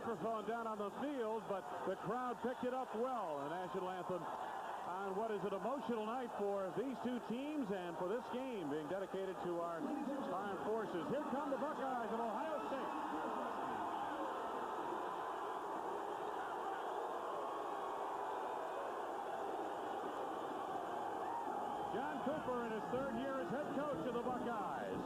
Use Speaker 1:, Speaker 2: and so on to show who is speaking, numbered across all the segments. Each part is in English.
Speaker 1: microphone down on the field, but the crowd picked it up well. The national anthem on what is an emotional night for these two teams and for this game being dedicated to our armed forces. Here come the Buckeyes of Ohio State. John Cooper in his third year as head coach of the Buckeyes.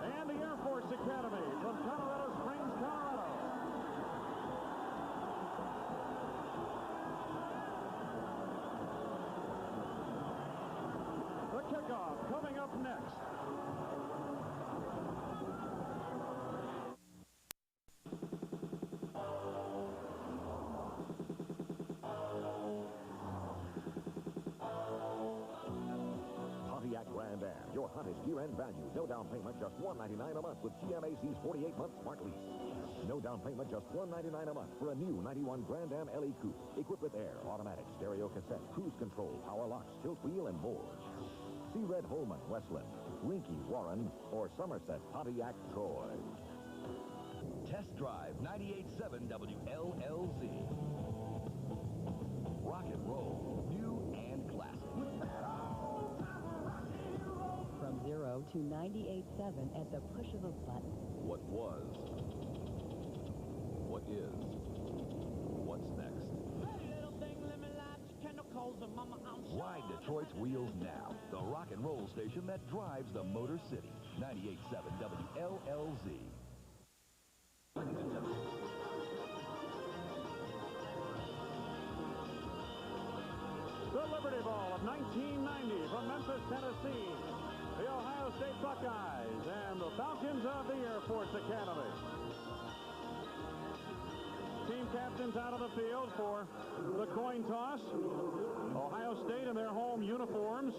Speaker 1: And the Air Force Academy from Colorado Springs, Colorado. The kickoff coming up next.
Speaker 2: Pontiac Grand Am, your hottest year-end value. No down payment, just $199 a month with GMAC's 48-month smart lease. No down payment, just $199 a month for a new 91 Grand Am LE Coupe. Equipped with air, automatic, stereo cassette, cruise control, power locks, tilt wheel, and more. See Red Holman, Westland, Rinky, Warren, or Somerset, Pontiac, Troy.
Speaker 3: Test Drive 98.7 WLLZ. Rock and roll, new and classic.
Speaker 4: From 0 to 98.7 at the push of a button.
Speaker 3: What was, what is, what's next? Ride Detroit's wheels now. The rock and roll station that drives the Motor City. 98.7 WLLZ.
Speaker 1: The Liberty Bowl of 1990 from Memphis, Tennessee. The Ohio State Buckeyes and the Falcons of the Air Force Academy. Team captains out of the field for the coin toss. Ohio State in their home uniforms.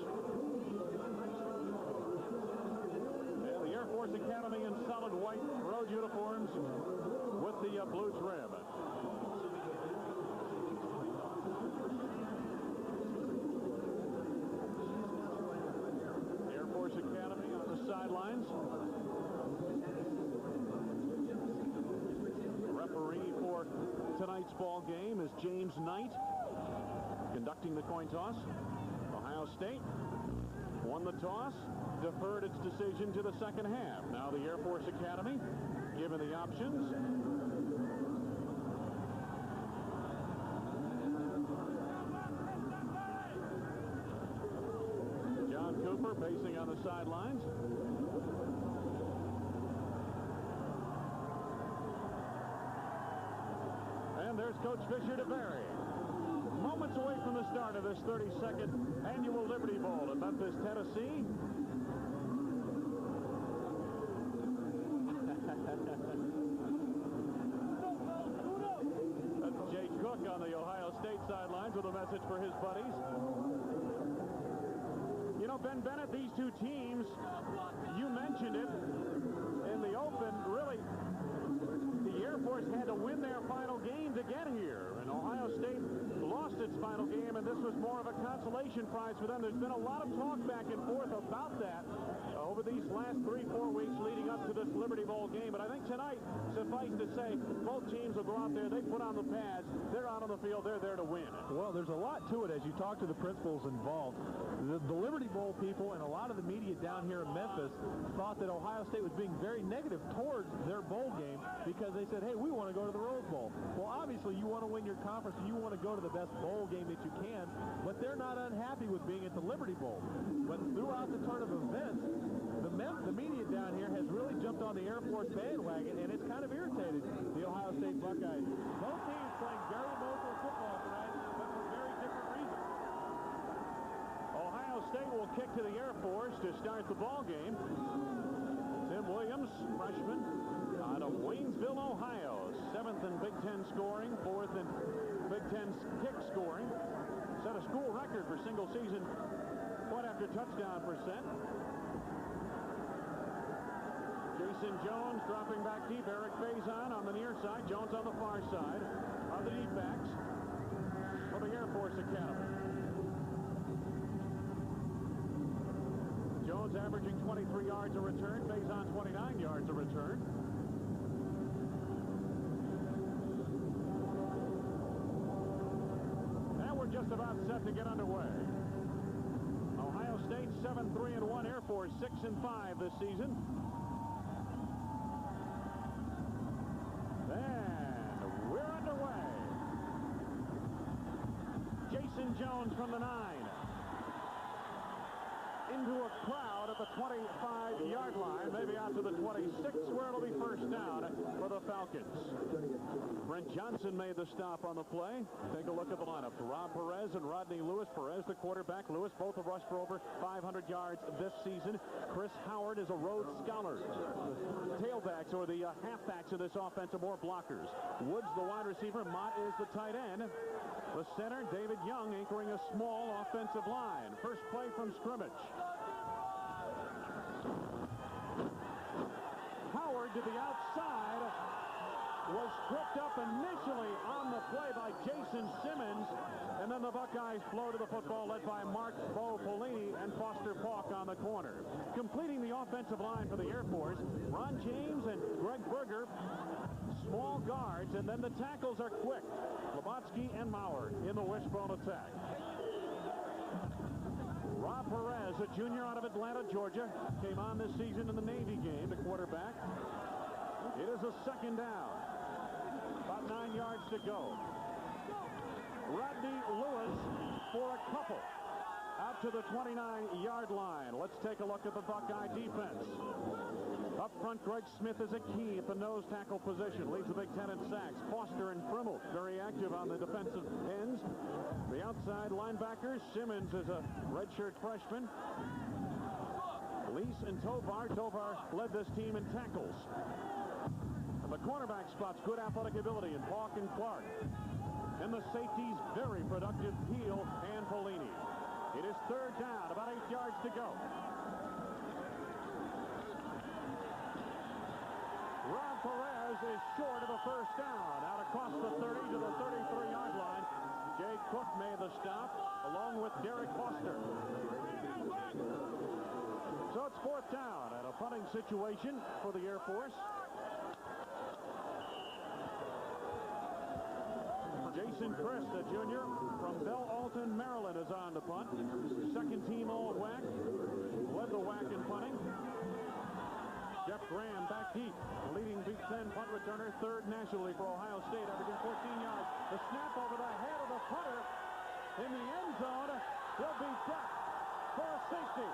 Speaker 1: And the Air Force Academy in solid white road uniforms with the blue trim. Air Force Academy on the sidelines. Referee for tonight's ball game is James Knight, conducting the coin toss. Ohio State won the toss, deferred its decision to the second half. Now the Air Force Academy given the options. John Cooper pacing on the sidelines. And there's Coach Fisher to vary. Moments away from the start of this 32nd annual Liberty Bowl in Memphis, Tennessee. That's Jay Cook on the Ohio State sidelines with a message for his buddies. You know, Ben Bennett, these two teams, you mentioned it in the open, really, the Air Force had to win their final game to get here. And Ohio State lost its final game, and this was more of a consolation prize for them. There's been a lot of talk back and forth about that over these last 3-4 weeks leading up to this Liberty Bowl game. But I think tonight, suffice to say, both teams will go out there. They put on the pads. They're out on the field. They're there to win.
Speaker 5: Well, there's a lot to it as you talk to the principals involved. The Liberty Bowl people and a lot of the media down here in Memphis thought that Ohio State was being very negative towards their bowl game because they said, hey, we want to go to the Rose Bowl. Well, obviously, you want to win your conference and you want to go to the best bowl game that you can, but they're not unhappy with being at the Liberty Bowl. But throughout the turn of events, the media down here has really jumped on the Air Force bandwagon, and it's kind of irritated the Ohio State Buckeyes. Both teams playing very emotional football tonight, but for very different reasons.
Speaker 1: Ohio State will kick to the Air Force to start the ball game. Tim Williams, freshman, out of Waynesville, Ohio. 7th in Big Ten scoring, 4th in Big Ten kick scoring. Set a school record for single season point after touchdown percent. Jason Jones dropping back deep. Eric Faison on the near side. Jones on the far side of the deep backs for the Air Force Academy. Jones averaging 23 yards a return. Faison 29 yards a return. And we're just about set to get underway. Ohio State 7-3-1. Air Force 6-5 this season. And we're underway. Jason Jones from the 9. Into a crowd at the 25-yard line, maybe out to the 26, where it'll be first down for the Falcons. Brent Johnson made the stop on the play. Take a look at the lineup. Rob Perez and Rodney Lewis. Perez, the quarterback. Lewis, both have rushed for over 500 yards this season. Chris Howard is a Rhodes Scholar. The tailbacks, or the halfbacks of this offense, are more blockers. Woods, the wide receiver. Mott is the tight end. The center, David Young, anchoring a small offensive line. First play from scrimmage. Howard to the outside, was tripped up initially on the play by Jason Simmons, and then the Buckeyes flow to the football, led by Mark Bo Pelini and Foster Falk on the corner. Completing the offensive line for the Air Force, Ron James and Greg Berger, small guards, and then the tackles are quick. Lobotsky and Maurer in the wishbone attack. Rob Perez, a junior out of Atlanta, Georgia, came on this season in the Navy game, the quarterback. It is a second down. About 9 yards to go. Rodney Lewis for a couple. Out to the 29-yard line. Let's take a look at the Buckeye defense. Up front, Greg Smith is a key at the nose tackle position. Leads the Big Ten in sacks. Foster and Frimmel very active on the defensive ends. The outside linebackers, Simmons is a redshirt freshman. Lease and Tovar. Tovar led this team in tackles. And the cornerback spots, good athletic ability in Falk and Clark. And the safeties, very productive, Peel and Pelini. It is third down, about 8 yards to go. Rob Perez is short of the first down. Out across the 30 to the 33-yard line. Jay Cook made the stop, along with Derek Foster. So it's fourth down and a punting situation for the Air Force. Jason Christ, a junior from Belle Alton, Maryland, is on the punt. Second team All-WAC. Led the WAC in punting. Jeff Graham back deep, leading Big Ten punt returner, third nationally for Ohio State, averaging 14 yards. The snap over the head of the punter in the end zone will be decked for a safety.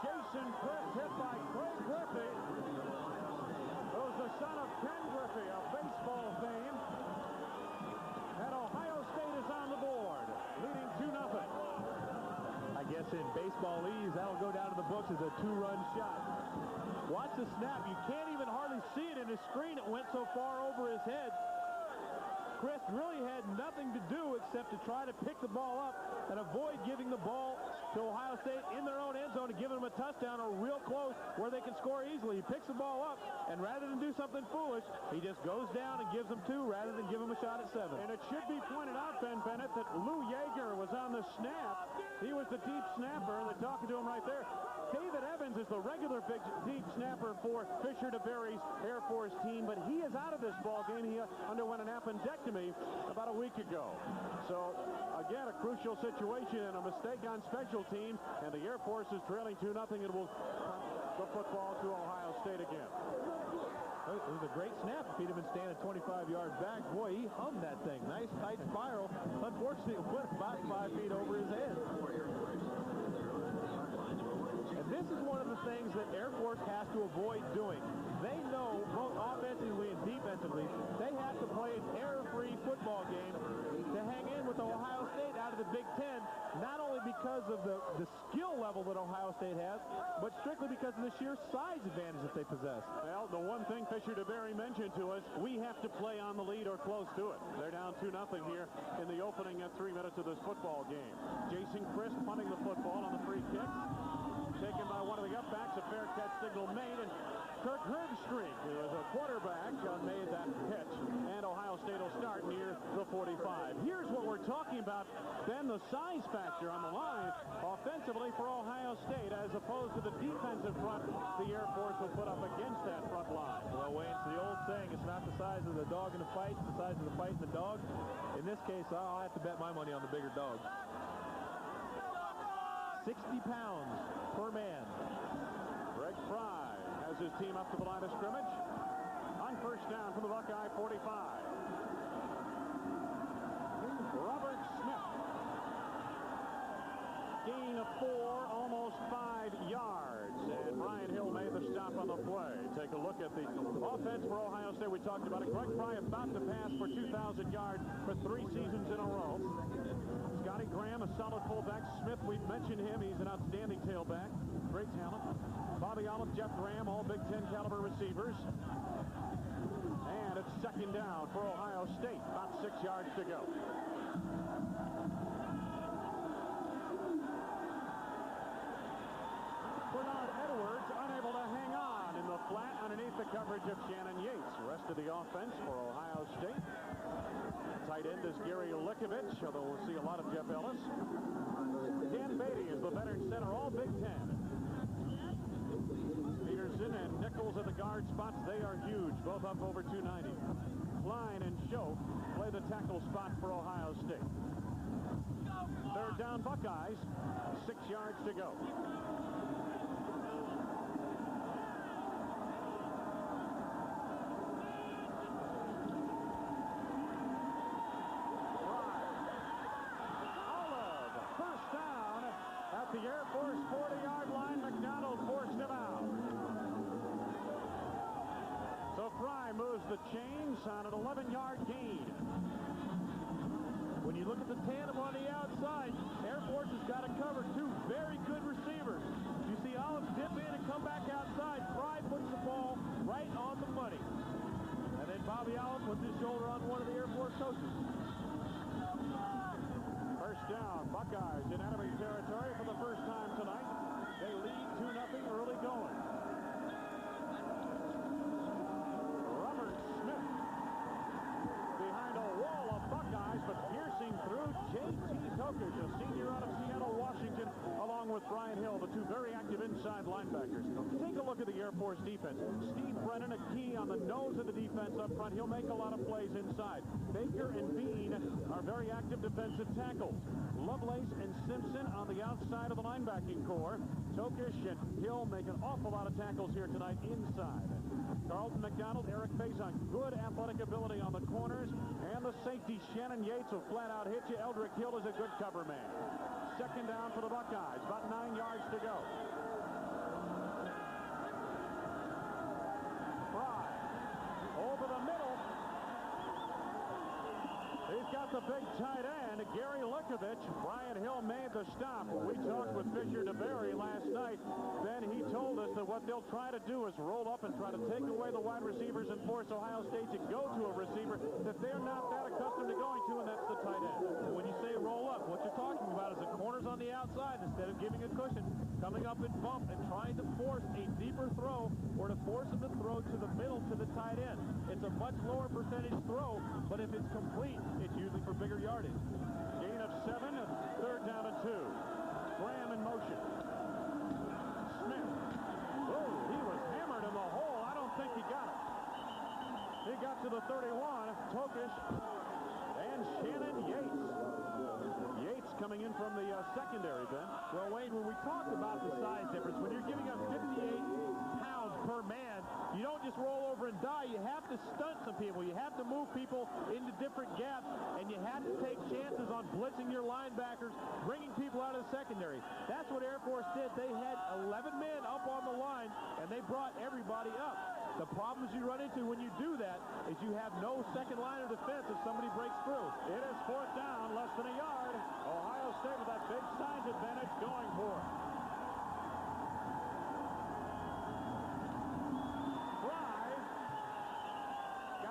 Speaker 1: Jason Christ hit by Craig Griffey, who's the son of Ken Griffey of baseball fame. And Ohio State is on the board, leading 2-0.
Speaker 5: I guess in baseball-ese, that'll go down to the books as a two-run shot. Watch the snap. You can't even hardly see it in his screen. It went so far over his head. Chris really had nothing to do except to try to pick the ball up and avoid giving the ball to Ohio State in their own end zone and giving them a touchdown or real close where they can score easily. He picks the ball up, and rather than do something foolish, he just goes down and gives them 2 rather than give them a shot at 7.
Speaker 1: And it should be pointed out, Ben Bennett, that Lou Yeager was on the snap. He was the deep snapper. They're talking to him right there. David Evans is the regular big deep snapper for Fisher DeBerry's Air Force team, but he is out of this ball game. He underwent an appendectomy about a week ago. So, again, a crucial situation and a mistake on special teams, and the Air Force is trailing 2-0 and will punt the football to Ohio State again.
Speaker 5: It was a great snap. If he'd have been standing 25 yards back, boy, he hummed that thing. Nice tight spiral. Unfortunately, it went about 5 feet over his head. And this is one of the things that Air Force has to avoid doing. They know, both offensively and defensively, they have to play an error-free football game to hang in with Ohio State out of the Big Ten, not only because of the skill level that Ohio State has, but strictly because of the sheer size advantage that they possess.
Speaker 1: Well, the one thing Fisher DeBerry mentioned to us, we have to play on the lead or close to it. They're down 2-0 here in the opening 3 minutes of this football game. Jason Christ punting the football on the free kick. Taken by one of the upbacks, a fair catch signal made, and Kirk Herbstreit, who is a quarterback, made that catch, and Ohio State will start near the 45. Here's what we're talking about, Ben, the size factor on the line offensively for Ohio State as opposed to the defensive front the Air Force will put up against that front line.
Speaker 5: Well, Wayne, it's the old saying, it's not the size of the dog in the fight, it's the size of the fight in the dog. In this case, I'll have to bet my money on the bigger dog. 60 pounds per man.
Speaker 1: Greg Fry has his team up to the line of scrimmage on first down from the Buckeye 45. Robert Smith. Gain of 4, almost 5 yards. And Brian Hill made the stop on the play. Take a look at the offense for Ohio State. We talked about it. Greg Fry about to pass for 2,000 yards for 3 seasons in a row. Scotty Graham, a solid fullback. Smith, we've mentioned him. He's an outstanding tailback. Great talent. Bobby Olive, Jeff Graham, all Big Ten caliber receivers. And it's second down for Ohio State. About 6 yards to go. Bernard Edwards unable to hang on in the flat underneath the coverage of Shannon Yates. The rest of the offense for Ohio State. Tight end is Gary Likovich, although we'll see a lot of Jeff Ellis. Dan Beatty is the veteran center, all Big Ten. Peterson and Nichols at the guard spots. They are huge, both up over 290. Klein and Schoch play the tackle spot for Ohio State. Third down Buckeyes, 6 yards to go. The Air Force 40-yard line. McDonald forced him out. So Fry moves the chains on an 11-yard gain.
Speaker 5: When you look at the tandem on the outside, Air Force has got to cover 2 very good receivers. You see Olive dip in and come back outside. Fry puts the ball right on the money. And then Bobby Olive puts his shoulder on one of the Air Force coaches.
Speaker 1: First down, Buckeyes in enemy territory for the first time tonight. They lead 2-0 early going. Robert Smith behind a wall of Buckeyes, but piercing through J.T. Tokish, a senior out of Seattle, Washington, along with Brian Hill, the 2 very active inside linebackers. Take a look at the Air Force defense. Steve Brennan, a key on the nose of the defense up front. He'll make a lot of plays inside. Baker and Bean are very active defensive tackles. Lovelace and Simpson on the outside of the linebacking core. Tokish and Hill make an awful lot of tackles here tonight inside. Carlton McDonald, Eric Faison, good athletic ability on the corners. And the safety, Shannon Yates, will flat out hit you. Eldrick Hill is a good cover man. Second down for the Buckeyes. About 9 yards to go. Fry over the middle. He's got the big tight end, Gary Likovich. Brian Hill made the stop. We talked with Fisher DeBerry last night. Then he told us that what they'll try to do is roll up and try to take away the wide receivers and force Ohio State to go to a receiver that they're not that accustomed to going to, and that's the tight end.
Speaker 5: When you say roll up, what you're talking about is the corners on the outside. Instead of giving a cushion, coming up and bump and trying to force a deeper throw or to force him to throw to the middle to the tight end. It's a much lower percentage throw, but if it's complete, it's usually for bigger yardage.
Speaker 1: Gain of 7, third down and 2. Graham in motion. Smith. Oh, he was hammered in the hole. I don't think he got it. He got to the 31. Tokish and Shannon Yates. Yates coming in from the secondary, Ben.
Speaker 5: Well, Wayne, when we talk about the size difference, when you're giving up 58 pounds per man, you don't just roll over and die. You have to stunt some people. You have to move people into different gaps, and you have to take chances on blitzing your linebackers, bringing people out of the secondary. That's what Air Force did. They had 11 men up on the line, and they brought everybody up. The problems you run into when you do that is you have no second line of defense if somebody breaks through.
Speaker 1: It is fourth down, less than a yard. Ohio State with that big size advantage going for it.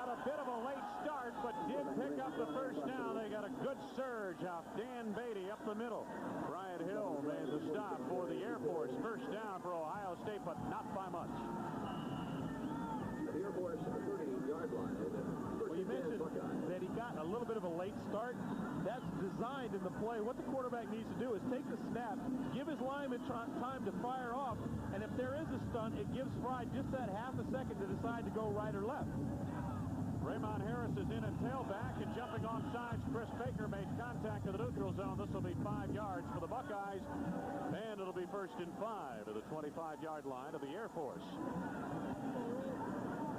Speaker 1: A bit of a late start, but did pick up the first down. They got a good surge off Dan Beatty up the middle. Brian Hill made the stop for the Air Force. First down for Ohio State, but not by much.
Speaker 6: The Air Force 30-yard line.
Speaker 5: Well, you mentioned that he got a little bit of a late start. that's designed in the play. What the quarterback needs to do is take the snap, give his lineman time to fire off, and if there is a stunt, it gives Fry just that half a second to decide to go right or left.
Speaker 1: Raymond Harris is in at tailback, and jumping off sides, Chris Baker made contact to the neutral zone. This will be 5 yards for the Buckeyes, and it'll be 1st and 5 at the 25-yard line of the Air Force.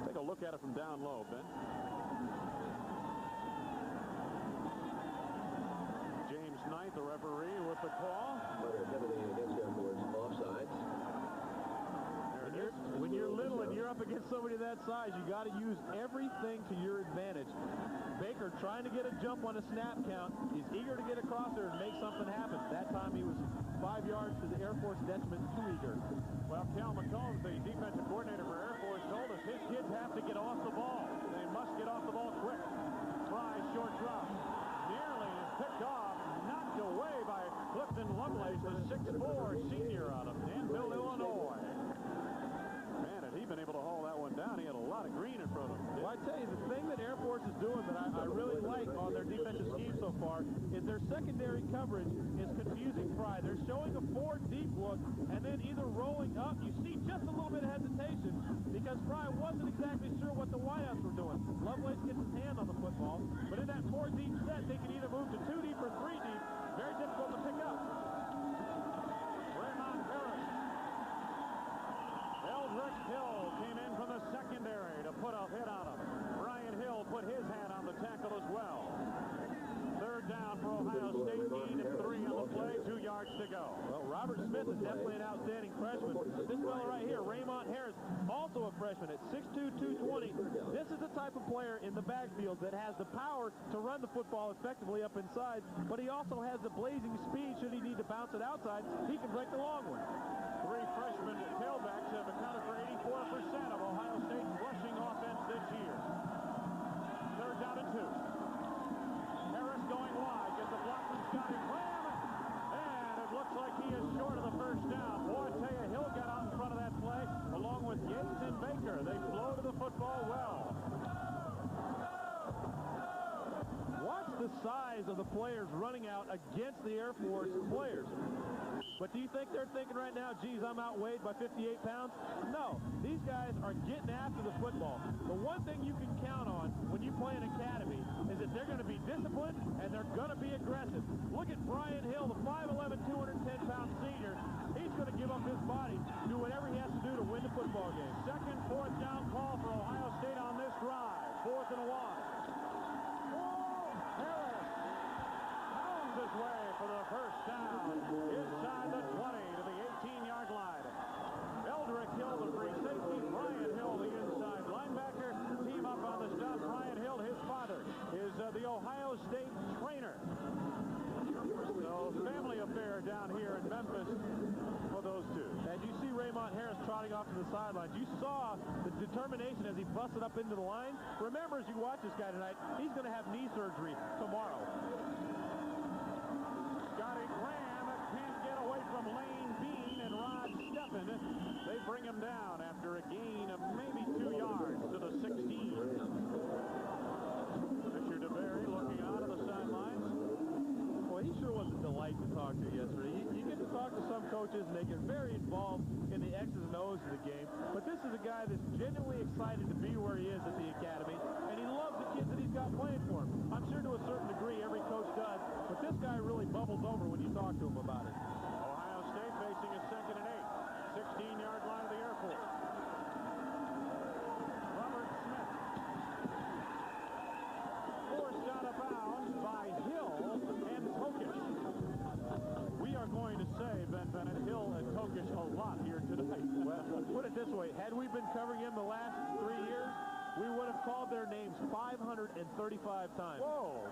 Speaker 1: Take a look at it from down low, Ben. James Knight, the referee, with the call.
Speaker 6: Heavily against Air Force offsides.
Speaker 5: When you're little and you're up against somebody that size, you got to use everything to your advantage. Baker trying to get a jump on a snap count. He's eager to get across there and make something happen. That time he was 5 yards to the Air Force detriment, too eager.
Speaker 1: Well, Cal McCombs, the defensive coordinator for Air Force, told us his kids have to get off the ball. They must get off the ball quick. Fry, short drop. Nearly picked off, knocked away by Clifton Lovelace, the 6'4" senior out of Danville, Illinois. Man, had he been able to haul that one down, he had a lot of green in front of him.
Speaker 5: Well, I tell you, the thing that Air Force is doing that I really like on their defensive scheme so far is their secondary coverage is confusing Fry. They're showing a 4 deep look and then either rolling up. You see just a little bit of hesitation because Fry wasn't exactly sure what the wideouts were doing. Lovelace gets his hand on the football, but in that 4 deep set, they can either move to 2 deep or 3 deep. Very difficult to pick up.
Speaker 1: Raymond Harris. Eldrick Hill came in from the secondary to put a hit on him. Brian Hill put his hand on the tackle as well. 3rd down for Ohio State. Need 3 on the play. 2 yards to go.
Speaker 5: Well, Robert Smith is definitely an outstanding freshman. This fellow right here, Raymond Harris, also a freshman at 6'2", 220. This is the type of player in the backfield that has the power to run the football effectively up inside, but he also has the blazing speed should he need to bounce it outside. He can break the long one.
Speaker 1: 3 freshman tailbacks have accounted for 84% of Ohio State's rushing offense this year. 3rd down and 2. Harris going wide, gets a block from Scotty Graham, and it looks like he is short of the 1st down. Boy, I tell you, Hill got out in front of that play, along with Yates and Baker. They flow to the football well.
Speaker 5: Watch the size of the players running out against the Air Force players. But do you think they're thinking right now, geez, I'm outweighed by 58 pounds? No, these guys are getting after the football. The one thing you can count on when you play an academy is that they're going to be disciplined and they're going to be aggressive. Look at Brian Hill, the 5'11", 210-pound senior. He's going to give up his body, do whatever he has to do to win the football game.
Speaker 1: 2nd, 4th down call for Ohio State on this drive. 4th and 1. His way for the 1st down inside the 20 to the 18-yard line. Eldrick Hill, the free safety. Brian Hill, the inside linebacker. Team up on the stop. Brian Hill, his father, is the Ohio State trainer. So family affair down here in Memphis for those two.
Speaker 5: As you see Raymond Harris trotting off to the sidelines, you saw the determination as he busted up into the line. Remember, as you watch this guy tonight, he's going to have knee surgery tomorrow.
Speaker 1: Scotty Graham can't get away from Lane Bean and Rod Steffen. They bring him down after a gain of maybe 2 yards to the 16. Richard DeBerry looking out of the sidelines.
Speaker 5: Well, he sure was a delight to talk to yesterday. You get to talk to some coaches, and they get very involved in the X's and O's of the game. But this is a guy that's genuinely excited to be where he is at the academy, and he loves the kids that he's got playing for him. I'm sure to a certain degree every coach does, but this guy really bubbles over when you talk to him about it.
Speaker 1: Ohio State facing a 2nd and 8. 16-yard line of the Air Force. Robert Smith. Forced out of bounds by Hill and Kokish. We are going to say, Ben Bennett, Hill and Kokish a lot here tonight.
Speaker 5: Well, put it this way. Had we been covering him the last 3 years, we would have called their names 535 times.
Speaker 1: Whoa,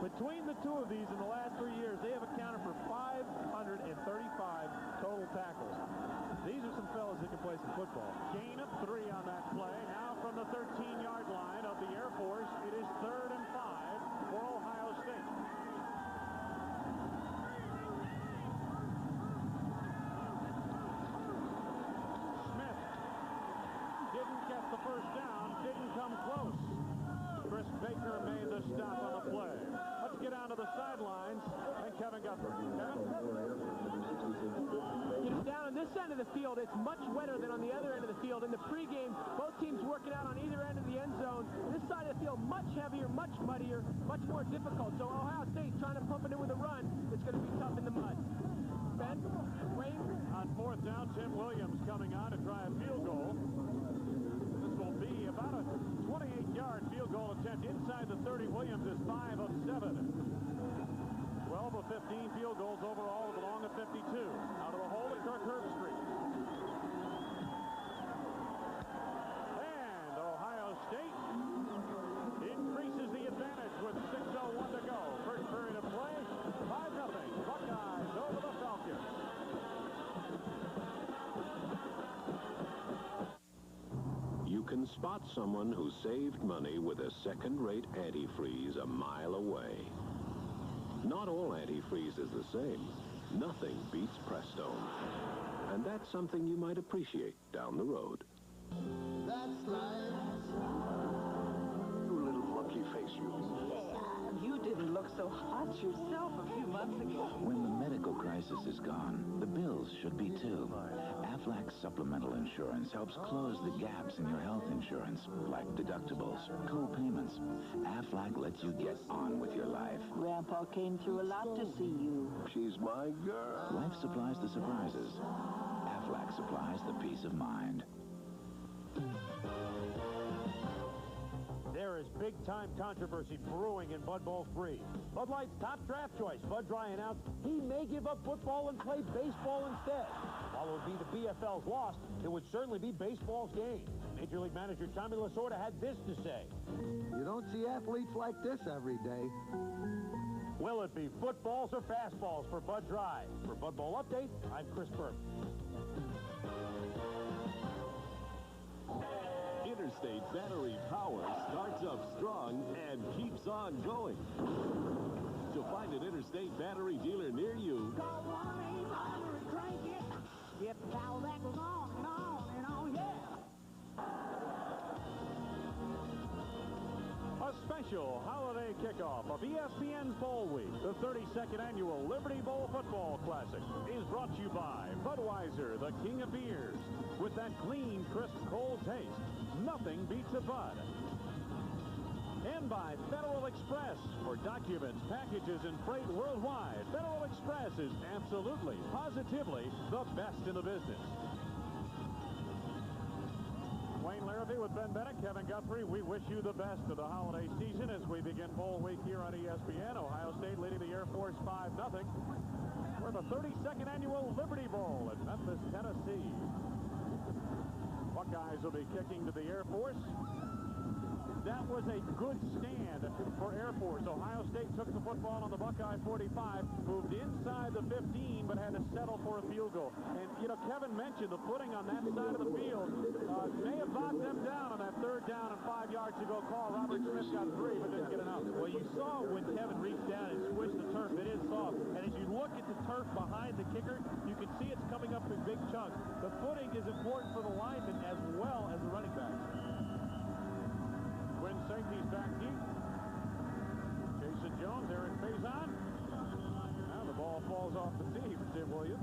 Speaker 5: Between the two of these in the last 3 years, they have accounted for 535 total tackles. These are some fellas that can play some football.
Speaker 1: Gain of 3 on that play. Now from the 13-yard line of the Air Force, it is 3rd and 5 for Ohio State. Smith didn't get the 1st down, didn't come close. Chris Baker made the stop on the play. Let's get down to the sidelines, and Kevin Guthrie. Kevin?
Speaker 7: Down on this end of the field, it's much wetter than on the other end of the field. In the pregame, both teams working out on either end of the end zone. This side of the field, much heavier, much muddier, much more difficult. So Ohio State trying to pump it in with a run. It's going to be tough in the mud. Ben, Wayne?
Speaker 1: On fourth down, Tim Williams coming on to try a field goal. This will be about a 28-yard field goal attempt inside the 30. Williams is 5 of 7. 12 of 15 field goals overall with along at 52. Out of the hole at Kirk Herbstreit. And Ohio State increases the advantage with 6:01 to go. First period of play, 5-0. Buckeyes over the Falcons.
Speaker 8: You can spot someone who saved money with a second-rate antifreeze a mile away. Not all antifreeze is the same. Nothing beats Prestone. And that's something you might appreciate down the road.
Speaker 9: That's life.
Speaker 8: You little monkey face, you.
Speaker 9: You didn't look so hot yourself a few months ago.
Speaker 10: When the medical crisis is gone, the bills should be too. Aflac supplemental insurance helps close the gaps in your health insurance, like deductibles, co-payments. Aflac lets you get on with your life.
Speaker 9: Grandpa came through a lot to see you.
Speaker 8: She's my girl.
Speaker 10: Life supplies the surprises. Aflac supplies the peace of mind.
Speaker 1: There is big-time controversy brewing in Bud Bowl 3. Bud Light's top draft choice, Bud Dry, announced he may give up football and play baseball instead. While it would be the BFL's loss, it would certainly be baseball's gain. Major League Manager Tommy Lasorda had this to say.
Speaker 11: You don't see athletes like this every day.
Speaker 1: Will it be footballs or fastballs for Bud Dry? For Bud Bowl Update, I'm Chris Burke.
Speaker 3: Interstate Battery Power starts up strong and keeps on going. To find an Interstate Battery dealer near you,
Speaker 9: Call 1-800-CRANK-IT. Get the power that goes on and on and on, yeah.
Speaker 1: A special holiday kickoff of ESPN's Bowl Week. The 32nd annual Liberty Bowl Football Classic is brought to you by Budweiser, the king of beers. With that clean, crisp, cold taste, nothing beats a Bud. And by Federal Express. For documents, packages, and freight worldwide, Federal Express is absolutely, positively the best in the business. Wayne Larrabee with Ben Bennett, Kevin Guthrie. We wish you the best of the holiday season as we begin Bowl Week here on ESPN. Ohio State leading the Air Force 5-0. We're the 32nd annual Liberty Bowl at Memphis, Tennessee. Buckeyes will be kicking to the Air Force. That was a good stand for Air Force. Ohio State took the football on the Buckeye 45, moved inside the 15, but had to settle for a field goal. And, you know, Kevin mentioned the footing on that side of the field may have knocked them down on that third down and 5 yards to go call. Robert Smith got 3, but didn't get enough.
Speaker 5: Well, you saw when Kevin reached down and squished the turf. It is soft. And as you look at the turf behind the kicker, you can see it's coming up in big chunks. The footing is important for the linemen as well as the running backs.
Speaker 1: Twin safeties back deep. Jason Jones, Eric Faison. Now the ball falls off the tee for Tim Williams.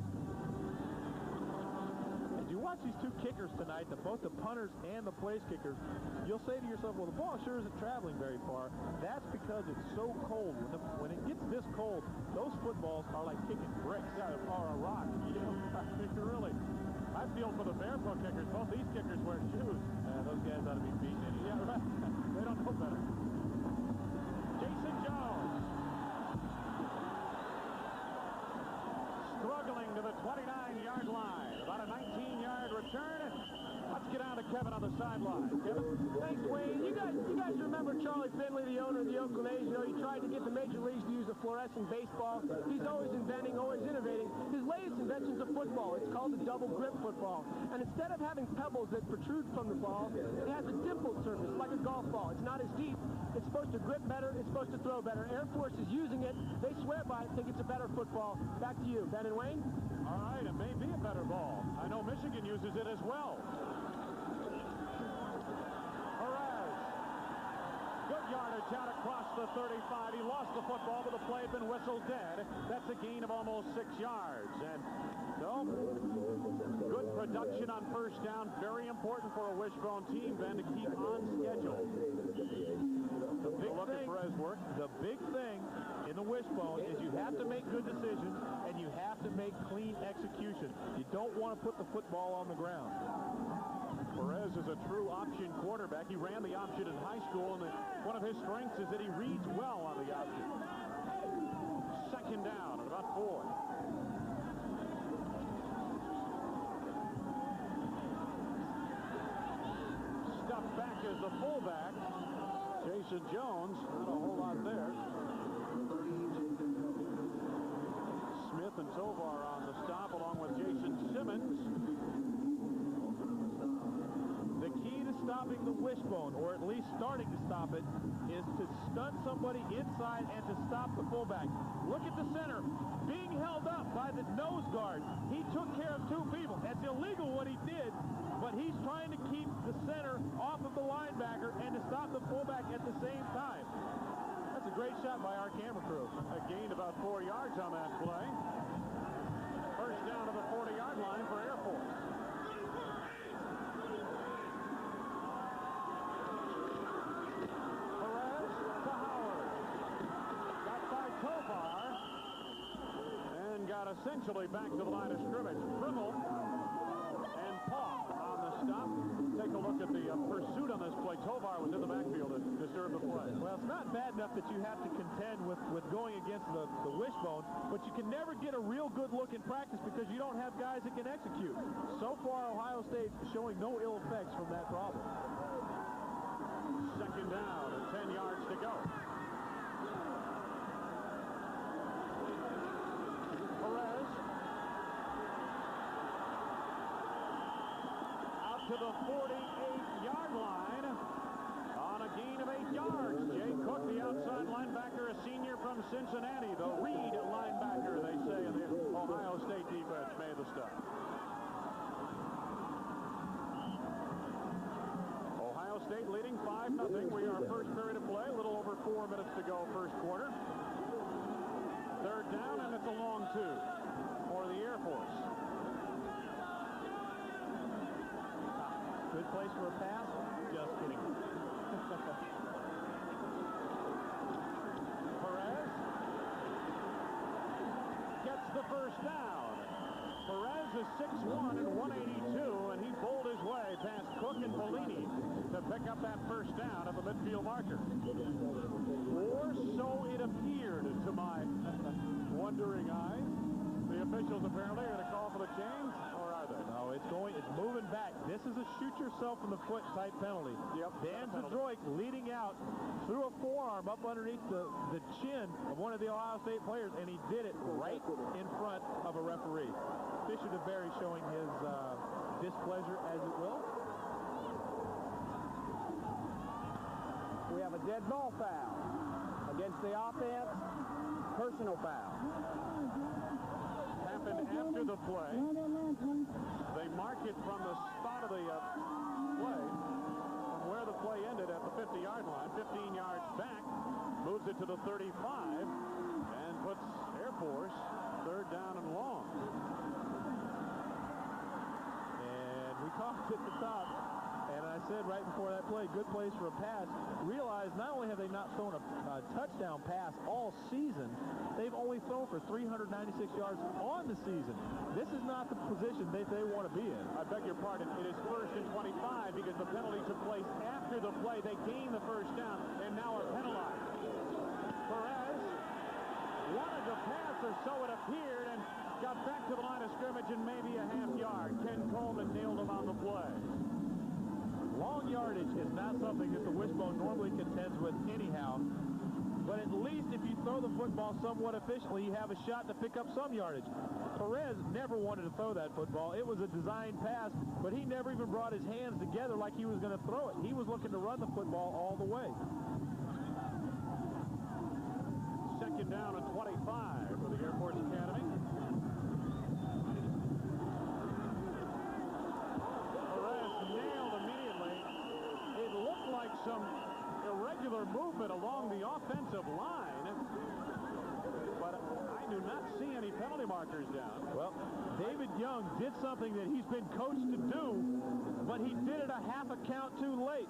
Speaker 5: As you watch these two kickers tonight, both the punters and the place kickers, you'll say to yourself, well, the ball sure isn't traveling very far. That's because it's so cold. When it gets this cold, those footballs are like kicking bricks.
Speaker 1: Yeah, or a rock. You know, really. I feel for the barefoot kickers. Both these kickers wear shoes.
Speaker 5: Those guys ought to be beaten in.
Speaker 1: Yeah, right. They don't know better. Jason Jones. Struggling to the 29-yard line. About a 19-yard return. Let's get out to Kevin on the sideline. Kevin?
Speaker 7: Thanks, Wayne. You guys remember Charlie Finley, the owner of the Oakland A's? You know, he tried to get the major leagues to use a fluorescent baseball. He's always inventing, always innovating. His latest invention is a football. It's called the double grip football. And instead of having pebbles that protrude from the ball, it has a dimpled surface, like a golf ball. It's not as deep. It's supposed to grip better. It's supposed to throw better. Air Force is using it. They swear by it, think it's a better football. Back to you, Ben and Wayne.
Speaker 1: All right, it may be a better ball. I know Michigan uses it as well. Good yardage yards out across the 35. He lost the football, but the play had been whistled dead. That's a gain of almost 6 yards. And so, good production on first down. Very important for a Wishbone team, Ben, to keep on schedule.
Speaker 5: The big thing in the Wishbone is you have to make good decisions and you have to make clean execution. You don't want to put the football on the ground.
Speaker 1: Perez is a true option quarterback. He ran the option in high school, and one of his strengths is that he reads well on the option. Second down at about 4. Stuffed back as the fullback. Jason Jones, not a whole lot there. Smith and Tovar on the stop, along with Jason Simmons.
Speaker 5: The key to stopping the Wishbone, or at least starting to stop it, is to stunt somebody inside and to stop the fullback. Look at the center being held up by the nose guard. He took care of 2 people. That's illegal what he did, but he's trying to keep the center off of the linebacker and to stop the fullback at the same time. That's a great shot by our camera crew.
Speaker 1: A gain about 4 yards on that play. First down to the 40-yard line for Air Force. Perez to Howard. Got by Tovar. And got essentially back to the line of scrimmage. Brimble and Paul on the stop. Take a look at the pursuit on this play. Tovar was in the backfield to disturb the play.
Speaker 5: Well, it's not bad enough that you have to contend with going against the Wishbone, but you can never get a real good look in practice because you don't have guys that can execute. So far, Ohio State showing no ill effects from that problem.
Speaker 1: Second down and 10 yards to go. Perez out to the 48-yard line on a gain of 8 yards. Jay Cook, the outside linebacker, a senior from Cincinnati. The Reed linebacker, they say, in the Ohio State defense made the stop. Ohio State leading 5-0. We are first period of play, a little over 4 minutes to go first quarter. Third down, and it's a long 2 for the Air Force.
Speaker 5: Good place for a pass? Just kidding.
Speaker 1: Perez gets the first down. Perez is 6'1" and 182, and he bowled his way past Cook and Bellini to pick up that first down at the midfield marker. Or so it appeared to my wondering eyes. The officials apparently are going to call for the chains, or are they?
Speaker 5: No, it's moving back. This is a shoot yourself in the foot type penalty.
Speaker 1: Yep.
Speaker 5: Dan Zadroik leading out, threw a forearm up underneath the chin of one of the Ohio State players, and he did it right in front of a referee. Fisher DeBerry showing his displeasure, as it will.
Speaker 7: We have a dead ball foul against the offense. Personal foul.
Speaker 1: Happened after the play. They mark it from the spot of the play, from where the play ended at the 50-yard line, 15 yards back, moves it to the 35, and puts Air Force third down and long.
Speaker 5: And we talked at the top, and I said right before that play, good place for a pass. Realize not only have they not thrown a touchdown pass all season, they've only thrown for 396 yards on the season. This is not the position they want to be in.
Speaker 1: I beg your pardon. It is 1st and 25 because the penalty took place after the play. They gained the first down and now are penalized. Perez wanted to pass, or so it appeared, and got back to the line of scrimmage and maybe a half yard. Ken Coleman nailed him on the play.
Speaker 5: Long yardage is not something that the Wishbone normally contends with anyhow. But at least if you throw the football somewhat efficiently, you have a shot to pick up some yardage. Perez never wanted to throw that football. It was a designed pass, but he never even brought his hands together like he was going to throw it. He was looking to run the football all the way.
Speaker 1: Second down and 25 for the Air Force Academy. Perez nailed immediately. It looked like some irregular movement along the offensive line, but I do not see any penalty markers down.
Speaker 5: Well, David Young did something that he's been coached to do, but he did it a half a count too late.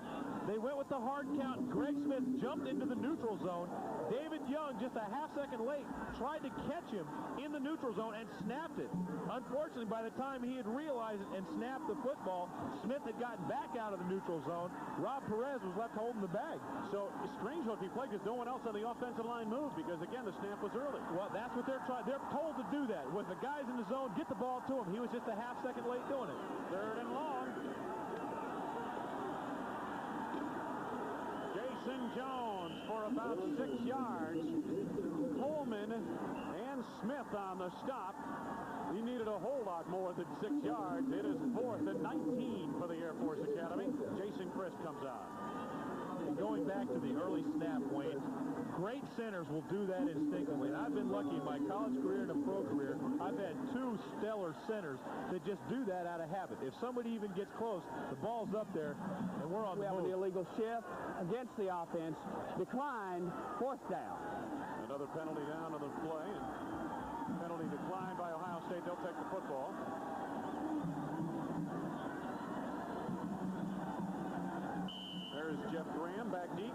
Speaker 5: They went with the hard count. Greg Smith jumped into the neutral zone. David Young, just a half second late, tried to catch him in the neutral zone and snapped it. Unfortunately, by the time he had realized it and snapped the football, Smith had gotten back out of the neutral zone. Rob Perez was left holding the bag.
Speaker 1: So strange looking play because no one else on the offensive line moved because, again, the snap was early.
Speaker 5: Well, that's what they're trying. They're told to do that. With the guys in the zone, get the ball to him. He was just a half second late doing it.
Speaker 1: 3rd and long. Jason Jones for about 6 yards. Coleman and Smith on the stop. He needed a whole lot more than 6 yards. It is 4th and 19 for the Air Force Academy. Jason Christ comes on.
Speaker 5: And going back to the early snap, Wayne, great centers will do that instinctively. And I've been lucky in my college career and a pro career. I've had 2 stellar centers that just do that out of habit. If somebody even gets close, the ball's up there, and we're on the move.
Speaker 7: We have an illegal shift against the offense. Declined, 4th down.
Speaker 1: Another penalty down on the play. And penalty declined by Ohio State. They'll take the football. There's Jeff Graham back deep.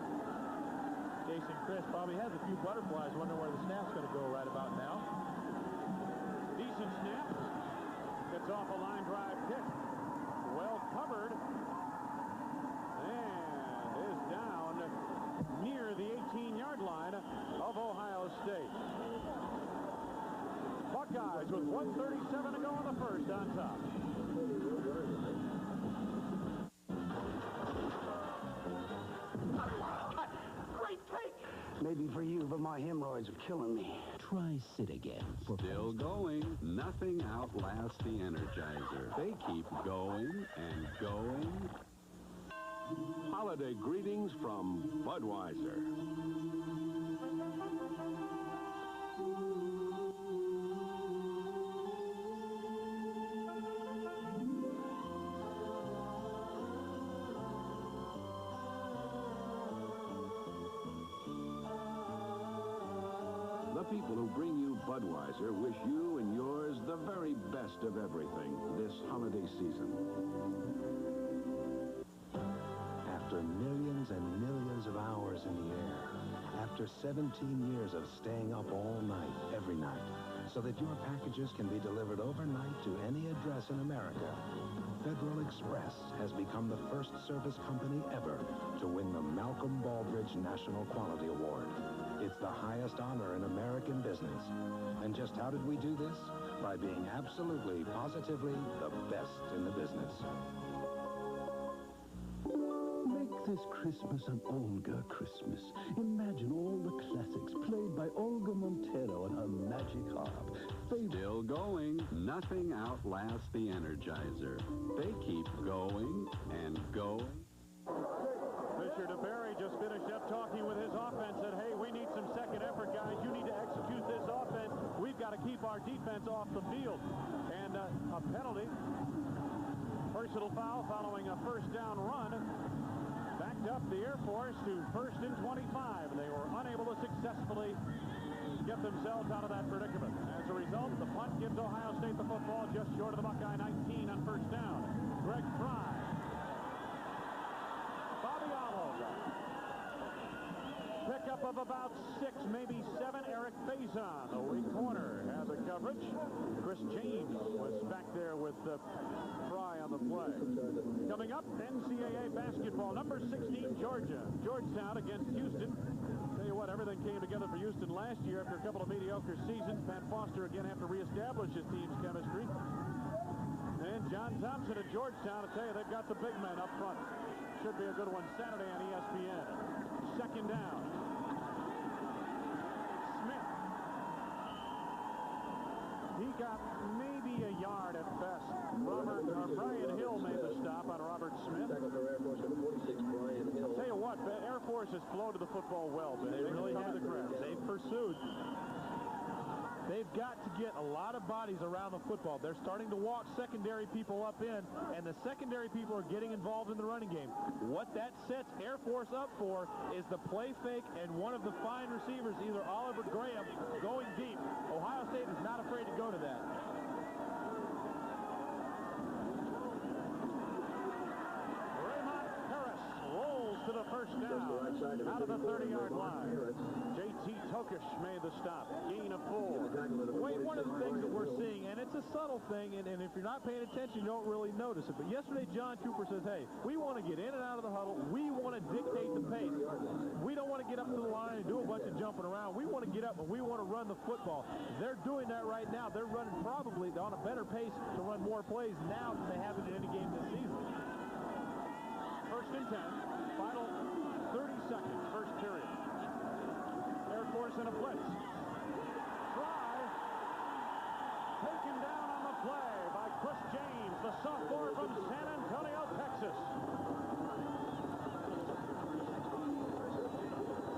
Speaker 5: Jason Christ probably has a few butterflies, wondering where the snap's going to go right about now.
Speaker 1: Decent snap. Gets off a line drive kick. Well covered. And is down near the 18-yard line of Ohio State. Buckeyes with 1:37 to go in the first on top.
Speaker 12: Maybe for you, but my hemorrhoids are killing me.
Speaker 13: Try Sit Again.
Speaker 14: Still going. Nothing outlasts the Energizer. They keep going and going.
Speaker 8: Holiday greetings from Budweiser. The people who bring you Budweiser wish you and yours the very best of everything this holiday season.
Speaker 15: After millions and millions of hours in the air, after 17 years of staying up all night, every night, so that your packages can be delivered overnight to any address in America, Federal Express has become the first service company ever to win the Malcolm Baldrige National Quality Award. It's the highest honor in American business. And just how did we do this? By being absolutely, positively the best in the business.
Speaker 16: Make this Christmas an Olga Christmas. Imagine all the classics played by Olga Montero on her magic harp.
Speaker 14: Still going. Nothing outlasts the Energizer. They keep going and going.
Speaker 1: Fisher DeBerry just finished up talking with his offense, said, hey, we need some second effort, guys. You need to execute this offense. We've got to keep our defense off the field. And a penalty, personal foul following a first down run, backed up the Air Force to 1st and 25. They were unable to successfully get themselves out of that predicament. As a result, the punt gives Ohio State the football just short of the Buckeye 19 on first down. Greg Fry. Bobby Olive. Pickup of about 6, maybe 7. Eric Faison, the weak corner, had the coverage. Chris James was back there with Fry on the play. Coming up, NCAA basketball, number 16, Georgia. Georgetown against Houston. Tell you what, everything came together for Houston last year after a couple of mediocre seasons. Pat Foster again have to reestablish his team's chemistry. And John Thompson at Georgetown, I tell you, they've got the big men up front. Should be a good one Saturday on ESPN. Second down. Smith. He got maybe a yard at best. Brian Hill made the stop on Robert Smith. Tell you what, Air Force has floated the football well, Ben.
Speaker 5: They really have.
Speaker 1: The
Speaker 5: They've pursued. they've got to get a lot of bodies around the football. They're starting to walk secondary people up in, and the secondary people are getting involved in the running game. What that sets Air Force up for is the play fake and one of the fine receivers, either Oliver Graham, going deep. Ohio State is not afraid to go to that.
Speaker 1: To the first down, out of the 30-yard line. J.T. Tokish made the stop. Gain of 4.
Speaker 5: Wayne, one of the things that we're seeing, and it's a subtle thing, and if you're not paying attention, you don't really notice it. But yesterday, John Cooper says, hey, we want to get in and out of the huddle. We want to dictate the pace. We don't want to get up to the line and do a bunch of jumping around. We want to get up and we want to run the football. They're doing that right now. They're running probably on a better pace to run more plays now than they have in any game this season.
Speaker 1: First and 10. Final 30 seconds, first period. Air Force in a blitz. Fry taken down on the play by Chris James, the sophomore from San Antonio, Texas.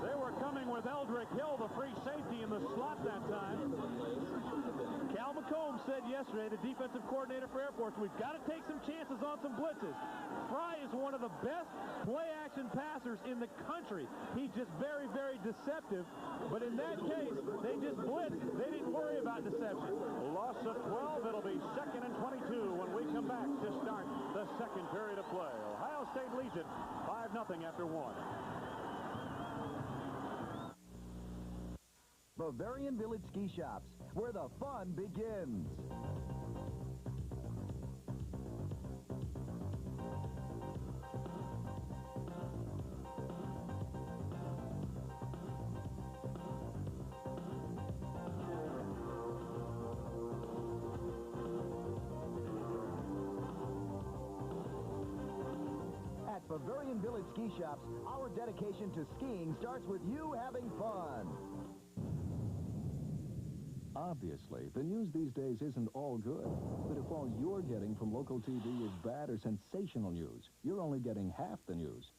Speaker 1: They were coming with Eldrick Hill, the free safety, in the slot that time.
Speaker 5: Cal McComb said yesterday, the defensive coordinator for Air Force, we've got to take some chances on some blitzes. Fry is one of the best play-action passers in the country. He's just very, very deceptive. But in that case, they just blitzed. They didn't worry about deception.
Speaker 1: Loss of 12. It'll be 2nd and 22 when we come back to start the second period of play. Ohio State leads it 5-0 after 1.
Speaker 13: Bavarian Village Ski Shops, where the fun begins. At Bavarian Village Ski Shops, our dedication to skiing starts with you having fun.
Speaker 17: Obviously, the news these days isn't all good. But if all you're getting from local TV is bad or sensational news, you're only getting half the news.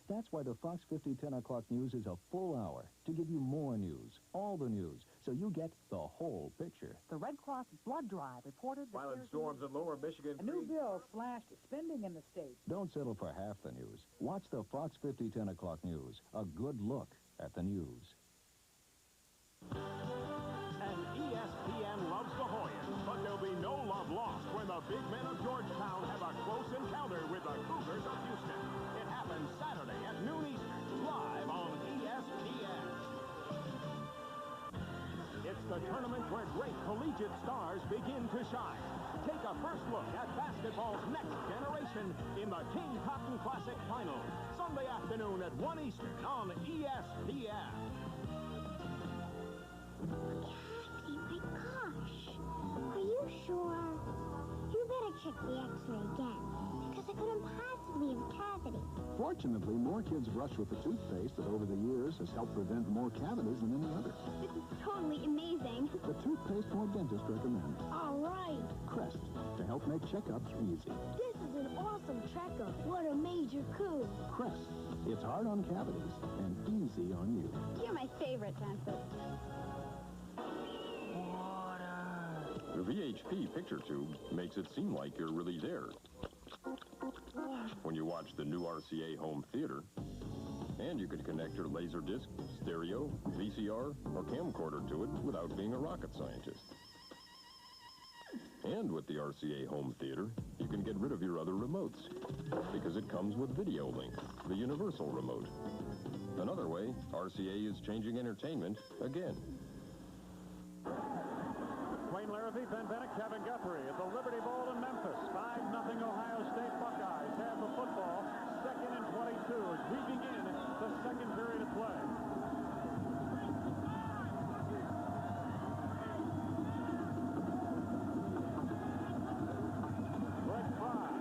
Speaker 17: That's why the Fox 50 10 o'clock news is a full hour to give you more news, all the news, so you get the whole picture.
Speaker 18: The Red Cross blood drive reported that
Speaker 6: violent storms in lower Michigan.
Speaker 18: A new bill slashed spending in the state.
Speaker 17: Don't settle for half the news. Watch the Fox 50 10 o'clock news, a good look at the news.
Speaker 1: And ESPN loves the Hoyas, but there'll be no love lost when the big men of Georgetown have a close encounter with the Cougars of Houston. It happens Saturday at noon Eastern, live on ESPN. It's the tournament where great collegiate stars begin to shine. Take a first look at basketball's next generation in the King Cotton Classic Final, Sunday afternoon at 1 Eastern on ESPN.
Speaker 19: Kathy, my gosh. Are you sure? You better check the x-ray again, because I couldn't possibly have a cavity.
Speaker 14: Fortunately, more kids brush with the toothpaste that over the years has helped prevent more cavities than any other.
Speaker 19: This is totally amazing.
Speaker 14: The toothpaste more dentists recommend.
Speaker 19: All right.
Speaker 14: Crest, to help make checkups easy.
Speaker 19: This is an awesome checkup. What a major coup.
Speaker 14: Crest, it's hard on cavities and easy on you.
Speaker 19: You're my favorite dentist.
Speaker 20: The VHP picture tube makes it seem like you're really there when you watch the new RCA home theater. And you can connect your Laserdisc, stereo, VCR, or camcorder to it without being a rocket scientist. And with the RCA home theater, you can get rid of your other remotes because it comes with Video Link, the universal remote. Another way, RCA is changing entertainment again.
Speaker 1: Wayne Larrivee, Ben Bennett, Kevin Guthrie at the Liberty Bowl in Memphis. 5-0 Ohio State Buckeyes have the football. 2nd and 22 as we begin the second period of play. Greg Fry.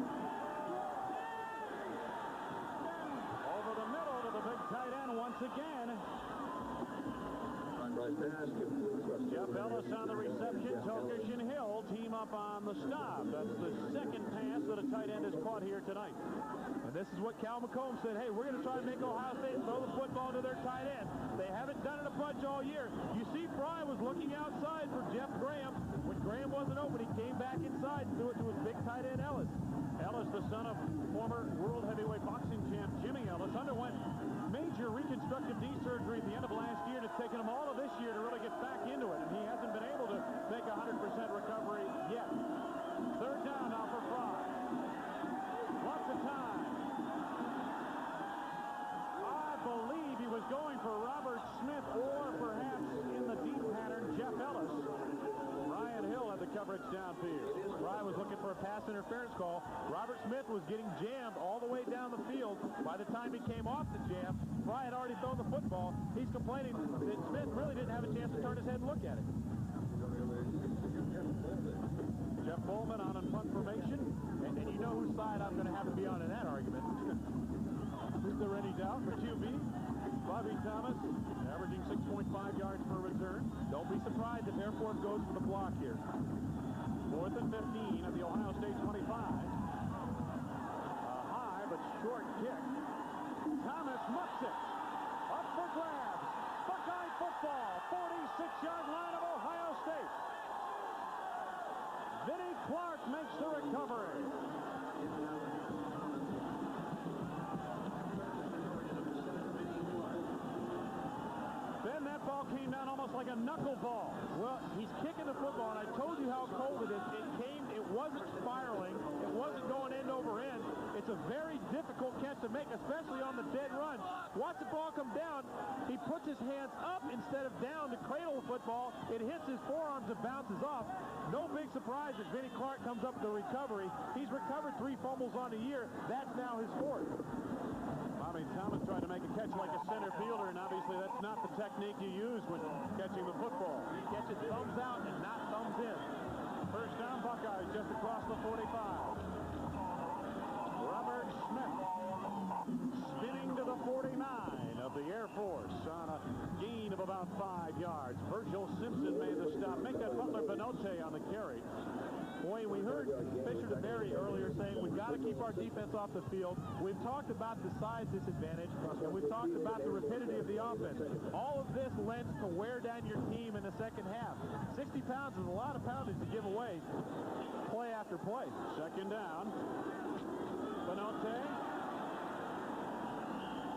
Speaker 1: Over the middle to the big tight end once again. Jeff Ellis on the reception. Tokish and Hill team up on the stop. That's the second pass that a tight end has caught here tonight.
Speaker 5: And this is what Cal McComb said, hey, we're going to try to make Ohio State throw the football to their tight end. They haven't done it a bunch much all year. You see Fry was looking outside for Jeff Graham. When Graham wasn't open, he came back inside and threw it to his big tight end, Ellis.
Speaker 1: Ellis, the son of former world heavyweight boxing champ Jimmy Ellis, underwent major reconstructive knee surgery at the end of last year. It's taken him all of this year to really get back into it, and he hasn't been able to make a 100% recovery yet. Third down now for Fry. Lots of time. I believe he was going for Robert Smith, or perhaps in the deep pattern, Jeff Ellis. Ryan Hill had the coverage downfield.
Speaker 5: Fry was looking for a pass interference call. Robert Smith was getting jammed all the way down the field. By the time he came off the jam, Fry had already thrown the football. He's complaining that Smith really didn't have a chance to turn his head and look at it.
Speaker 1: Jeff Bowman on punt formation.
Speaker 5: And you know whose side I'm going to have to be on in that argument.
Speaker 1: Is there any doubt for QB? Bobby Thomas, averaging 6.5 yards per return.
Speaker 5: Don't be surprised if Air Force goes for the block here.
Speaker 1: 4th and 15 at the Ohio State 25. A high but short kick. Thomas mucks it. Up for grabs. Buckeye football. 46-yard line of Ohio State. Vinnie Clark makes the recovery. Then that ball came down almost like a knuckleball.
Speaker 5: Well, he's kicking the football, and I told you how cold it is. It wasn't spiraling. It wasn't going end over end. It's a very difficult catch to make, especially on the dead run. Watch the ball come down. He puts his hands up instead of down to cradle the football. It hits his forearms and bounces off. No big surprise that Vinnie Clark comes up with the recovery. He's recovered 3 fumbles on the year. That's now his 4th.
Speaker 1: Bobby Thomas tried to make a catch like a center fielder, and obviously that's not the technique you use when catching the football.
Speaker 5: You catch it thumbs out and not thumbs in.
Speaker 1: First down, Buckeyes just across the 45. Robert Smith spinning to the 49 of the Air Force on a gain of about 5 yards. Virgil Simpson made the stop. Make that Butler Benote on the carry.
Speaker 5: Boy, we heard Fisher DeBerry earlier saying we've got to keep our defense off the field. We've talked about the size disadvantage, and we've talked about the rapidity of the offense. All of this lends to wear down your team in the second half. 60 pounds is a lot of poundage to give away play after play.
Speaker 1: Second down. Benote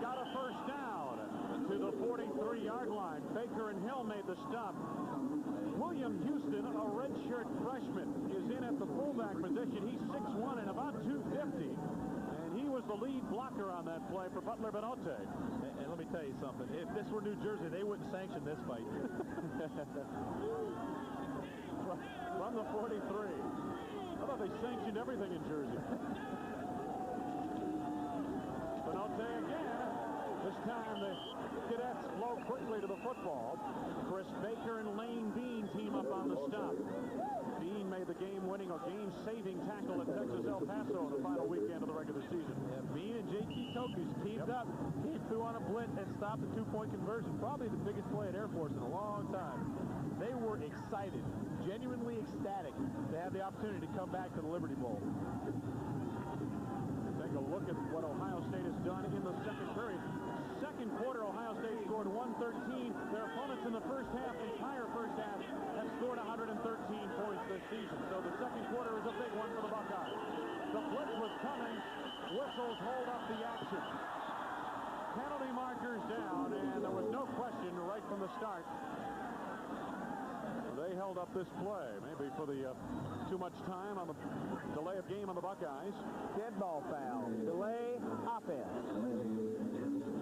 Speaker 1: got a first down to the 43-yard line. Baker and Hill made the stop. William Houston, a redshirt freshman, is in at the fullback position. He's 6'1" and about 250. And he was the lead blocker on that play for Butler Benote.
Speaker 5: And let me tell you something. If this were New Jersey, they wouldn't sanction this fight.
Speaker 1: From the 43. I thought they sanctioned everything in Jersey. Benote again. This time the Cadets flow quickly to the football. Chris Baker and Lane Bean team up on the stop. Bean made the game-winning or game-saving tackle at Texas El Paso in the final weekend of the regular season.
Speaker 5: Yeah, Bean and J.T. Tokus teamed up. He threw on a blitz and stopped the 2-point conversion. Probably the biggest play at Air Force in a long time. They were excited, genuinely ecstatic to have the opportunity to come back to the Liberty Bowl.
Speaker 1: Take a look at what Ohio State has done in the second period. Second quarter, Ohio State scored 113. Their opponents in the first half, entire first half, have scored 113 points this season. So the second quarter is a big one for the Buckeyes. The blitz was coming. Whistles hold up the action. Penalty markers down, and there was no question right from the start. They held up this play, maybe for the too much time on the delay of game on the Buckeyes.
Speaker 7: Dead ball foul. Delay offense.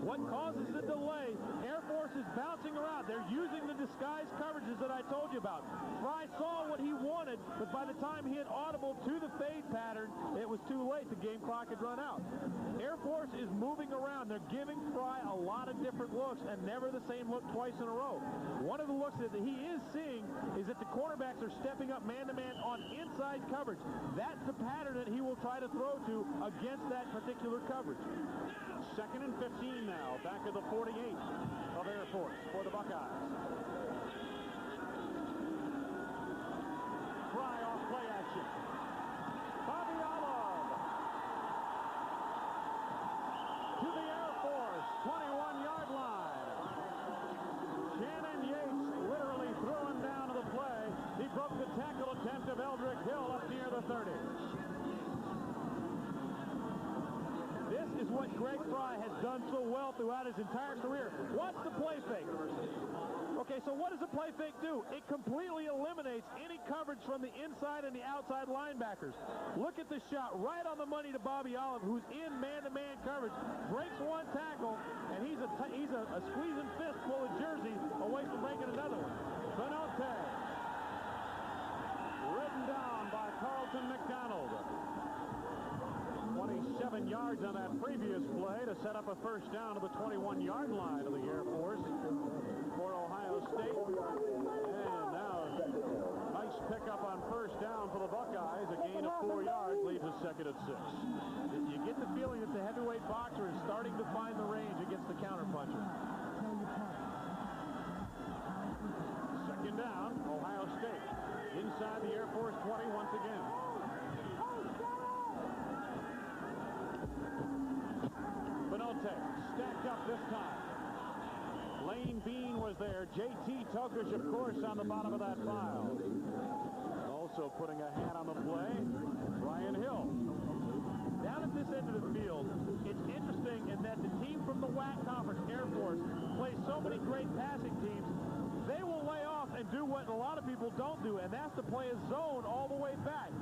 Speaker 5: What causes the delay? Air Force is bouncing around. They're using the disguised coverages that I told you about. Fry saw what he wanted, but by the time he had audible to the fade pattern, it was too late. The game clock had run out. Air Force is moving around. They're giving Fry a lot of different looks and never the same look twice in a row. One of the looks that he is seeing is that the cornerbacks are stepping up man-to-man on inside coverage. That's the pattern that he will try to throw to against that particular coverage.
Speaker 1: Second and 15 now, back at the 48 of Air Force for the Buckeyes. Fry off play action. Bobby Olive to the Air Force 21-yard line. Shannon
Speaker 5: what Greg Fry has done so well throughout his entire career. Watch the play fake. Okay, so what does the play fake do? It completely eliminates any coverage from the inside and the outside linebackers. Look at the shot right on the money to Bobby Olive, who's in man-to-man coverage, breaks one tackle, and he's a squeezing fist full of jersey away from breaking another one. Benote, ridden down by Carlton McDonald. 27 yards on that previous play to set up a first down to the 21-yard line of the Air Force for Ohio State. And now, nice pickup on first down for the Buckeyes. A gain of 4 yards leaves us second at 6. You get the feeling that the heavyweight boxer is starting to find the range against the counterpuncher. Second down, Ohio State. Inside the Air Force 20 once again. Benote stacked up this time. Lane Bean was there. J.T. Tokish, of course, on the bottom of that pile. Also putting a hat on the play, Brian Hill. Down at this end of the field, it's interesting in that the team from the WAC Conference, Air Force, plays so many great passing teams. They will lay off and do what a lot of people don't do, and that's to play a zone all the way back.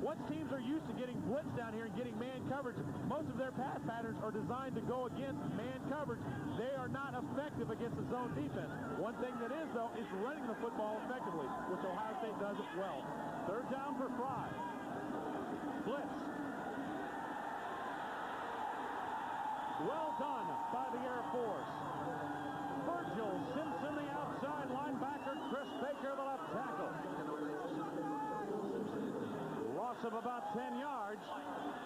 Speaker 5: Once teams are used to getting blitz down here and getting man coverage, most of their pass patterns are designed to go against man coverage. They are not effective against the zone defense. One thing that is, though, is running the football effectively, which Ohio State does it well. Third down for Fry. Blitz. Well done by the Air Force. Virgil Simpson, the outside linebacker. Chris Baker, the left tackle. Loss of about 10 yards,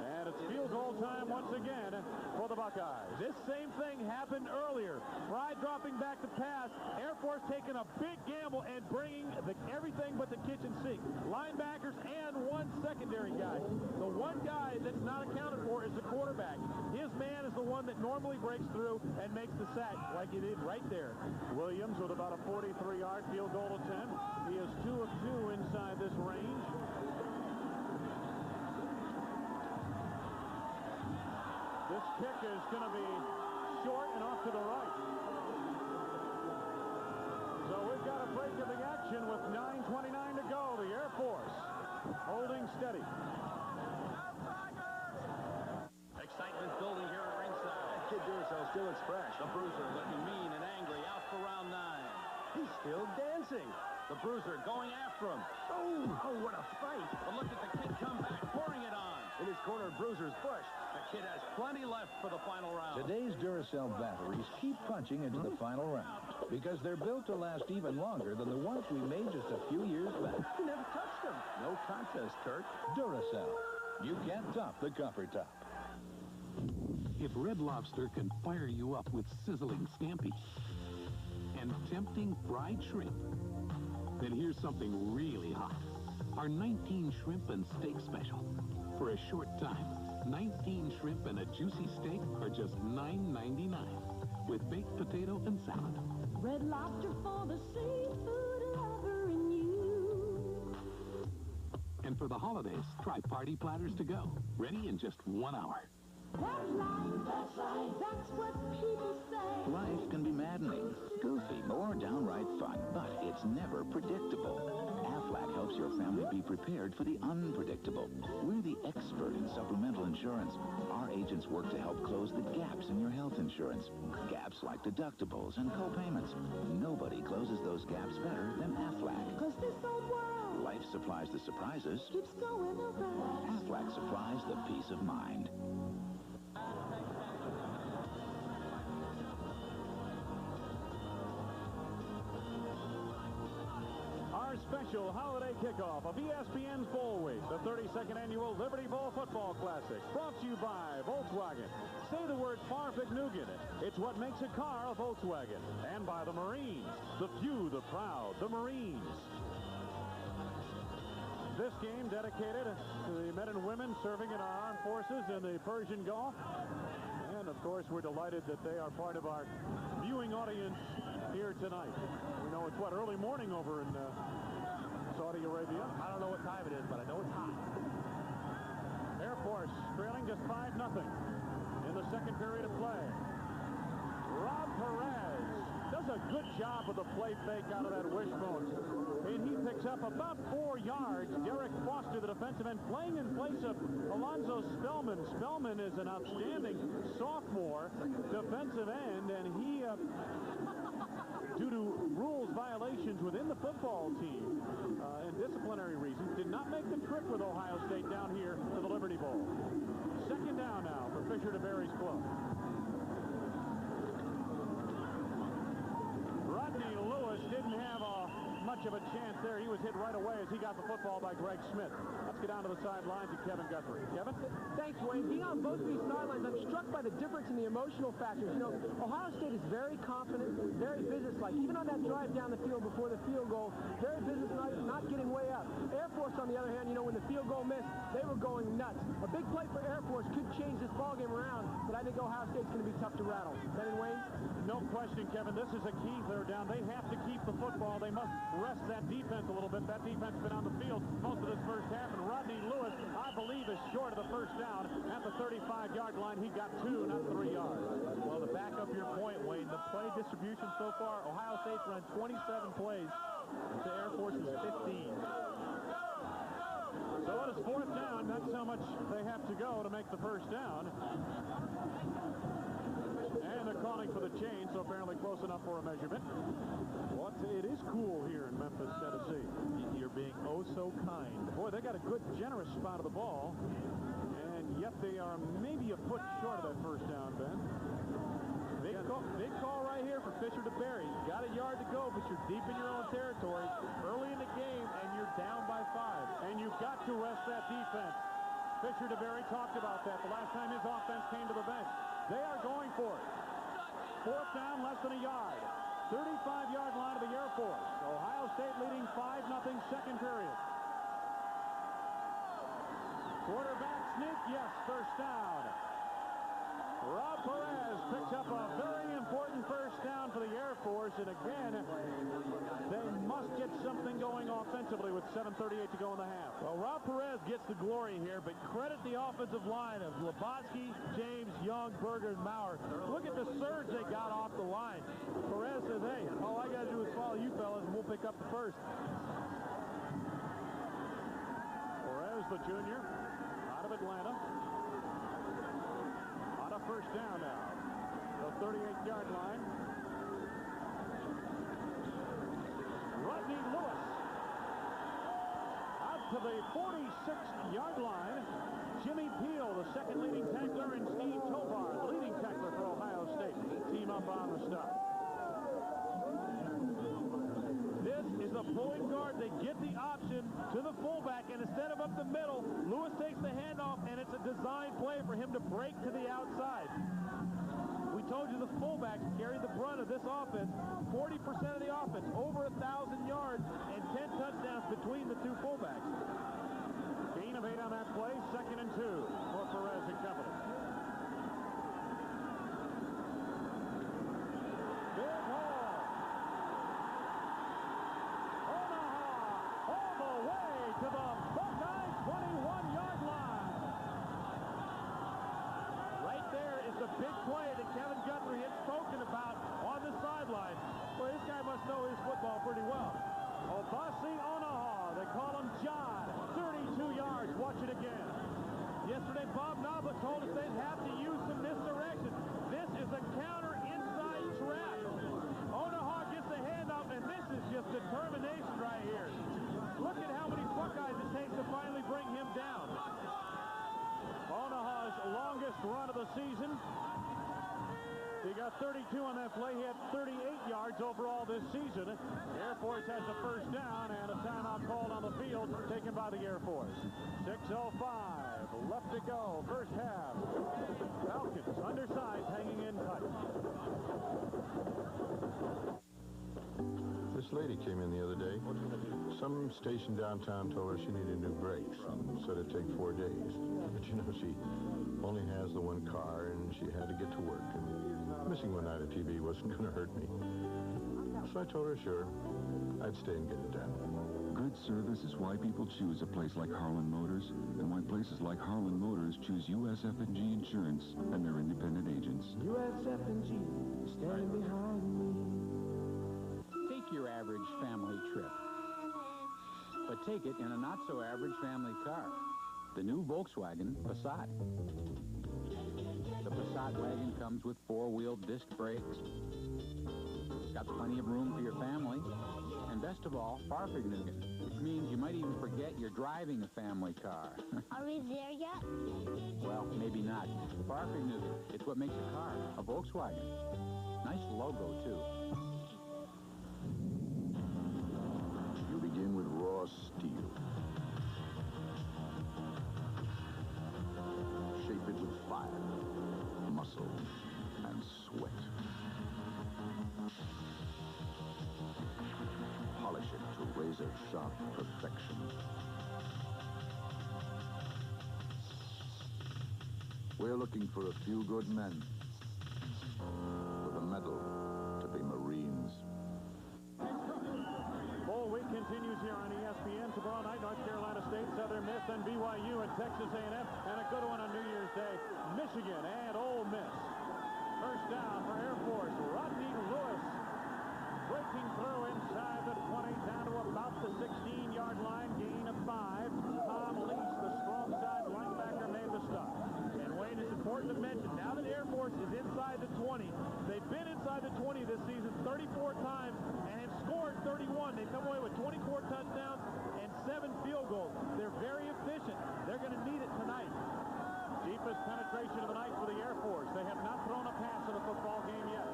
Speaker 5: and it's field goal time once again for the Buckeyes. This same thing happened earlier. Fry dropping back to pass. Air Force taking a big gamble and bringing everything but the kitchen sink. Linebackers and one secondary guy. The one guy that's not accounted for is the quarterback. His man is the one that normally breaks through and makes the sack like he did right there. Williams with about a 43-yard field goal attempt. He is 2 of 2 inside this range. This kick is going to be short and off to the right. So we've got a break of the action with 9:29 to go. The Air Force holding steady.
Speaker 21: Excitement building here at ringside. That kid Duracell still looks fresh. The Bruiser looking mean and angry out for round 9. He's still dancing. The Bruiser going after him. Oh, what a fight. But look at the kid come back, pouring it on. In his corner, Bruiser's pushed. The kid has plenty left for the final round.
Speaker 22: Today's Duracell batteries keep punching into the final round because they're built to last even longer than the ones we made just a few years back.
Speaker 21: He never touched them. No contest, Kurt.
Speaker 22: Duracell. You can't top the Comfort Top.
Speaker 23: If Red Lobster can fire you up with sizzling scampi and tempting fried shrimp, then here's something really hot. Our 19 shrimp and steak special. For a short time, 19 shrimp and a juicy steak are just $9.99 with baked potato and salad.
Speaker 9: Red Lobster for the seafood lover in you.
Speaker 23: And for the holidays, try party platters to go. Ready in just 1 hour.
Speaker 9: That's right, that's what people say.
Speaker 10: Life can be maddening, goofy, or downright fun, but it's never predictable. Aflac helps your family be prepared for the unpredictable. We're the expert in supplemental insurance. Our agents work to help close the gaps in your health insurance. Gaps like deductibles and co-payments. Nobody closes those gaps better than Aflac.
Speaker 9: 'Cause this old world,
Speaker 10: Life supplies the surprises.
Speaker 9: keeps going around.
Speaker 10: Aflac supplies the peace of mind.
Speaker 1: Our special holiday kickoff of ESPN's Bowl Week, the 32nd annual Liberty Bowl Football Classic, brought to you by Volkswagen. Say the word Farfignugan. It's what makes a car a Volkswagen. And by the Marines, the few, the proud, the Marines. This game dedicated to the men and women serving in our armed forces in the Persian Gulf. And, of course, we're delighted that they are part of our viewing audience here tonight. We know it's, early morning over in Saudi Arabia.
Speaker 5: I don't know what time it is, but I know it's hot.
Speaker 1: Air Force trailing just 5-0 in the second period of play. Rob Perez does a good job with the play fake out of that wishbone. And he picks up about 4 yards. Derek Foster, the defensive end, playing in place of Alonzo Spellman. Spellman is an outstanding sophomore defensive end, and he, due to rules violations within the football team and disciplinary reasons, did not make the trip with Ohio State down here to the Liberty Bowl. Second down now for Fisher DeBerry's club. Rodney Lewis didn't have much of a chance there. He was hit right away as he got the football by Greg Smith. Let's get down to the sidelines to Kevin Guthrie. Kevin?
Speaker 7: Thanks, Wayne. Being on both of these sidelines, I'm struck by the difference in the emotional factors. You know, Ohio State is very confident, very businesslike. Even on that drive down the field before the field goal, very businesslike, not getting way up. Air Force, on the other hand, you know, when the field goal missed, they were going nuts. A big play for Air Force could change this ballgame around, but I think Ohio State's going to be tough to rattle. Ben and Wayne?
Speaker 1: No question, Kevin. This is a key third down. They have to keep the football. They must rest that defense a little bit. That defense has been on the field most of this first half, and Rodney Lewis, I believe, is short of the first down at the 35-yard line. He got 2, not 3 yards.
Speaker 5: Well, to back up your point, Wayne, the play distribution so far, Ohio State's run 27 plays to Air Force's 15.
Speaker 1: So it is fourth down. That's how much they have to go to make the first down. And they're calling for the chain, so apparently close enough for a measurement.
Speaker 5: Well, it is cool here in Memphis, Tennessee. You're being oh so kind.
Speaker 1: Boy, they got a good, generous spot of the ball, and yet they are maybe a foot short of that first down, Ben.
Speaker 5: Big call right here for Fisher DeBerry. You got a yard to go, but you're deep in your own territory early in the game, and you're down by 5.
Speaker 1: And you've got to rest that defense. Fisher DeBerry talked about that the last time his offense came to the bench. They are going for it. Fourth down, less than a yard. 35-yard line of the Air Force. Ohio State leading 5-0 second period. Quarterback sneak, yes, first down. Rob Perez picks up a very important first down for the Air Force, and again, they must get something going offensively with 7:38 to go in the half.
Speaker 5: Well, Rob Perez gets the glory here, but credit the offensive line of Labotsky, James, Young, Berger, and Maurer. Look at the surge they got off the line. Perez says, hey, all I got to do is follow you fellas, and we'll pick up the first.
Speaker 1: Perez, the junior, out of Atlanta. First down now. The 38-yard line. Rodney Lewis out to the 46-yard line. Jimmy Peel, the second leading tackler, and Steve Tovar, the leading tackler for Ohio State. Team up on the stop.
Speaker 5: This is a pulling guard. They get the option to the fullback, and instead of up the middle, Lewis takes the handoff, and it's a design play for him to break to the outside. We told you the fullbacks carry the brunt of this offense. 40% of the offense, over 1,000 yards, and 10 touchdowns between the two fullbacks.
Speaker 1: Gain of 8 on that play, 2nd and 2 for Perez and company. Big hole. To the Buckeye 21-yard line.
Speaker 5: Right there is the big play that Kevin Guthrie had spoken about on the sideline. Well, this guy must know his football pretty well.
Speaker 1: Obasi Onaha, they call him John. 32 yards. Watch it again.
Speaker 5: Yesterday, Bob Nabla told us they'd have to use some misdirection. This is a counter inside trap. Onaha gets the handoff, and this is just determination right here. Look at how many Buckeyes it takes to finally bring him down.
Speaker 1: Onaha's longest run of the season. He got 32 on that play. He had 38 yards overall this season. The Air Force has the first down, and a timeout called on the field taken by the Air Force. 6:05 left to go. First half. Falcons undersized, hanging in tight.
Speaker 2: This lady came in the other day. Some station downtown told her she needed new brakes, and said it'd take 4 days. But you know, she only has the one car, and she had to get to work. And missing one night of TV wasn't going to hurt me. So I told her, sure, I'd stay and get it done.
Speaker 10: Good
Speaker 3: service is why people choose a place like Harlan Motors, and why places like Harlan Motors choose USF&G Insurance and their independent agents.
Speaker 4: USF&G, standing behind me.
Speaker 11: Take your average family trip, but take it in a not-so-average family car. The new Volkswagen Passat. The Passat wagon comes with four-wheel disc brakes. It's got plenty of room for your family. And best of all, Fahrvergnügen, which means you might even forget you're driving a family car.
Speaker 19: Are we there yet?
Speaker 11: Well, maybe not. Fahrvergnügen, it's what makes a car, a Volkswagen. Nice logo, too.
Speaker 2: You begin with raw steel. Shape it with fire, muscle, and sweat. Polish it to razor-sharp perfection. We're looking for a few good men with a medal to be Marines.
Speaker 1: Bowl week continues here on ESPN. Tomorrow night, North Carolina State, Southern Miss, and BYU and Texas A&M. And a good one on New Year's Day, Michigan and Ole Miss. First down for Air Force, Rodney Lewis. Breaking through inside the 20, down to about the 16-yard line, gain of 5. Tom Lease, the strong side linebacker, made the stop.
Speaker 5: And Wayne, it's important to mention, now that Air Force is inside the 20, they've been inside the 20 this season 34 times and have scored 31. They've come away with 24 touchdowns and 7 field goals. They're very efficient. They're going to need it tonight.
Speaker 1: Deepest penetration of the night for the Air Force. They have not thrown a pass in a football game yet.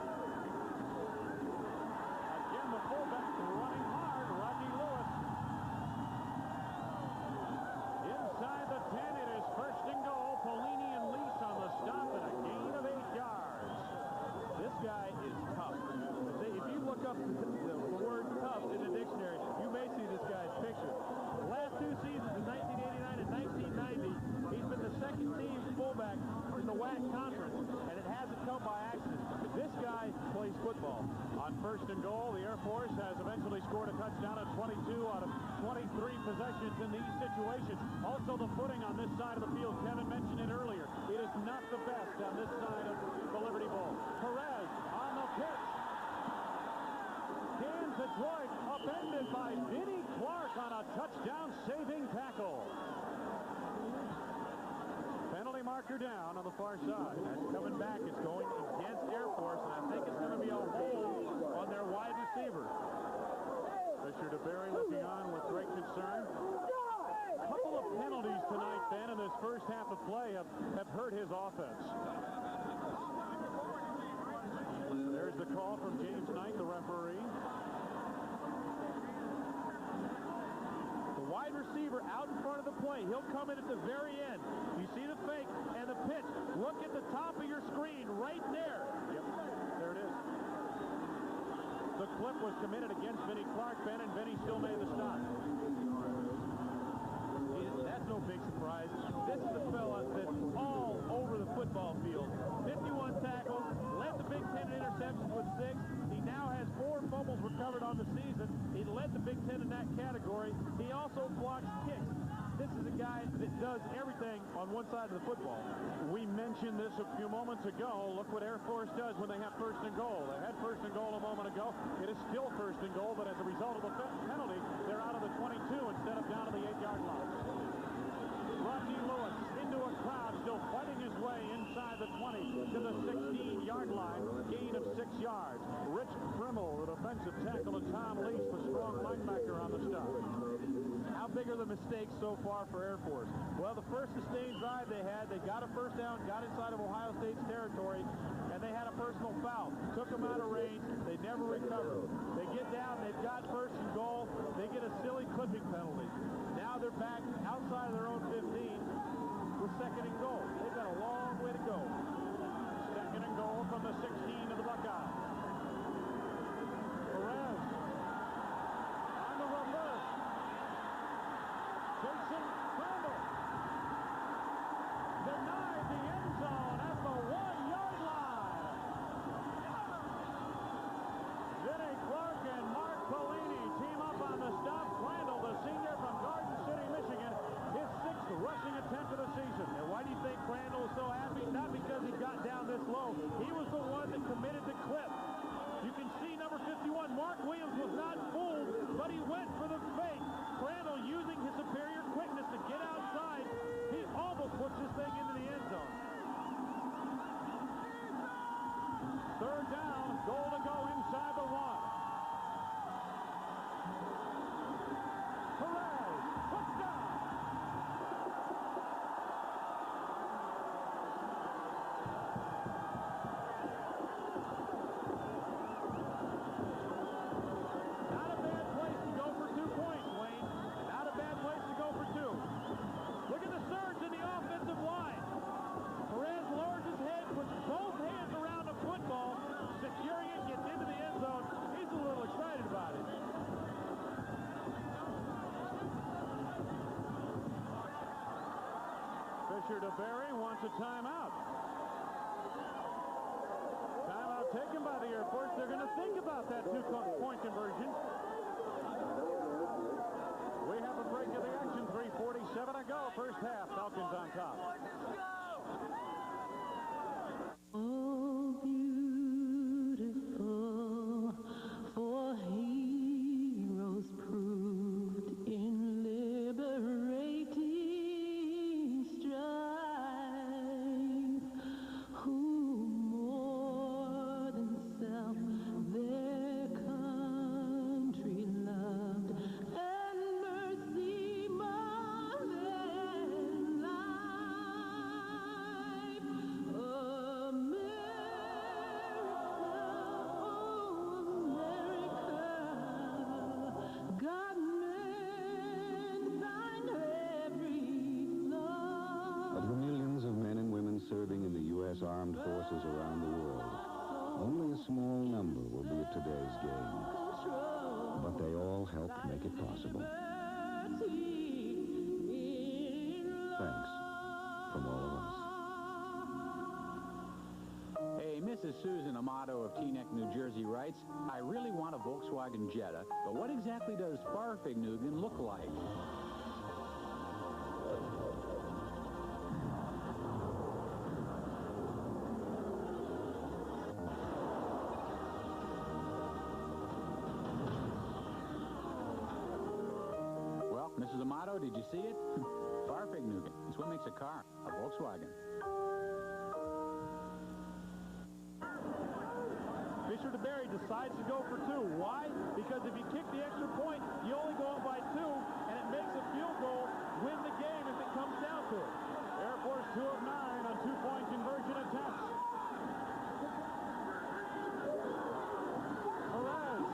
Speaker 1: Again, the fullback running hard, Rodney Lewis. Inside the 10, it is first and goal. Polini and Lease on the stop and a gain of 8 yards.
Speaker 5: This guy is tough. If you look up the word tough in the dictionary, you may see this guy's picture. The last 2 seasons, in 1989 and 1990, he's been the second-team fullback in the WAC conference, and it hasn't come by accident. This guy plays football.
Speaker 1: On first and goal, the Air Force has eventually scored a touchdown at 22 out of 23 possessions in these situations. Also the footing on this side of the field, Kevin mentioned it earlier. It is not the best on this side of the Liberty Bowl. Perez on the pitch. Cans Detroit upended by Vinnie Clark on a touchdown-saving tackle. Penalty marker down on the far side.
Speaker 5: That's coming back. It's going against Air Force, and I think it's going to be a hold on their wide receiver.
Speaker 1: Fisher DeBerry looking on with great concern. A couple of penalties tonight, then, in this first half of play have hurt his offense. There's the call from James Knight, the referee.
Speaker 5: The wide receiver out in front of the play. He'll come in at the very end. You see the fake and the pitch. Look at the top of your screen right there.
Speaker 1: Yep, there it is. The clip was committed against Vinnie Clark, Ben, and Vinnie still made the stop.
Speaker 5: That's no big surprise. This is the fella that's all over the football field. 51 tackles, led the Big Ten in interceptions with 6. He now has 4 fumbles recovered on the season. He led the Big Ten in that category. He also blocks kicks. This is a guy that does everything on one side of the football.
Speaker 1: We mentioned this a few moments ago. Look what Air Force does when they have first and goal. They had first and goal a moment ago. It is still first and goal, but as a result of the penalty, they're out of the 22 instead of down to the 8-yard line. Rodney Lewis into a crowd, still fighting his way inside the 20 to the 16-yard line. Gain of 6 yards. Rich Primmel, the defensive tackle, and Tom Lease, the strong linebacker on the stop.
Speaker 5: How big are the mistakes so far for Air Force? Well, the first sustained drive they had, they got a first down, got inside of Ohio State's territory, and they had a personal foul. Took them out of range. They never recovered. They get down, they've got first and goal. They get a silly clipping penalty. Now they're back outside of their own 15 with second and goal. They've got a long way to go.
Speaker 1: Second and goal from the 16 of the Buckeyes. Perez on the reverse. Jason Crandall denied the end zone at the 1-yard line. Vinnie Clark and Mark Polini team up on the stop. Crandall, the senior Mark Williams was not fooled, but he went for the fake. Crandall using his superior quickness to get outside. He almost puts this thing into the end zone. Third down, goal to go inside the 1. Perez, touchdown! Not a bad place to go for 2 points, Wayne. Not a bad place to go for 2. Look at the surge in the offensive line. Perez lowers his head, puts both hands around the football, securing it, gets into the end zone. He's a little excited about it. Fisher to Berry wants a timeout. Timeout taken by the Air Force. They're going to think about that 2-point conversion. We have a break of the action. 3:47 to go. First half. Falcons on top.
Speaker 4: Oh, beautiful, for heroes proved in liberating strife, who more than self their country loved, and mercy more than life.
Speaker 14: Of the millions of men and women serving in the U.S. Armed Forces around the world, only a small number will be at today's game. But they all helped make it possible. Thanks from all of us.
Speaker 11: Hey, Mrs. Susan Amato of Teaneck, New Jersey writes, I really want a Volkswagen Jetta, but what exactly does Fahrvergnügen look like? Well, Mrs. Amato, did you see it? Fahrvergnügen. It's what makes a car, a Volkswagen.
Speaker 5: Fisher to Berry decides to go for 2. Why? Because if you kick the extra point, you only go up by 2, and it makes a field goal win the game if it comes down to it.
Speaker 1: Air Force 2 of 9 on 2-point conversion attempts. Perez.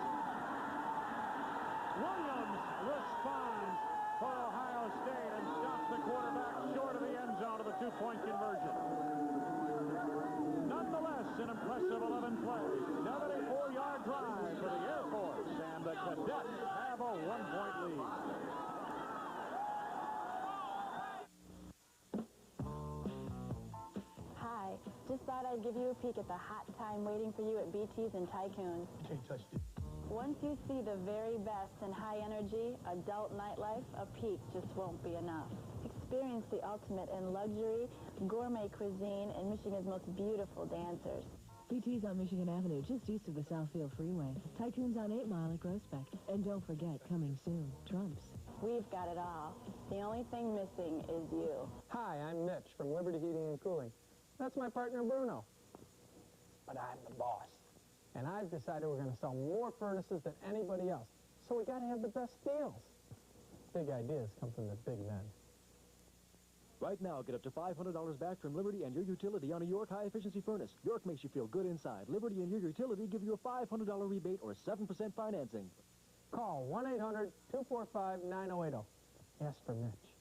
Speaker 1: Williams responds for Ohio State and stops the quarterback short of the end zone of the 2-point conversion. Nonetheless, an impressive 11 plays. 74-yard drive for the Air Force, and the Cadets have a 1-point lead.
Speaker 8: Hi, just thought I'd give you a peek at the hot time waiting for you at BT's and Tycoon.
Speaker 6: Can't touch it.
Speaker 8: Once you see the very best in high energy, adult nightlife, a peek just won't be enough. Experience the ultimate in luxury, gourmet cuisine, and Michigan's most beautiful dancers.
Speaker 12: BT's on Michigan Avenue, just east of the Southfield Freeway. Tycoon's on 8 Mile at Groesbeck. And don't forget, coming soon, Trump's.
Speaker 8: We've got it all. The only thing missing is you.
Speaker 15: Hi, I'm Mitch from Liberty Heating and Cooling. That's my partner, Bruno. But I'm the boss. And I've decided we're going to sell more furnaces than anybody else. So we got to have the best deals. Big ideas come from the big men.
Speaker 24: Right now, get up to $500 back from Liberty and your utility on a York high-efficiency furnace. York makes you feel good inside. Liberty and your utility give you a $500 rebate or 7% financing.
Speaker 15: Call 1-800-245-9080. Ask for Mitch.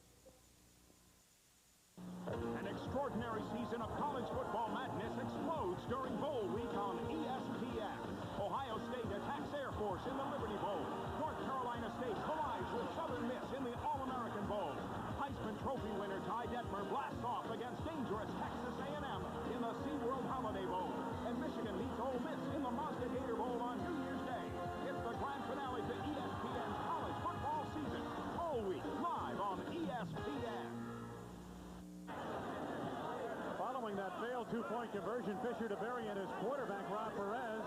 Speaker 25: An extraordinary season of college football madness explodes during Bowl Week on ESPN. Ohio State attacks Air Force in the Liberty Bowl. North Carolina State collides with Southern Miss in the All-American Bowl. Heisman Trophy winner Ty Detmer blasts off against dangerous Texas A&M in the SeaWorld Holiday Bowl. And Michigan meets Ole Miss in the Mazda Gator Bowl on New Year's Day. It's the grand finale to ESPN's college football season. All week, live on ESPN.
Speaker 1: Following that failed 2-point conversion, Fisher to Berry and his quarterback, Rob Perez.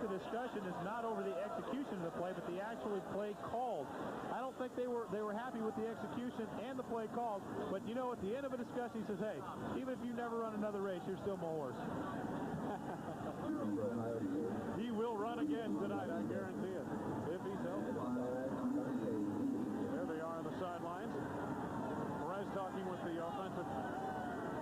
Speaker 5: the discussion is not over the execution of the play, but the actual play called. I don't think they were happy with the execution and the play called. But you know, at the end of a discussion, he says, "Hey, even if you never run another race, you're still my horse." He will run again tonight, I guarantee it, if he's healthy. There they are on the sidelines. Perez talking with the offensive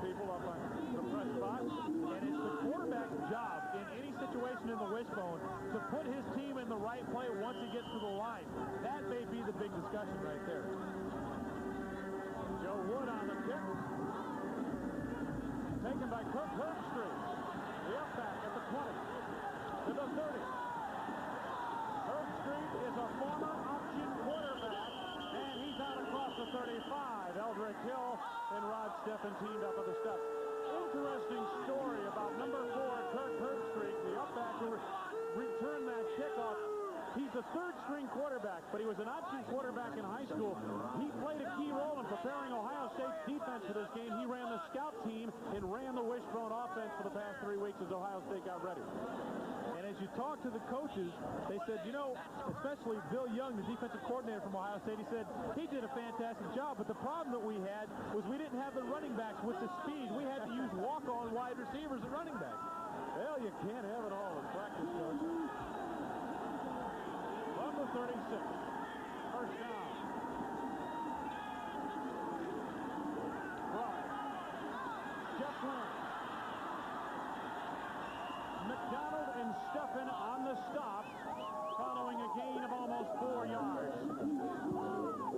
Speaker 5: people up on the press box, and it's the quarterback's job in any situation in the wishbone to put his team in the right play once he gets to the line. That may be the big discussion right there. Joe Wood on the kick. Taken by Kirk Herbstreit. The up back at the 20 to the 30. Herbstreit is a former option quarterback, and he's out across the 35. Eldrick Hill and Rod Steffen teamed up at the step. Interesting story about number 4, Kirk Herbstreit, the up back who returned that kickoff. He's a third-string quarterback, but he was an option quarterback in high school. He played a key role in preparing Ohio State's defense for this game. He ran the scout team and ran the wishbone offense for the past 3 weeks as Ohio State got ready. And as you talk to the coaches, they said, you know, especially Bill Young, the defensive coordinator from Ohio State, he said he did a fantastic job, but the problem that we had was we didn't have the running backs with the speed. We had to use walk-on wide receivers at running backs. Well, you can't have it all in practice, coach. From the 36, first down. Right. Jeff Lynn. McDonald and Steffen on the stop, following a gain of almost 4 yards.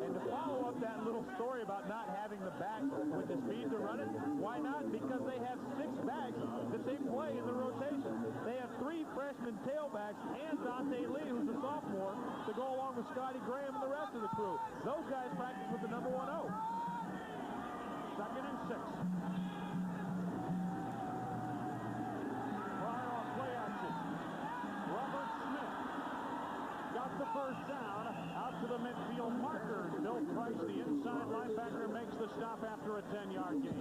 Speaker 5: And to follow up that little story about not having the back with the speed to run it, why not? Because they have 6 backs that they play in the rotation. They have 3 freshman tailbacks and Dante Lee, who's a sophomore, to go along with Scotty Graham and the rest of the crew. Those guys practice with the number 1-0. Second and 6. The first down out to the midfield marker. Bill Price, the inside linebacker, makes the stop after a 10-yard gain.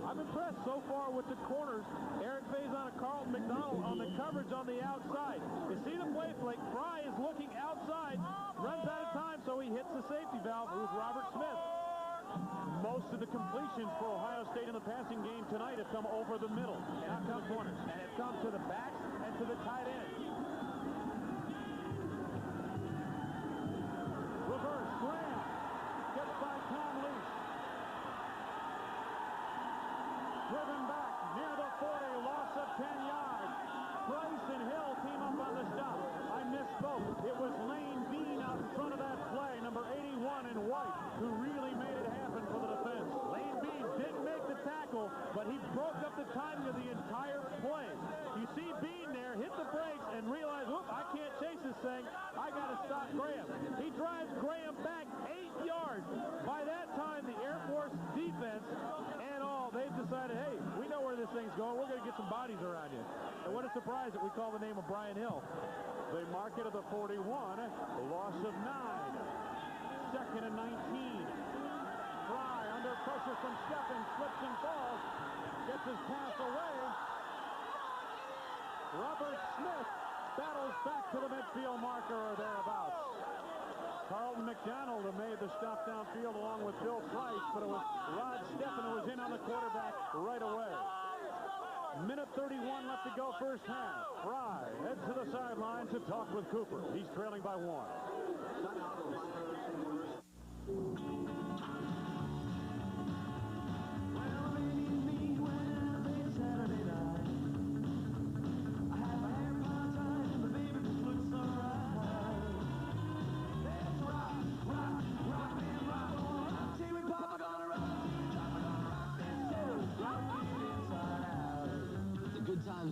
Speaker 5: I'm impressed so far with the corners. Eric Faison and Carlton McDonald on the coverage on the outside. You see the play flick. Fry is looking outside, runs out of time, so he hits the safety valve, who's Robert Smith. Most of the completions for Ohio State in the passing game tonight have come over the middle, and out come corners, and have come to the backs and to the tight end. Reverse, Graham gets by Tom Leach. Driven back near the 40, loss of 10 yards. Price and Hill team up on the stop. I misspoke. It was Lane Bean out in front of that play, number 81 in white, who really made it happen for the defense. Lane Bean didn't make the tackle, but he broke up the timing of the entire play. You see Bean there hit the brakes and realize, whoop, I can't chase this thing. I got to stop Graham. He drives Graham back 8 yards. By that time, the Air Force defense and all, they've decided, hey, we know where this thing's going. We're going to get some bodies around you. And what a surprise that we call the name of Brian Hill. They mark it at the 41, loss of 9. Second and 19. Fry under pressure from Steffen, slips and falls, gets his pass away. Robert Smith battles back to the midfield marker or thereabouts. Carlton McDonald made the stop downfield along with Bill Price, but it was Rod Steffen who was in on the quarterback right away. Minute 31 left to go first half. Fry heads to the sideline to talk with Cooper. He's trailing by 1.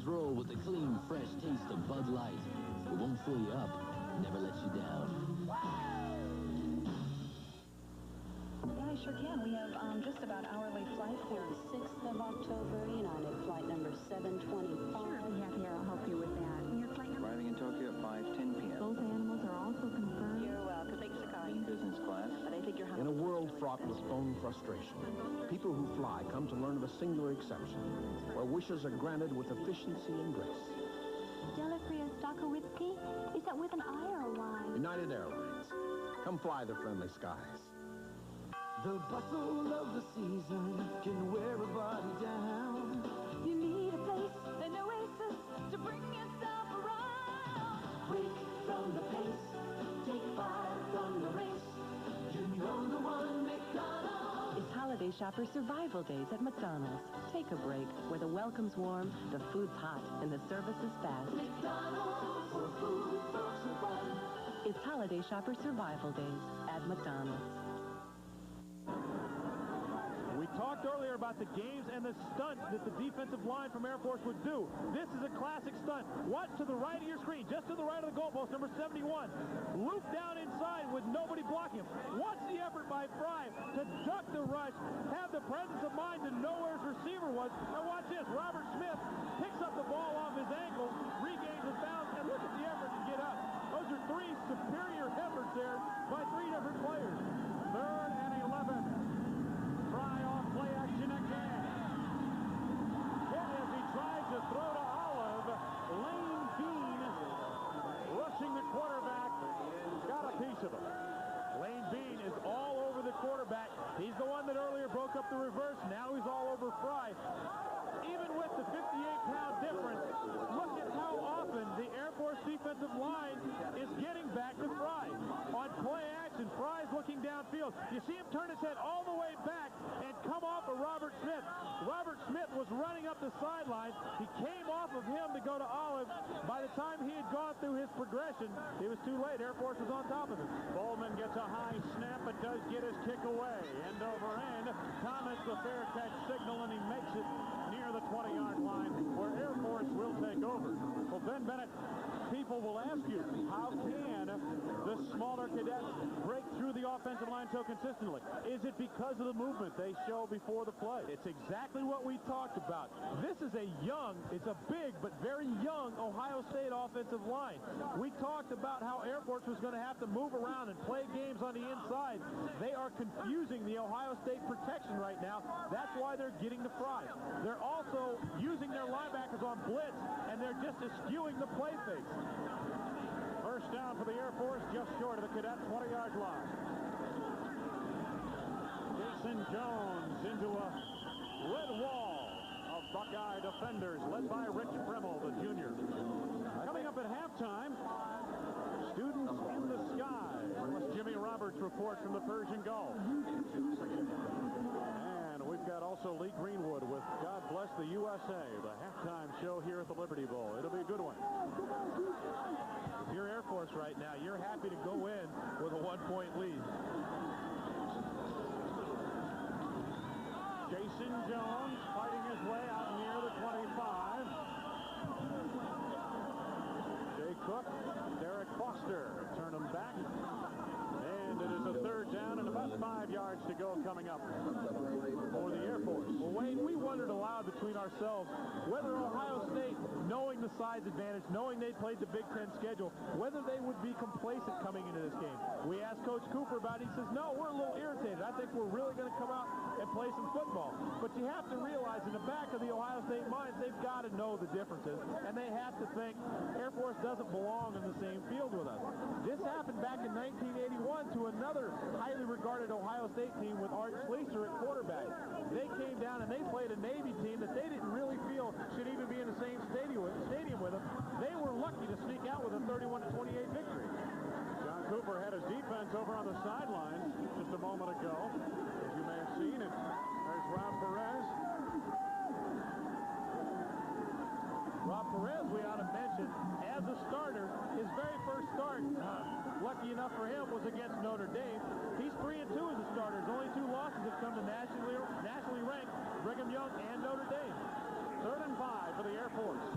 Speaker 13: Roll with the clean, fresh taste of Bud Light. It won't fill you up, never lets you down.
Speaker 16: Yeah, I sure can. We have just about hourly flights here. 6th of October, United flight number 725.
Speaker 17: Sure, be happy here. I'll help you with that. And your flight number?
Speaker 18: Arriving in Tokyo at 5:10 p.m.
Speaker 17: Both animals are also confirmed.
Speaker 16: You're welcome. Thanks for calling.
Speaker 18: Business class.
Speaker 16: But I think you're
Speaker 20: in a world fraught with phone frustration, people who fly come to learn of a singular exception, where wishes are granted with efficiency and grace.
Speaker 19: Stella Stokowitsky? Is that with an I or a Y?
Speaker 20: United Airlines. Come fly the friendly skies.
Speaker 4: The bustle of the season can wear a body down. You need a place, an oasis to bring yourself around. Break from the pace, take 5 from the race. You know the one, McDonald's.
Speaker 7: It's Holiday Shopper Survival Days at McDonald's. Take a break where the welcome's warm, the food's hot, and the service is fast.
Speaker 4: McDonald's for food folks are fun.
Speaker 7: It's Holiday Shopper Survival Days at McDonald's.
Speaker 5: We talked earlier about the games and the stunts that the defensive line from Air Force would do. This is a classic stunt. Watch to the right of your screen, just to the right of the goalpost, number 71. Loop down inside with nobody blocking him. Watch the effort by Fry to duck the rush, have the presence of mind to know where his receiver was. And watch this, Robert Smith picks up the ball off his ankle, regains his balance, and look at the effort to get up. Those are 3 superior efforts there by 3 different players. 3rd and 11. Fry off play action again. Hit as he tries to throw to Olive. Lane Bean rushing the quarterback. Got a piece of him. Lane Bean is all over the quarterback. He's the one that earlier broke up the reverse. Now he's all over Fry. Even with the 58-pound difference, look at how often the Air Force defensive line is getting back to Fry. On play action, Fry's looking downfield. You see him turn his head all the way back and come off of Robert Smith. Robert Smith was running up the sideline. He came off of him to go to Olive. By the time he had gone through his progression, it was too late. Air Force was on top of him.
Speaker 1: Bowman gets a high snap, but does get his kick away. End over end. Thomas the fair catch signal, and he makes it near the 20-yard line where Air Force will take over. Well, Ben Bennett, people will ask you, how can the smaller cadets break through the offensive line so consistently? Is it because of the movement they show before the play?
Speaker 5: It's exactly what we talked about. This is a young, it's a big but very young Ohio State offensive line. We talked about how Air Force was going to have to move around and play games on the inside. They are confusing the Ohio State protection right now. That's why they're getting the Fry. They're also using their linebackers on blitz, and they're just eschewing the play fake.
Speaker 1: First down for the Air Force, just short of the cadet 20-yard line. Jason Jones into a red wall of Buckeye defenders, led by Rich Fremmel, the junior. Coming up at halftime, students in the sky. Jimmy Roberts reports from the Persian Gulf. And we've got also Lee Greenwood with God Bless the USA, the halftime show here at the Liberty Bowl. It'll be a good one.
Speaker 5: If you're Air Force right now, you're happy to go in with a 1-point lead.
Speaker 1: Jason Jones fighting his way out near the 25. Jay Cook, Derek Foster turn him back. And it is a 3rd down and about 5 yards to go coming up for the Air Force.
Speaker 5: Well, Wayne, we wondered aloud between ourselves whether Ohio State, knowing the size advantage, knowing they played the Big Ten schedule, whether they would be complacent coming into this game. We asked Coach Cooper about it. He says, no, we're a little irritated. I think we're really going to come out and play some football. But you have to realize in the back of the Ohio State minds, they've got to know the differences, and they have to think Air Force doesn't belong in the same field with us. This happened back in 1981 to another highly regarded Ohio State team with Art Schleicher at quarterback. They came down and they played a Navy team that they didn't really feel should even be in the same stadium with them. They were lucky to sneak out with a 31-28 victory.
Speaker 1: John Cooper had his defense over on the sidelines just a moment ago, as you may have seen. And there's Rob Perez.
Speaker 5: Rob Perez, we ought to mention, as a starter, his very first start, lucky enough for him, was against Notre Dame. He's 3-2 as a starter. His only 2 losses have come to nationally ranked Brigham Young and Notre Dame.
Speaker 1: 3rd and 5 for the Air Force.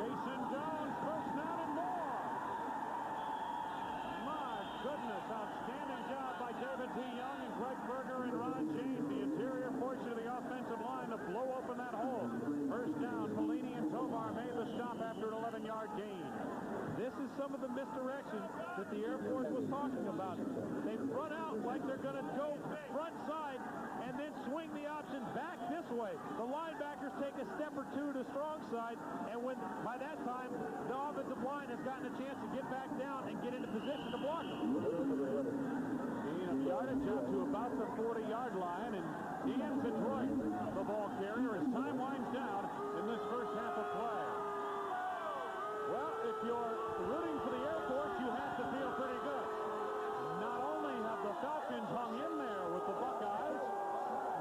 Speaker 1: Jason Jones, first down and more. My goodness, outstanding job by David P. Young and Greg Berger and Ron James, the interior portion of the offensive line, to blow open that hole. First down, Pelini and Tovar made the stop after an 11-yard gain.
Speaker 5: This is some of the misdirection that the Air Force was talking about. They run out like they're going to go front side and then swing the option back strong side, and when by that time the offensive line has gotten a chance to get back down and get into position to block them. Gain of yardage out to about the 40-yard line, and Ian Detroit, the ball carrier, as time winds down in this first half of play. Well, if you're rooting for the Air Force, you have to feel pretty good. Not only have the Falcons hung in there with the Buckeyes,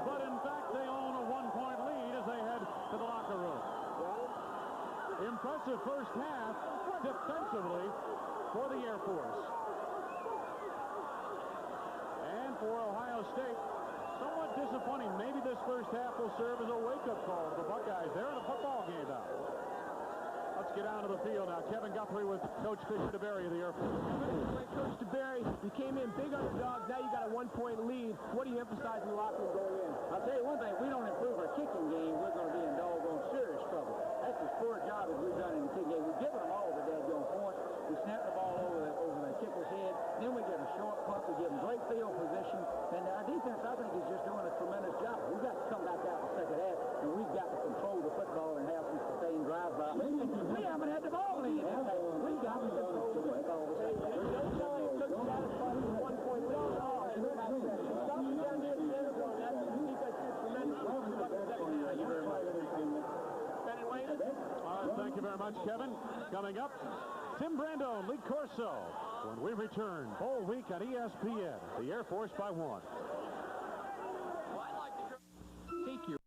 Speaker 5: but in fact they own a one-point lead as they head to the locker room. Impressive first half defensively for the Air Force. And for Ohio State, somewhat disappointing. Maybe this first half will serve as a wake-up call to the Buckeyes. They're in a football game now. Let's get out of the field now. Kevin Guthrie with Coach Fisher DeBerry of the Air Force.
Speaker 15: Coach DeBerry, you came in big underdogs. Now you got a one-point lead. What do you emphasize in the locker room going in?
Speaker 9: I'll tell you one thing. If we don't improve our kicking game, we're going to be in doggone serious trouble. That's as poor a job as we've done in the kicking game. We've given them all the dadgone points. We snap the ball over the kicker's head. Then we get a short punt. We give them great field position. And our defense, I think, is just doing a tremendous job. We've got to come back out in the second half, and we've got to control the football and have some sustained drives by. We haven't had the ball in. We've got to control the football.
Speaker 1: Thank you very much, Kevin. Coming up, Tim Brando and Lee Corso when we return. Bowl week on ESPN. The Air Force by 1.
Speaker 11: Take your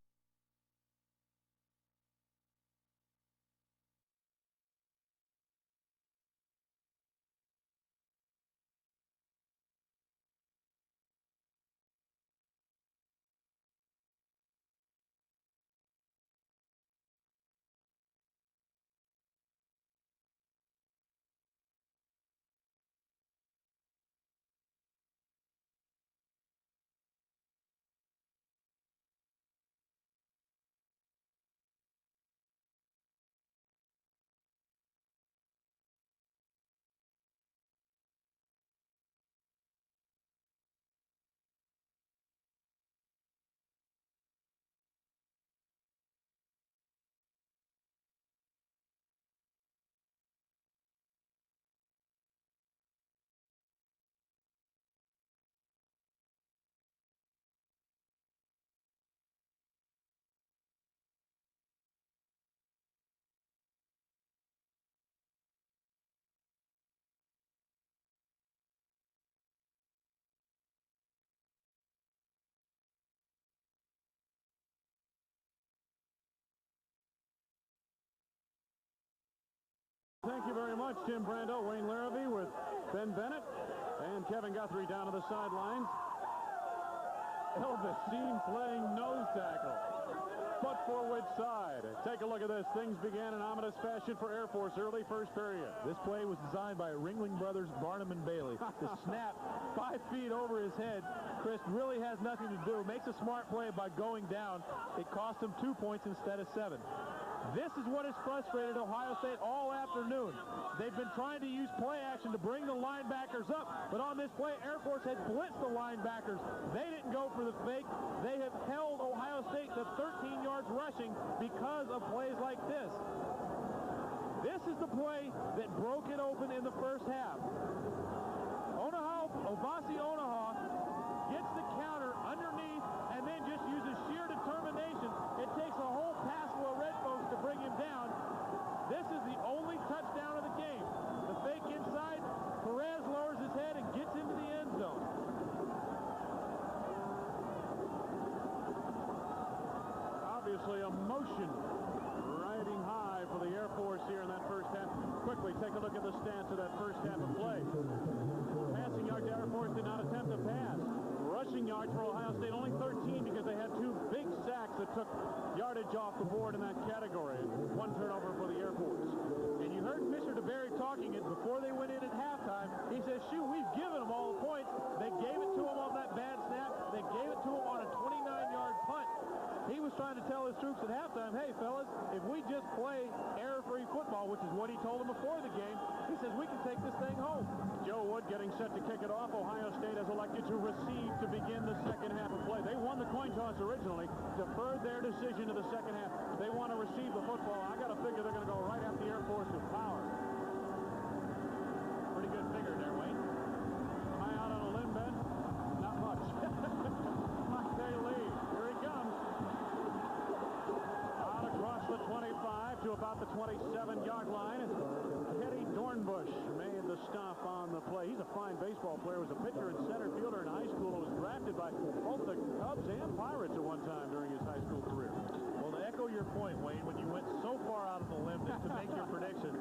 Speaker 1: Thank you very much, Tim Brando. Wayne Larrabee with Ben Bennett and Kevin Guthrie down to the sidelines. Elvis seen playing nose tackle. But for which side? Take a look at this. Things began in ominous fashion for Air Force early first period.
Speaker 5: This play was designed by Ringling Brothers, Barnum and Bailey. The snap 5 feet over his head. Chris really has nothing to do. Makes a smart play by going down. It cost him 2 points instead of 7. This is what has frustrated Ohio State all afternoon. They've been trying to use play action to bring the linebackers up, but on this play, Air Force had blitzed the linebackers. They didn't go for the fake. They have held Ohio State to 13 yards rushing because of plays like this. This is the play that broke it open in the first half. Obasi Onaha gets the counter underneath and then just uses sheer determination. It takes a whole pass full of red folks to bring him down. This is the only touchdown of the game. The fake inside, Perez lowers his head and gets into the end zone.
Speaker 1: Obviously emotion riding high for the Air Force here in that first half. Quickly take a look at the stats of that first half of play. Passing yards, Air Force did not attempt to pass. Rushing yards for Ohio State, only 13 because they had 2 big sacks that took yardage off the board in that category. 1 turnover for the Air Force. And you heard Mr. DeBerry talking it before they went in at halftime. He says, shoot, we've given them all the points. They gave it to them on that bad snap. They gave it to them on a 29-yard punt. He was trying to tell his troops at halftime, hey, fellas, if we just play error-free football, which is what he told them before the game, he says we can take this thing home. Joe Wood getting set to kick it off. Ohio State has elected to receive to begin the second half of play. They won the coin coin toss originally, deferred their decision to the second half. They want to receive the football. I got to figure they're going to go right after the Air Force with power. Pretty good figure there, Wayne. Am I out on a limb, Ben? Not much. Monte Lee, here he comes. Out across the 25 to about the 27-yard line. Teddy Dornbush made the stop on the play. He's a fine baseball player. Was a pitcher and center fielder in high school and was drafted by both the Cubs and Pirates at one time during his high school career.
Speaker 5: Well, to echo your point, Wayne, when you went so far out on the limb to make your prediction,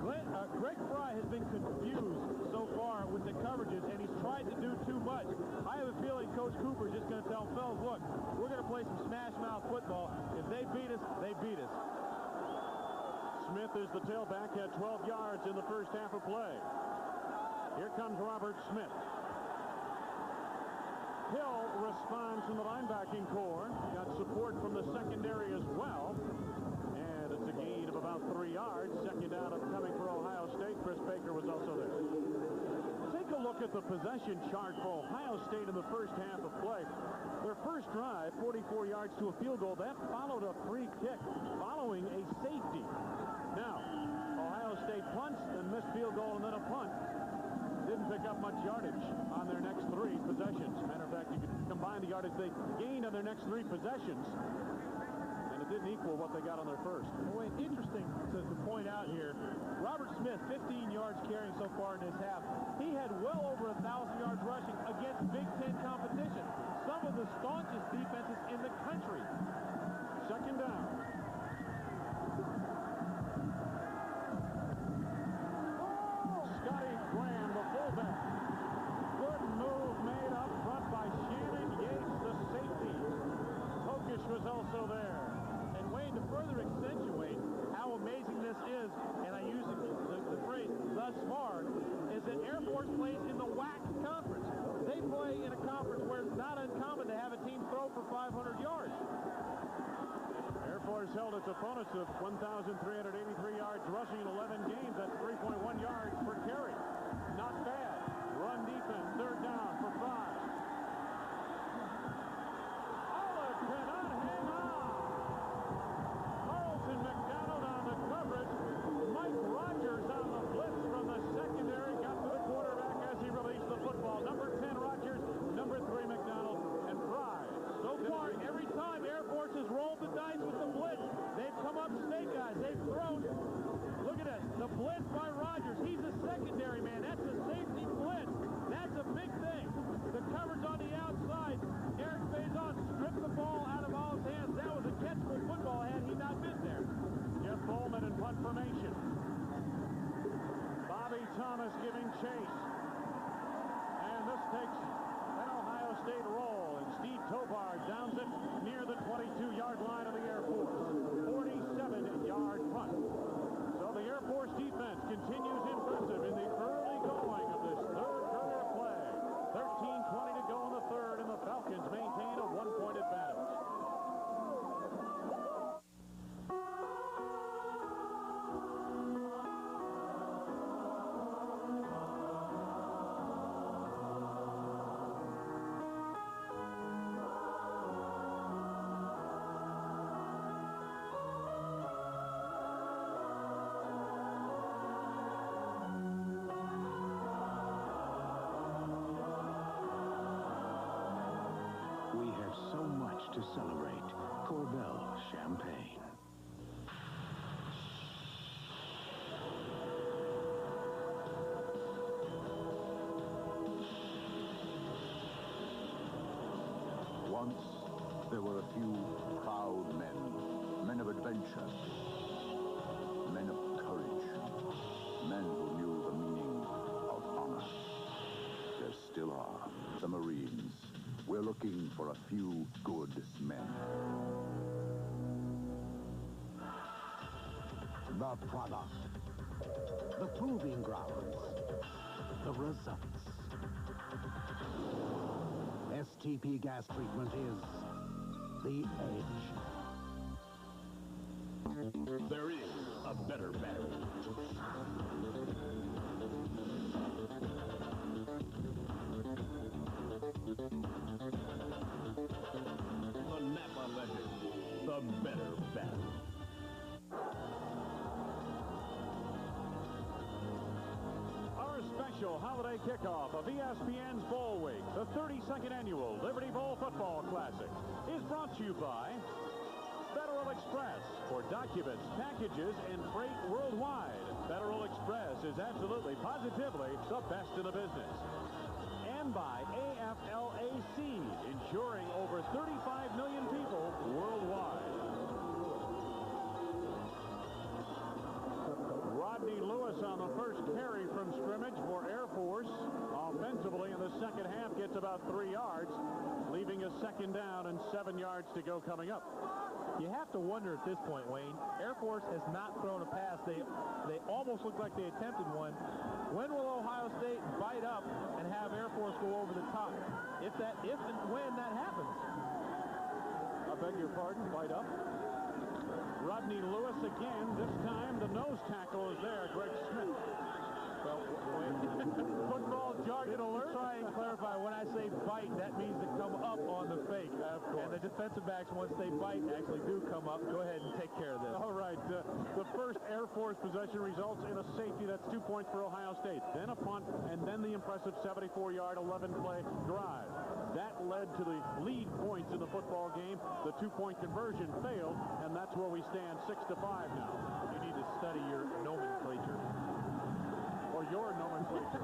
Speaker 5: Greg Fry has been confused so far with the coverages, and he's tried to do too much. I have a feeling Coach Cooper is just going to tell him, fellas, look, we're going to play some smash-mouth football. If they beat us, they beat us.
Speaker 1: Smith is the tailback, had 12 yards in the first half of play. Here comes Robert Smith. Hill responds from the linebacking core. Got support from the secondary as well. And it's a gain of about 3 yards. Second down coming for Ohio State. Chris Baker was also there. Take a look at the possession chart for Ohio State in the first half of play. Their first drive, 44 yards to a field goal. That followed a free kick following a safety. Now, Ohio State punts, then missed field goal, and then a punt. Didn't pick up much yardage on their next 3 possessions. Matter of fact, you could combine the yardage they gained on their next 3 possessions, and it didn't equal what they got on their first.
Speaker 5: Well, interesting to point out here, Robert Smith, 15 yards carrying so far in this half. He had well over 1,000 yards rushing against Big Ten competition. Some of the staunchest defenses in the country.
Speaker 1: Second down. Scotty Graham, the fullback. Good move made up front by Shannon Yates, the safety. Kokish was also there.
Speaker 5: And Wayne, to further accentuate how amazing this is, and I use the phrase thus far, is that Air Force plays in the WAC conference. They play in a conference where it's not uncommon to have a team throw for 500 yards.
Speaker 1: Air Force held its opponents to 1,383 yards rushing in 11 games. That's 3.1 yards per carry. Not bad. Run defense, third down for 5. Olive cannot hang on. Carlton McDonald on the coverage. Mike Rogers on the blitz from the secondary. Got to the quarterback as he released the football. Number 10, Rogers. Number 3, McDonald. And Fry.
Speaker 5: So far, every time Air Force has rolled the dice with the blitz, they've come up snake eyes. They've thrown. Look at this. The blitz by Rogers. He's a secondary man. That's a safety blitz. That's a big thing. The coverage on the outside. Eric Faison stripped the ball out of All's hands. That was a catchable football had he not been there.
Speaker 1: Jeff Bowman in punt formation. Bobby Thomas giving chase. And this takes an Ohio State roll. And Steve Tovar downs it near the 22-yard line of the Air Force. 47-yard punt. So the Air Force defense continues impressive in the early going of this third quarter of play. 13:20 to go in the third, and the Falcons maintain a 1-point advantage.
Speaker 25: So much to celebrate. Korbel Champagne.
Speaker 3: Once, there were a few proud men of adventure, men of courage, men who knew the meaning of honor. There still are the Marines. We're looking for a few good men.
Speaker 10: The product. The proving grounds. The results. STP gas treatment is the edge.
Speaker 25: There is a better battle.
Speaker 1: the better bet. Our special holiday kickoff of ESPN's Bowl Week, the 32nd annual Liberty Bowl Football Classic, is brought to you by Federal Express for documents, packages, and freight worldwide. Federal Express is absolutely, positively the best in the business. And by AFLAC, insuring over 35 million people worldwide. Rodney Lewis on the first carry from scrimmage for Air Force. Offensively in the second half gets about 3 yards, leaving a second down and 7 yards to go coming up.
Speaker 5: You have to wonder at this point, Wayne. Air Force has not thrown a pass. They almost look like they attempted one. When will Ohio State bite up and have Air Force go over the top? If and when that happens.
Speaker 1: I beg your pardon, bite up. Rodney Lewis again. This time the nose tackle is there, Greg Smith.
Speaker 5: Well, football jargon alert. Try and clarify. When I say bite, that means to come up on the fake. And the defensive backs, once they bite, actually do come up. Go ahead and take care of this.
Speaker 1: All right. The first Air Force possession results in a safety. That's 2 points for Ohio State. Then a punt, and then the impressive 74-yard, 11-play drive. That led to the lead points in the football game. The 2-point conversion failed, and that's where we stand 6-5 now.
Speaker 5: You need to study your nomenclature.
Speaker 1: Or your nomenclature.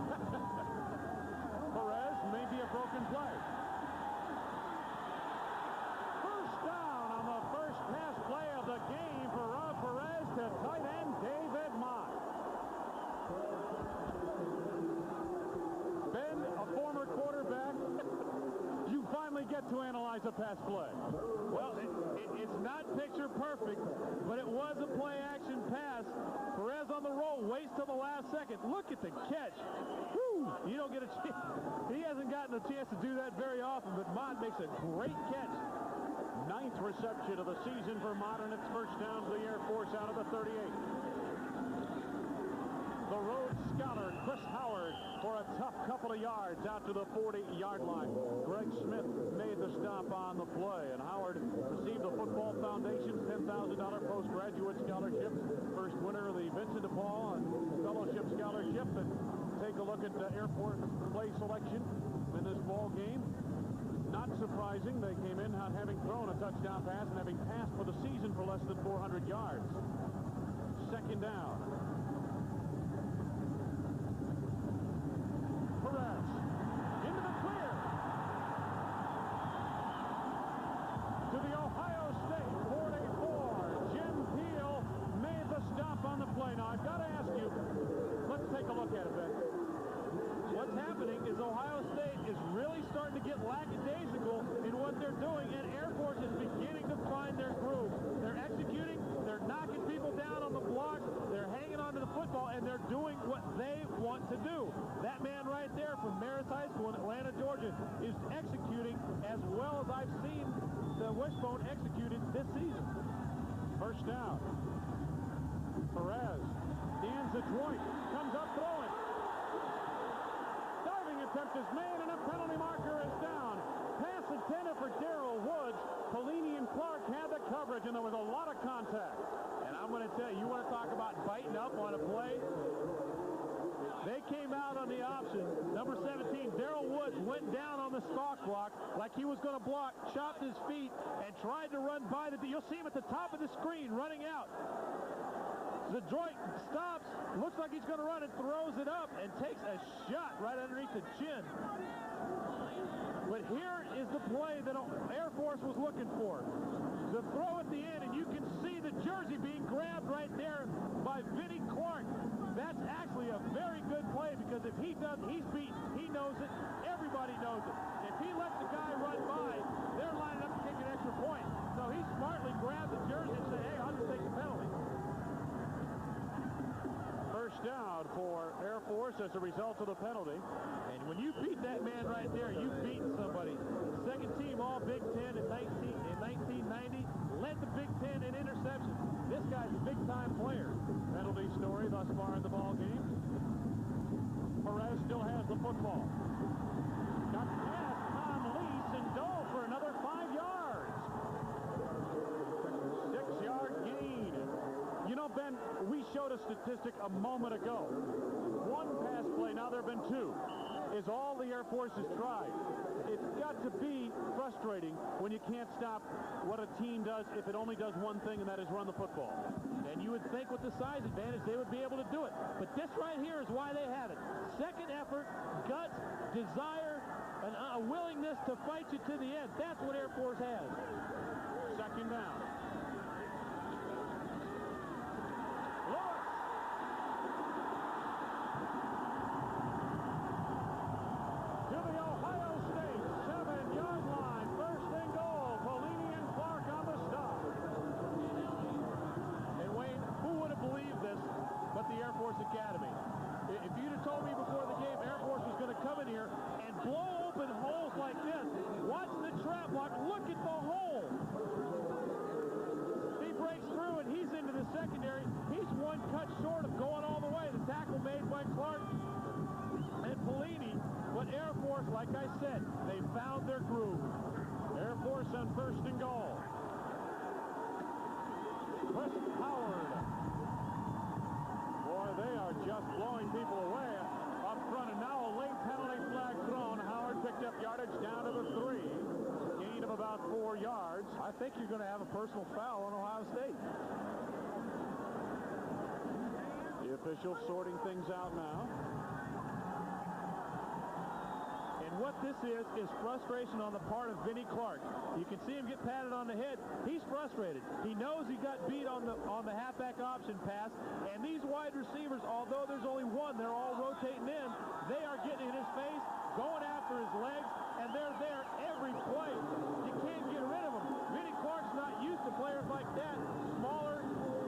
Speaker 1: Perez may be a broken play. First down on the first pass play of the game for Rob Perez to tight end David Mott. Ben, a former quarterback, you finally get to analyze a pass play.
Speaker 5: Well, it's not picture perfect, but it was a play-action pass. Perez on the roll, waits till the last second. Look at the catch. Woo! You don't get a chance. He hasn't gotten a chance to do that very often, but Mott makes a great catch.
Speaker 1: 9th reception of the season for Mott, and it's first down to the Air Force out of the 38. The Rhodes Scholar, Chris Howard, for a tough couple of yards out to the 40-yard line. Greg Smith made the stop on the play, and Howard received the Football Foundation's $10,000 postgraduate scholarship. First winner of the Vincent DePaul and Fellowship Scholarship. And take a look at the Air Force play selection in this ball game. Not surprising, they came in not having thrown a touchdown pass and having passed for the season for less than 400 yards. Second down. Perez into the clear to the Ohio State 44. Jim Peel made the stop on the play. Now I've got to ask you, let's take a look at it, Ben.
Speaker 5: What's happening is Ohio State is really starting to get lackadaisical in what they're doing, and Air Force is beginning to find their groove. They're executing, they're knocking people down on the block, they're hanging onto the football, and they're doing what they want to do. That man right there from Marist High School in Atlanta, Georgia, is executing as well as I've seen the Wishbone executed this season.
Speaker 1: First down. Perez hands the joint, comes up throwing. Diving attempt is made, and a penalty marker is down. Pass intended for Darrell Woods. Pelini and Clark had the coverage, and there was a lot of contact.
Speaker 5: And I'm going to tell you, you want to talk about biting up on a play? They came out on the option. Number 17, Darrell Woods, went down on the stalk block like he was going to block, chopped his feet, and tried to run by the... You'll see him at the top of the screen running out. The joint stops, looks like he's going to run and throws it up and takes a shot right underneath the chin. But here is the play that Air Force was looking for. The throw at the end, and you can see the jersey being grabbed right there by Vinnie Clark. That's actually a very good play, because if he does, he's beaten. He knows it. Everybody knows it. If he lets the guy run by, they're lining up to kick an extra point. So he smartly grabbed the jersey and said, hey, I'll just take the penalty.
Speaker 1: First down for Air Force as a result of the penalty.
Speaker 5: And when you beat that man right there, you've beaten somebody. Second team all Big Ten in 1990, led the Big Ten in interceptions. This guy's a big-time player.
Speaker 1: Penalty story thus far in the ball game. Perez still has the football. Got past Tom Lease and Dole for another 5 yards. Ben, we showed a statistic a moment ago. One pass play, now there have been two, is all the Air Force has tried. It's got to be frustrating when you can't stop what a team does if it only does one thing, and that is run the football.
Speaker 5: And you would think with the size advantage they would be able to do it. But this right here is why they have it. Second effort, guts, desire, and a willingness to fight you to the end. That's what Air Force has.
Speaker 1: Second down. To the Ohio State 7-yard line. First and goal. Pelini and Clark on the stop.
Speaker 5: And Wayne, who would have believed this but the Air Force Academy? If you'd have told me before the game Air Force was going to come in here and blow open holes like this, watch the trap block, look at the hole. He breaks through and he's into the secondary. He's one cut short of going all the way. The tackle made by Clark and Pelini. But Air Force, like I said, they found their groove. Air Force on first and goal. Chris Howard. Boy, they are just blowing people away up front. And now a late penalty flag thrown. Howard picked up yardage down to the 3. Gain of about 4 yards. I think you're going to have a personal foul on Ohio State.
Speaker 1: The officials sorting things out now.
Speaker 5: And what this is frustration on the part of Vinnie Clark. You can see him get patted on the head. He's frustrated. He knows he got beat on the halfback option pass. And these wide receivers, although there's only one, they're all rotating in. They are getting in his face, going after his legs, and they're there every play. You can't get rid of them. Vinnie Clark's not used to players like that. Smaller.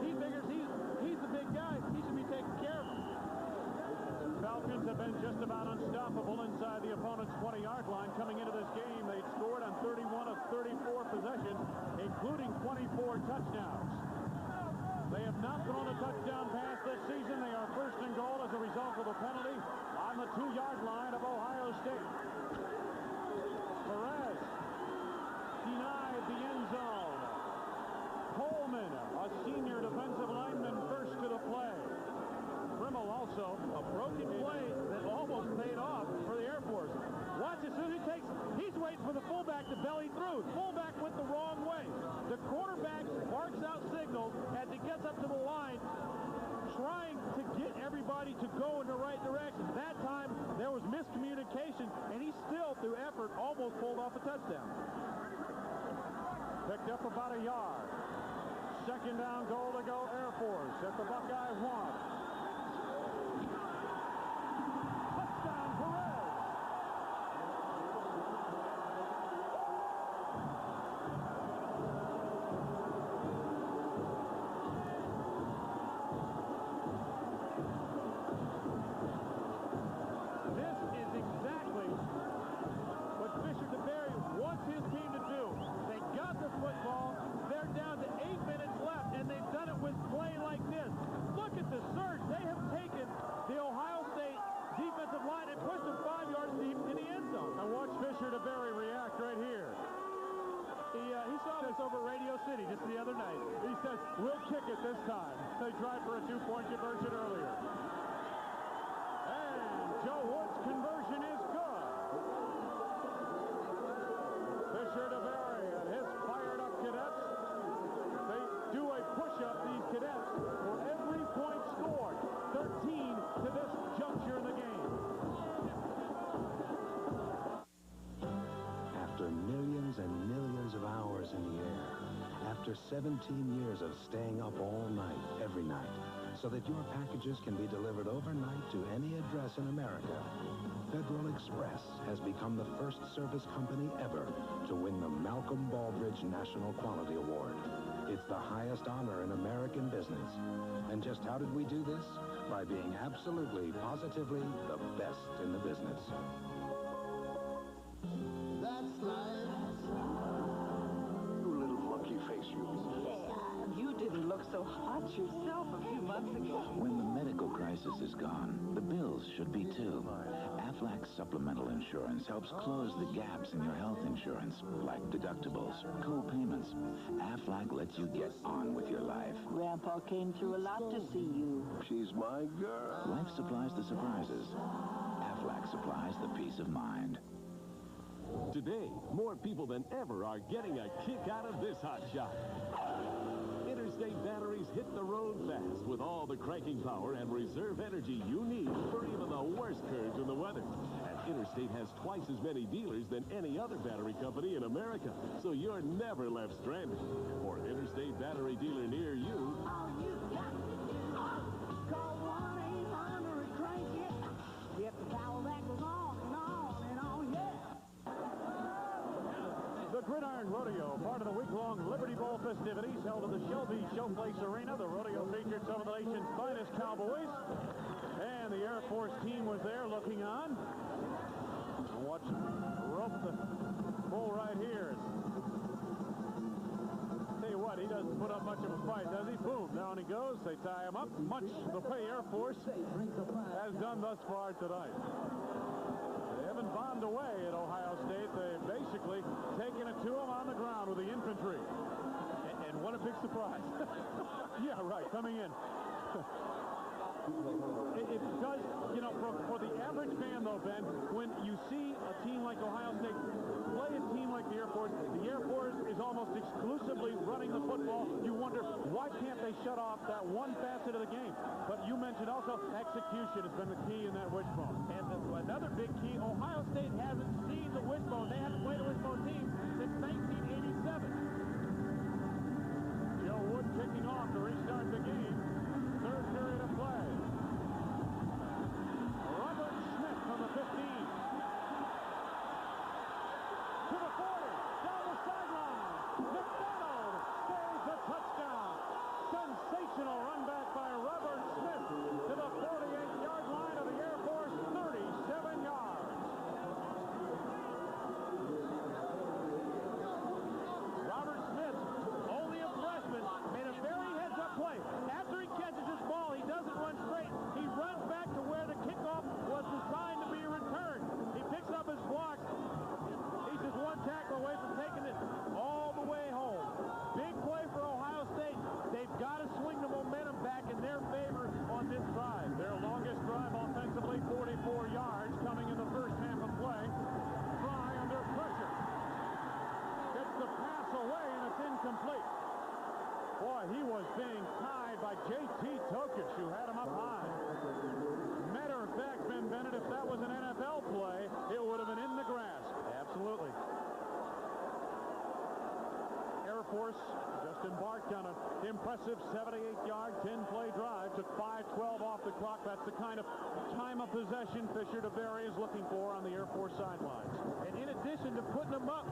Speaker 5: He figures he's the big guy. He should be taking care of him.
Speaker 1: Falcons have been just about unstoppable inside the opponent's 20-yard line. Coming into this game, they scored on 31 of 34 possessions, including 24 touchdowns. They have not thrown a touchdown pass this season. They are first and goal as a result of a penalty on the 2-yard line of Ohio State. Perez denied the end zone. Coleman, a senior defensive lineman, first to the play. Rimmel also
Speaker 5: a broken play that almost paid off for the Air Force. Watch as soon as he's waiting for the fullback to belly through. Fullback went the wrong way. The quarterback barks out signals as he gets up to the line, trying to get everybody to go in the right direction. That time, there was miscommunication, and he still, through effort, almost pulled off a touchdown.
Speaker 1: Picked up about a yard. Second down goal to go Air Force at the Buckeye 1. Just the other night. He says, we'll kick it this time. They tried for a 2-point conversion earlier. And Joe Wood's conversion is good. Fisher to Berry and his fired-up cadets. They do a push-up, these cadets, for every point scored. 13 to this juncture in the game.
Speaker 10: After millions and millions of hours in the air, after 17 years of staying up all night, every night, so that your packages can be delivered overnight to any address in America, Federal Express has become the first service company ever to win the Malcolm Baldrige National Quality Award. It's the highest honor in American business. And just how did we do this? By being absolutely, positively the best in the business.
Speaker 4: That's life.
Speaker 3: You little monkey face, you.
Speaker 4: You didn't look so hot yourself a few months ago.
Speaker 13: When the medical crisis is gone, the bills should be too.
Speaker 2: Aflac supplemental insurance helps close the gaps in your health insurance, like deductibles, co-payments. Aflac lets you get on with your life.
Speaker 14: Grandpa came through a lot to see you.
Speaker 3: She's my girl.
Speaker 2: Life supplies the surprises. Aflac supplies the peace of mind.
Speaker 21: Today, more people than ever are getting a kick out of this hot shot. Interstate batteries hit the road fast with all the cranking power and reserve energy you need for even the worst curves in the weather. And Interstate has twice as many dealers than any other battery company in America, so you're never left stranded. For an Interstate battery dealer near you,
Speaker 4: All you got to do is call 1-800-CRANK-IT. Get the power that goes on and on and on, yeah.
Speaker 1: The Gridiron Rodeo, part of the week-long Liberty Bowl festivities held at the Shelby Showplace Arena. The rodeo featured some of the nation's finest cowboys, and the Air Force team was there looking on. Watch rope the bull right here. Tell you what, he doesn't put up much of a fight, does he? Boom, down he goes. They tie him up, much the way Air Force has done thus far tonight. They haven't bombed away at Ohio State. They've basically taken it to them on the ground with the infantry. And what a big surprise. Yeah, right, coming in. It does, you know, for the average fan, though, Ben, when you see a team like Ohio State play a team like the Air Force is almost exclusively running the football. You wonder, why can't they shut off that one facet of the game? But you mentioned also execution has been the key in that wishbone. And another big key, Ohio State hasn't seen the wishbone. They haven't played a wishbone team since 1987. Joe Wood kicking off to restart the game. Third period of play. Robert Smith from the 15. To the 40. Down the sideline. McDonald scores a touchdown. Sensational run back by Robert Smith to the 48-yard line of the Air Force. 37 yards. Robert Smith, only a freshman, made a very heads-up play. After he catches this ball, he doesn't run straight. He runs back to where the kickoff was designed to be returned. He picks up his blocks. He's just one tackle away from taking it all the way home. Big play for Ohio State. They've got to swing the momentum back in their favor on this drive. Their longest drive offensively, 44 yards, coming in the first half of play. Fry under pressure. Gets the pass away, and it's incomplete. Boy, he was being tied by J.T. Tokic, who had him up high. Matter of fact, Ben Bennett, if that was an NFL play, it would have been in the grass. Absolutely. Air Force just embarked on an impressive 78-yard, 10-play drive. Took 5:12 off the clock. That's the kind of time of possession Fisher DeBerry is looking for on the Air Force sidelines. And in addition to putting them up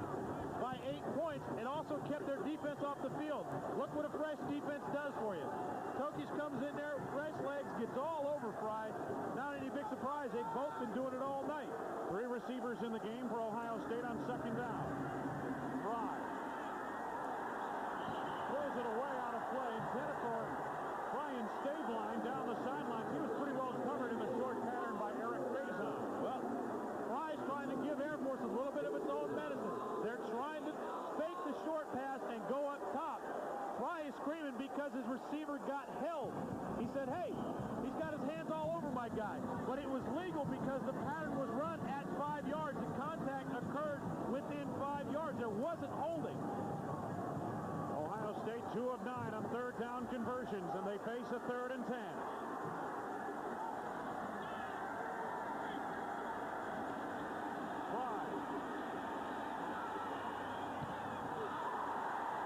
Speaker 1: by 8 points, it also kept their defense off the field. Look what a fresh defense does for you. Tokic comes in there, fresh legs, gets all over Fry. Not any big surprise, they've both been doing it all night. 3 receivers in the game for Ohio State on second down. Fry pulls it away out of play, intended for Brian Stabline down the sidelines. He was pretty well covered in the short pattern by Eric Faison. Well, Fry's trying to give Air Force a little bit of its own medicine. They're trying to fake the short pass and go up top. Fry is screaming because his receiver got held. He said, hey, he's got his hands all over my guy. But it was legal because the pattern was run at 5 yards. The contact occurred within 5 yards. There wasn't holding. Ohio State 2 of 9 on third down conversions, and they face a 3rd and 10.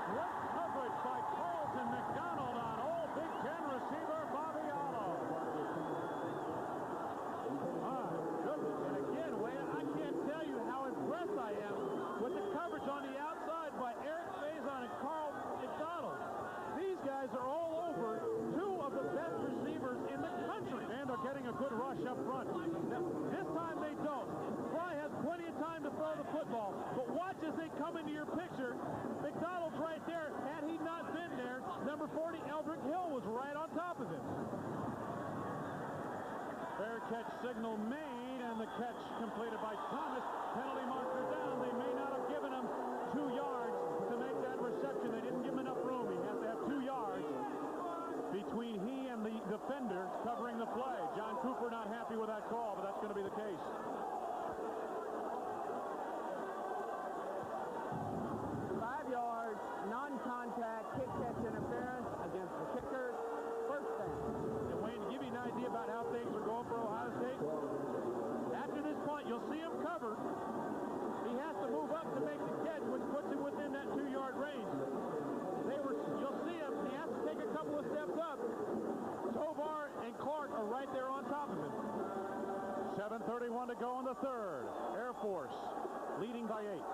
Speaker 1: Great coverage by Carlton McDonald on old Big Ten receiver Bobby Allo. Goodness. And again, Wayne, I can't tell you how impressed I am with the coverage on the outside by Eric Faison and Carl McDonald. These guys are all over 2 of the best receivers in the country. And are getting a good rush up front. Now, this time they don't. Fry has plenty of time to throw the football, but watch as they come into your picture. McDonald's right there. Had he not been there, number 40, Eldrick Hill, was right on top of him. Fair catch signal made, And the catch completed by Thomas. Penalty marker down. They may not have given him 2 yards to make that reception. They didn't give him enough room. He has to have 2 yards between he and the defender covering the play. John Cooper not happy with that call, but that's going to be the case.
Speaker 15: Non-contact kick catch interference against the kicker. First down.
Speaker 1: And Wayne, to give you an idea about how things are going for Ohio State, after this point, you'll see him covered. He has to move up to make the catch, which puts him within that 2-yard range. You'll see him. He has to take a couple of steps up. Tovar and Clark are right there on top of him. 7:31 to go in the third. Air Force leading by 8.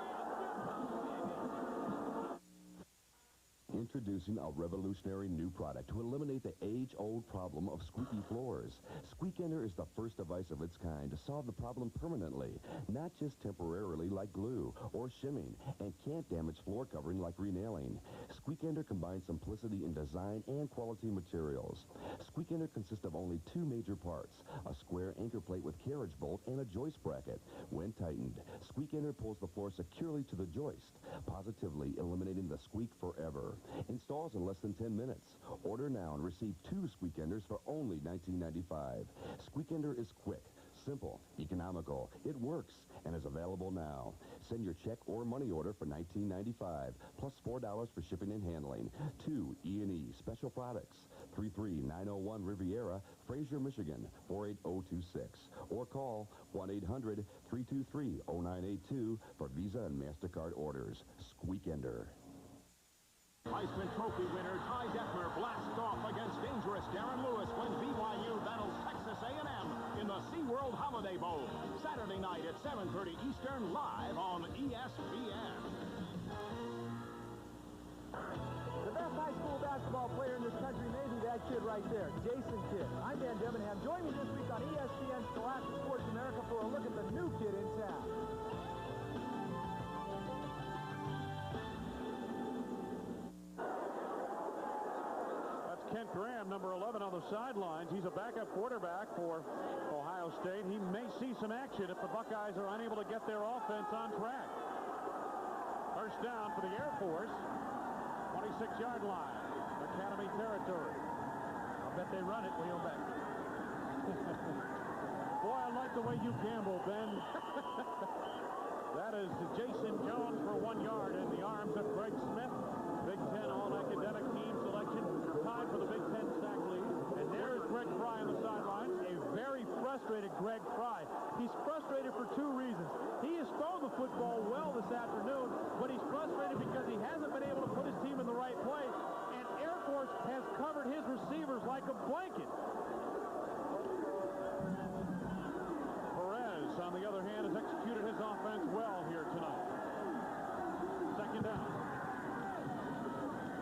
Speaker 6: Introducing a revolutionary new product to eliminate the age-old problem of squeaky floors. Squeakender is the first device of its kind to solve the problem permanently, not just temporarily like glue or shimming, and can't damage floor covering like renailing. Squeakender combines simplicity in design and quality materials. Squeakender consists of only 2 major parts, a square anchor plate with carriage bolt and a joist bracket. When tightened, Squeakender pulls the floor securely to the joist, positively eliminating the squeak forever. Installs in less than 10 minutes. Order now and receive 2 Squeakenders for only $19.95. Squeakender is quick, simple, economical. It works and is available now. Send your check or money order for $19.95 plus $4 for shipping and handling. 2 E&E Special Products. 33901 Riviera, Fraser, Michigan, 48026. Or call 1-800-323-0982 for Visa and MasterCard orders. Squeakender.
Speaker 25: Heisman Trophy winner Ty Detmer blasts off against dangerous Darren Lewis when BYU battles Texas A&M in the SeaWorld Holiday Bowl. Saturday night at 7:30 Eastern, live on ESPN.
Speaker 24: The best high school basketball player in this country may be that kid right there, Jason Kidd. I'm Dan Debenham. Join me this week on ESPN Scholastic Sports America for a look at the new kid in town.
Speaker 1: Kent Graham, number 11 on the sidelines. He's a backup quarterback for Ohio State. He may see some action if the Buckeyes are unable to get their offense on track. First down for the Air Force. 26-yard line. Academy territory. I'll bet they run it, Leo Beck. Boy, I like the way you gamble, Ben. That is Jason Jones for 1 yard in the arms of Greg Smith. Big Ten All-Academic Team selection, tied for the Big Ten sack lead. And there is Greg Fry on the sidelines. A very frustrated Greg Fry. He's frustrated for 2 reasons. He has thrown the football well this afternoon, but he's frustrated because he hasn't been able to put his team in the right place. And Air Force has covered his receivers like a blanket. Perez, on the other hand, has executed his offense well here tonight. Second down.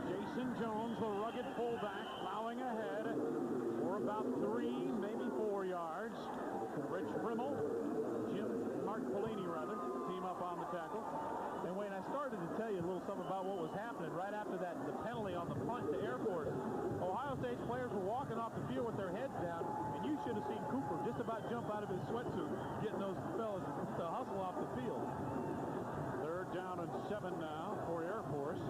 Speaker 1: Jason Jones, the rugged fullback, plowing ahead for about 3, maybe 4 yards. Rich Frimmel, Mark Pelini, rather, team up on the tackle.
Speaker 5: And Wayne, I started to tell you a little something about what was happening right after the penalty on the punt to Air Force. Ohio State's players were walking off the field with their heads down, and you should have seen Cooper just about jump out of his sweatsuit, getting those fellas to hustle off the field.
Speaker 1: Third down and 7 now for Air Force.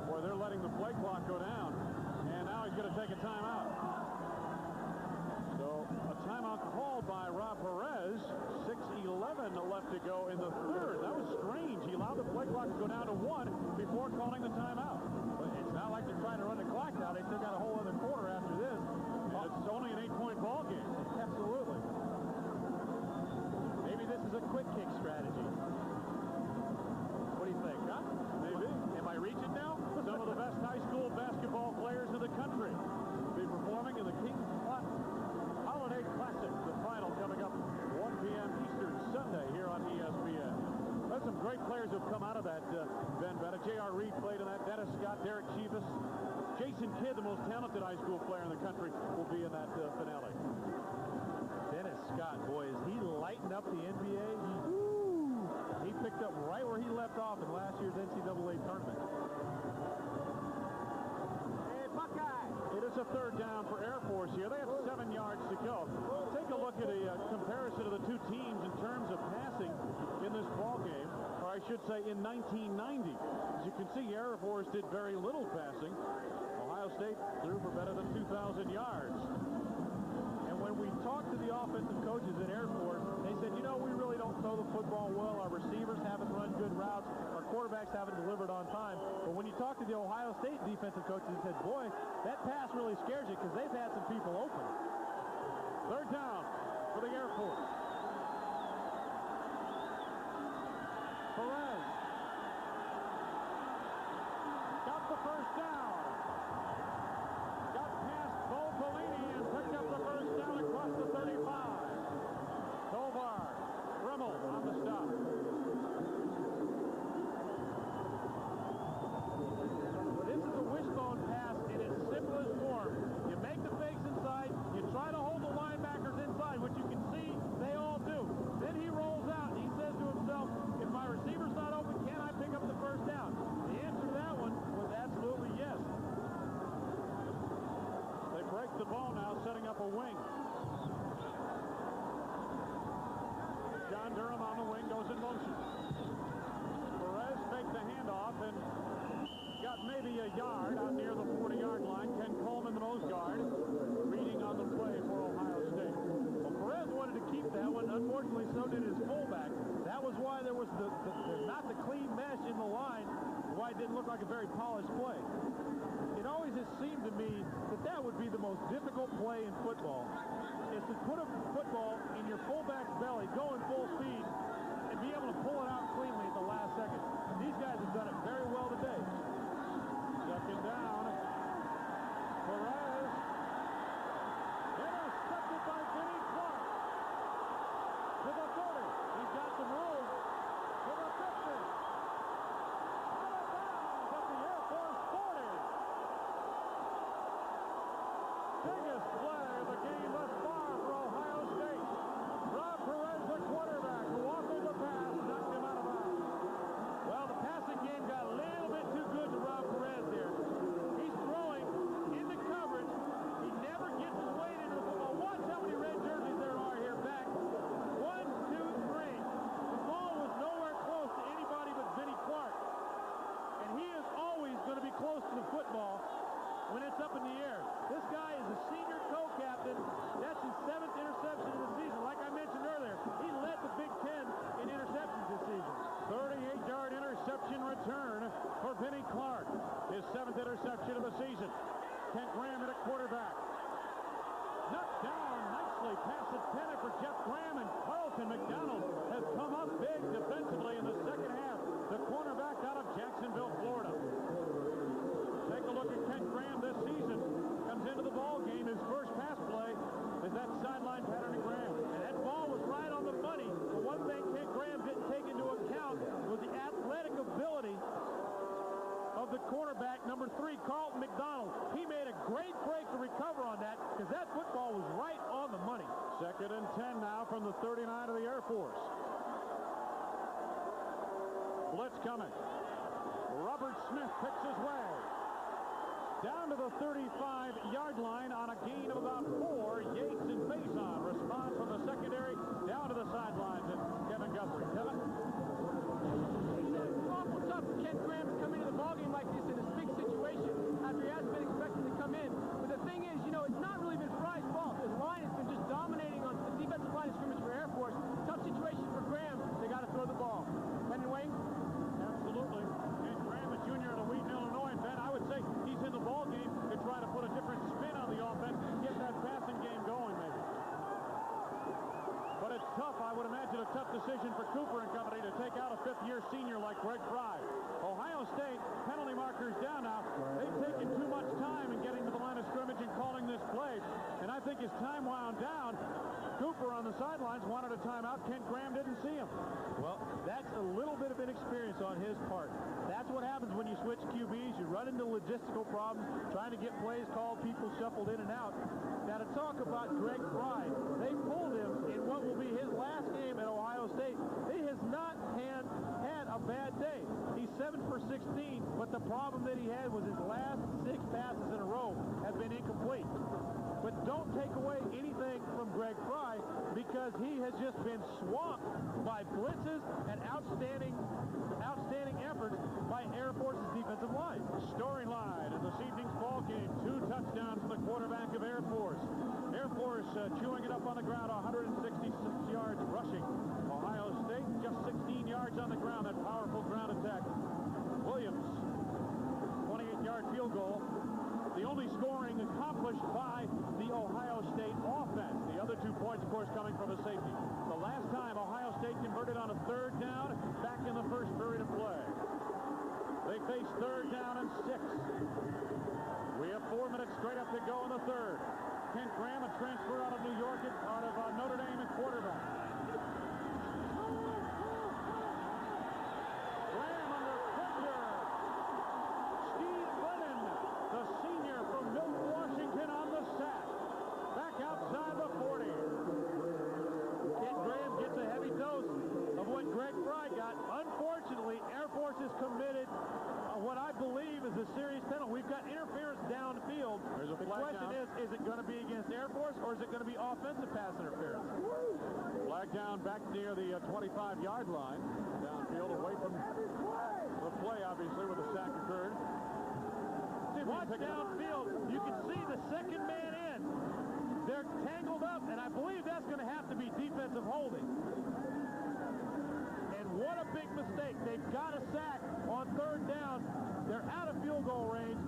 Speaker 1: Boy, they're letting the play clock go down, and now he's going to take a timeout. So a timeout called by Rob Perez. 6:11 left to go in the third. That was strange. He allowed the play clock to go down to 1 before calling the timeout.
Speaker 5: But it's not like they're trying to run the clock down. They still got a whole other quarter after this.
Speaker 1: And it's only an 8-point ball game.
Speaker 5: Absolutely. Maybe this is a quick kick strategy. What do you think, huh?
Speaker 1: Maybe.
Speaker 5: Am I reaching now?
Speaker 1: Some of the best high school basketball players in the country will be performing in the King Holiday Classic. The final coming up 1 p.m. Eastern Sunday here on ESPN. There's some great players who have come out of that, Ben Bennett. J.R. Reed played in that. Dennis Scott, Derek Chivas. Jason Kidd, the most talented high school player in the country, will be in that finale.
Speaker 5: Dennis Scott, boy, is he lighting up the NBA? He picked up right where he left off in last year's NCAA tournament.
Speaker 15: Hey, Buckeye!
Speaker 1: It's a third down for Air Force here. They have 7 yards to go. Take a look at a comparison of the two teams in terms of passing in this ball game, or I should say in 1990. As you can see, Air Force did very little passing. Ohio State threw for better than 2,000 yards. And when we talked to the offensive coaches at Air Force, they said, you know, we really don't throw the football well. Our receivers haven't run good routes. Our quarterbacks haven't delivered on time. But when you talk to the Ohio State defensive coaches, they said, boy, that pass really scares you because they've had some people open. Third down for the Air Force. Perez got the first down. Got past Bo Pelini and picked up the first down across the 35. Tovar, Rimmel on the stop. This is a wishbone pass in its simplest form. You make the fakes inside, you try to hold the linebackers inside, which you can see they all do. Then he rolls out and he says to himself, if my receiver's not open, can I pick up the first down? The answer to that one was absolutely yes. They break the ball now, setting up a wing. John Durham on the wing goes in motion. Perez faked the handoff and got maybe a yard out near the 40-yard line. Ken Coleman, the nose guard, reading on the play for Ohio State. Well, Perez wanted to keep that one. Unfortunately, so did his fullback. That was why there was not the clean mesh in the line, why it didn't look like a very polished play. It always has seemed to me that would be the most difficult play in football, is to put a football in your fullback's belly, go in full speed, and be able to pull it out cleanly at the last second. These guys have done it very well today. Second down. Perez. Intercepted by Vinnie Clark. To the 30. He's got some room. To the 50. Out of bounds at the Air Force 40. Biggest play of the game thus far for Ohio State. Rob Perez, the quarterback, who waffled the pass, knocked him out of bounds. Well, the passing game got a little bit too good to Rob Perez here. He's throwing into coverage. He never gets his weight into the football. Watch how many red jerseys there are here back. 1, 2, 3. The ball was nowhere close to anybody but Vinnie Clark. And he is always going to be close to the football when it's up in the air. This guy is a senior co-captain. That's his 7th interception of the season. Like I mentioned earlier, he led the Big Ten in interceptions this season. 38-yard interception return for Vinnie Clark. His 7th interception of the season. Kent Graham at a quarterback. Knocked down nicely past the 10 for Jeff Graham, and Carlton McDonald has come up big defensively in the second half. The cornerback out of Jacksonville, Florida. Take a look at Kent Graham this season. Comes into the ball game. His first pass play is that sideline pattern to Graham. And that ball was right on the money. But one thing Kent Graham didn't take into account was the athletic ability of the cornerback, number 3, Carlton McDonald. He made a great break to recover on that because that football was right on the money. Second and 10 now from the 39 of the Air Force. Blitz coming. Robert Smith picks his way down to the 35-yard line on a gain of about 4. Yates and Faison respond from the secondary down to the sidelines. And Kevin Guthrie. Kevin?
Speaker 15: Awful tough for Kent Graham to come into the ballgame like this in this big situation after he hasn't been expected to come in. But the thing is, you know, it's not really been Fry's fault. His line has been just dominating on the defensive line of scrimmage for Air Force. Tough situation for Graham. They got to throw the ball. Brendan Wayne?
Speaker 1: Absolutely. Kent Graham, a junior out of Wheaton, Illinois. And Ben, I would say he's in the ball game to try to put a different spin on the offense and get that passing game going, maybe. But it's tough. I would imagine a tough decision for Cooper and company to take out a 5th-year senior like Greg Fry. Ohio State, penalty markers down now. They've taken too much time in getting to the line of scrimmage and calling this play. And I think as time wound down, Cooper on the sidelines wanted a timeout. Kent Graham didn't see him. Well, that's a little bit of inexperience on his part. That's what happens when you switch QBs. You run into logistical problems, trying to get plays called, people shuffled in and out. Now, to talk about Greg Fry, they pulled him in what will be his last game at Ohio State. He has not had a bad day. He's 7 for 16, but
Speaker 5: but the problem that he had was his last 6 passes in a row have been incomplete. But don't take away anything from Greg Fry because he has just been swamped by blitzes and outstanding efforts by Air Force's defensive line.
Speaker 1: Storyline in this evening's ball game. 2 touchdowns from the quarterback of Air Force. Air Force chewing it up on the ground, 166 yards rushing. Ohio State just 16 yards on the ground, that powerful ground attack. Williams, 28-yard field goal. The only scoring accomplished by the Ohio State offense. The other 2 points, of course, coming from a safety. The last time Ohio State converted on a 3rd down back in the first period of play. They face 3rd down and 6. We have 4 minutes straight up to go in the 3rd. Kent Graham, a transfer out of New York, out of Notre Dame at quarterback. Graham under pressure. Steve Brennan, the senior from Milton, Washington, on the sack. Back outside the 40. Kent Graham gets a heavy dose of what Greg Fry got. Unfortunately, Air Force is committed what I believe is a serious penalty. We've got interference downfield. The question is it going to be against Air Force or is it going to be offensive pass interference? Flag down back near the 25-yard line. Downfield away from the play, obviously, where the sack occurred.
Speaker 5: Watch downfield. You can see the second man in. They're tangled up, and I believe that's going to have to be defensive holding. And what a big mistake. They've got a sack on 3rd down. They're out of field goal range.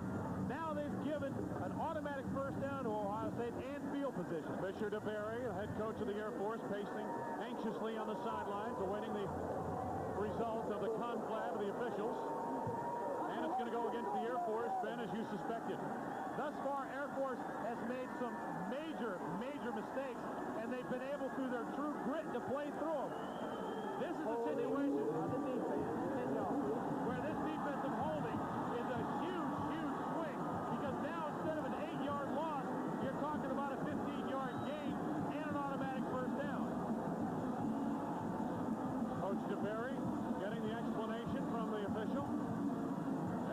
Speaker 5: Now they've given an automatic first down to Ohio State and field position.
Speaker 1: Fisher DeBerry, the head coach of the Air Force, pacing anxiously on the sidelines, awaiting the result of the confab of the officials. And it's going to go against the Air Force, Ben, as you suspected.
Speaker 5: Thus far, Air Force has made some major mistakes, and they've been able, through their true grit, to play through them. This is a situation where this defensive holding is a huge swing, because now instead of an 8-yard loss, you're talking about a 15-yard gain and an automatic first down.
Speaker 1: Coach DeBerry getting the explanation from the official.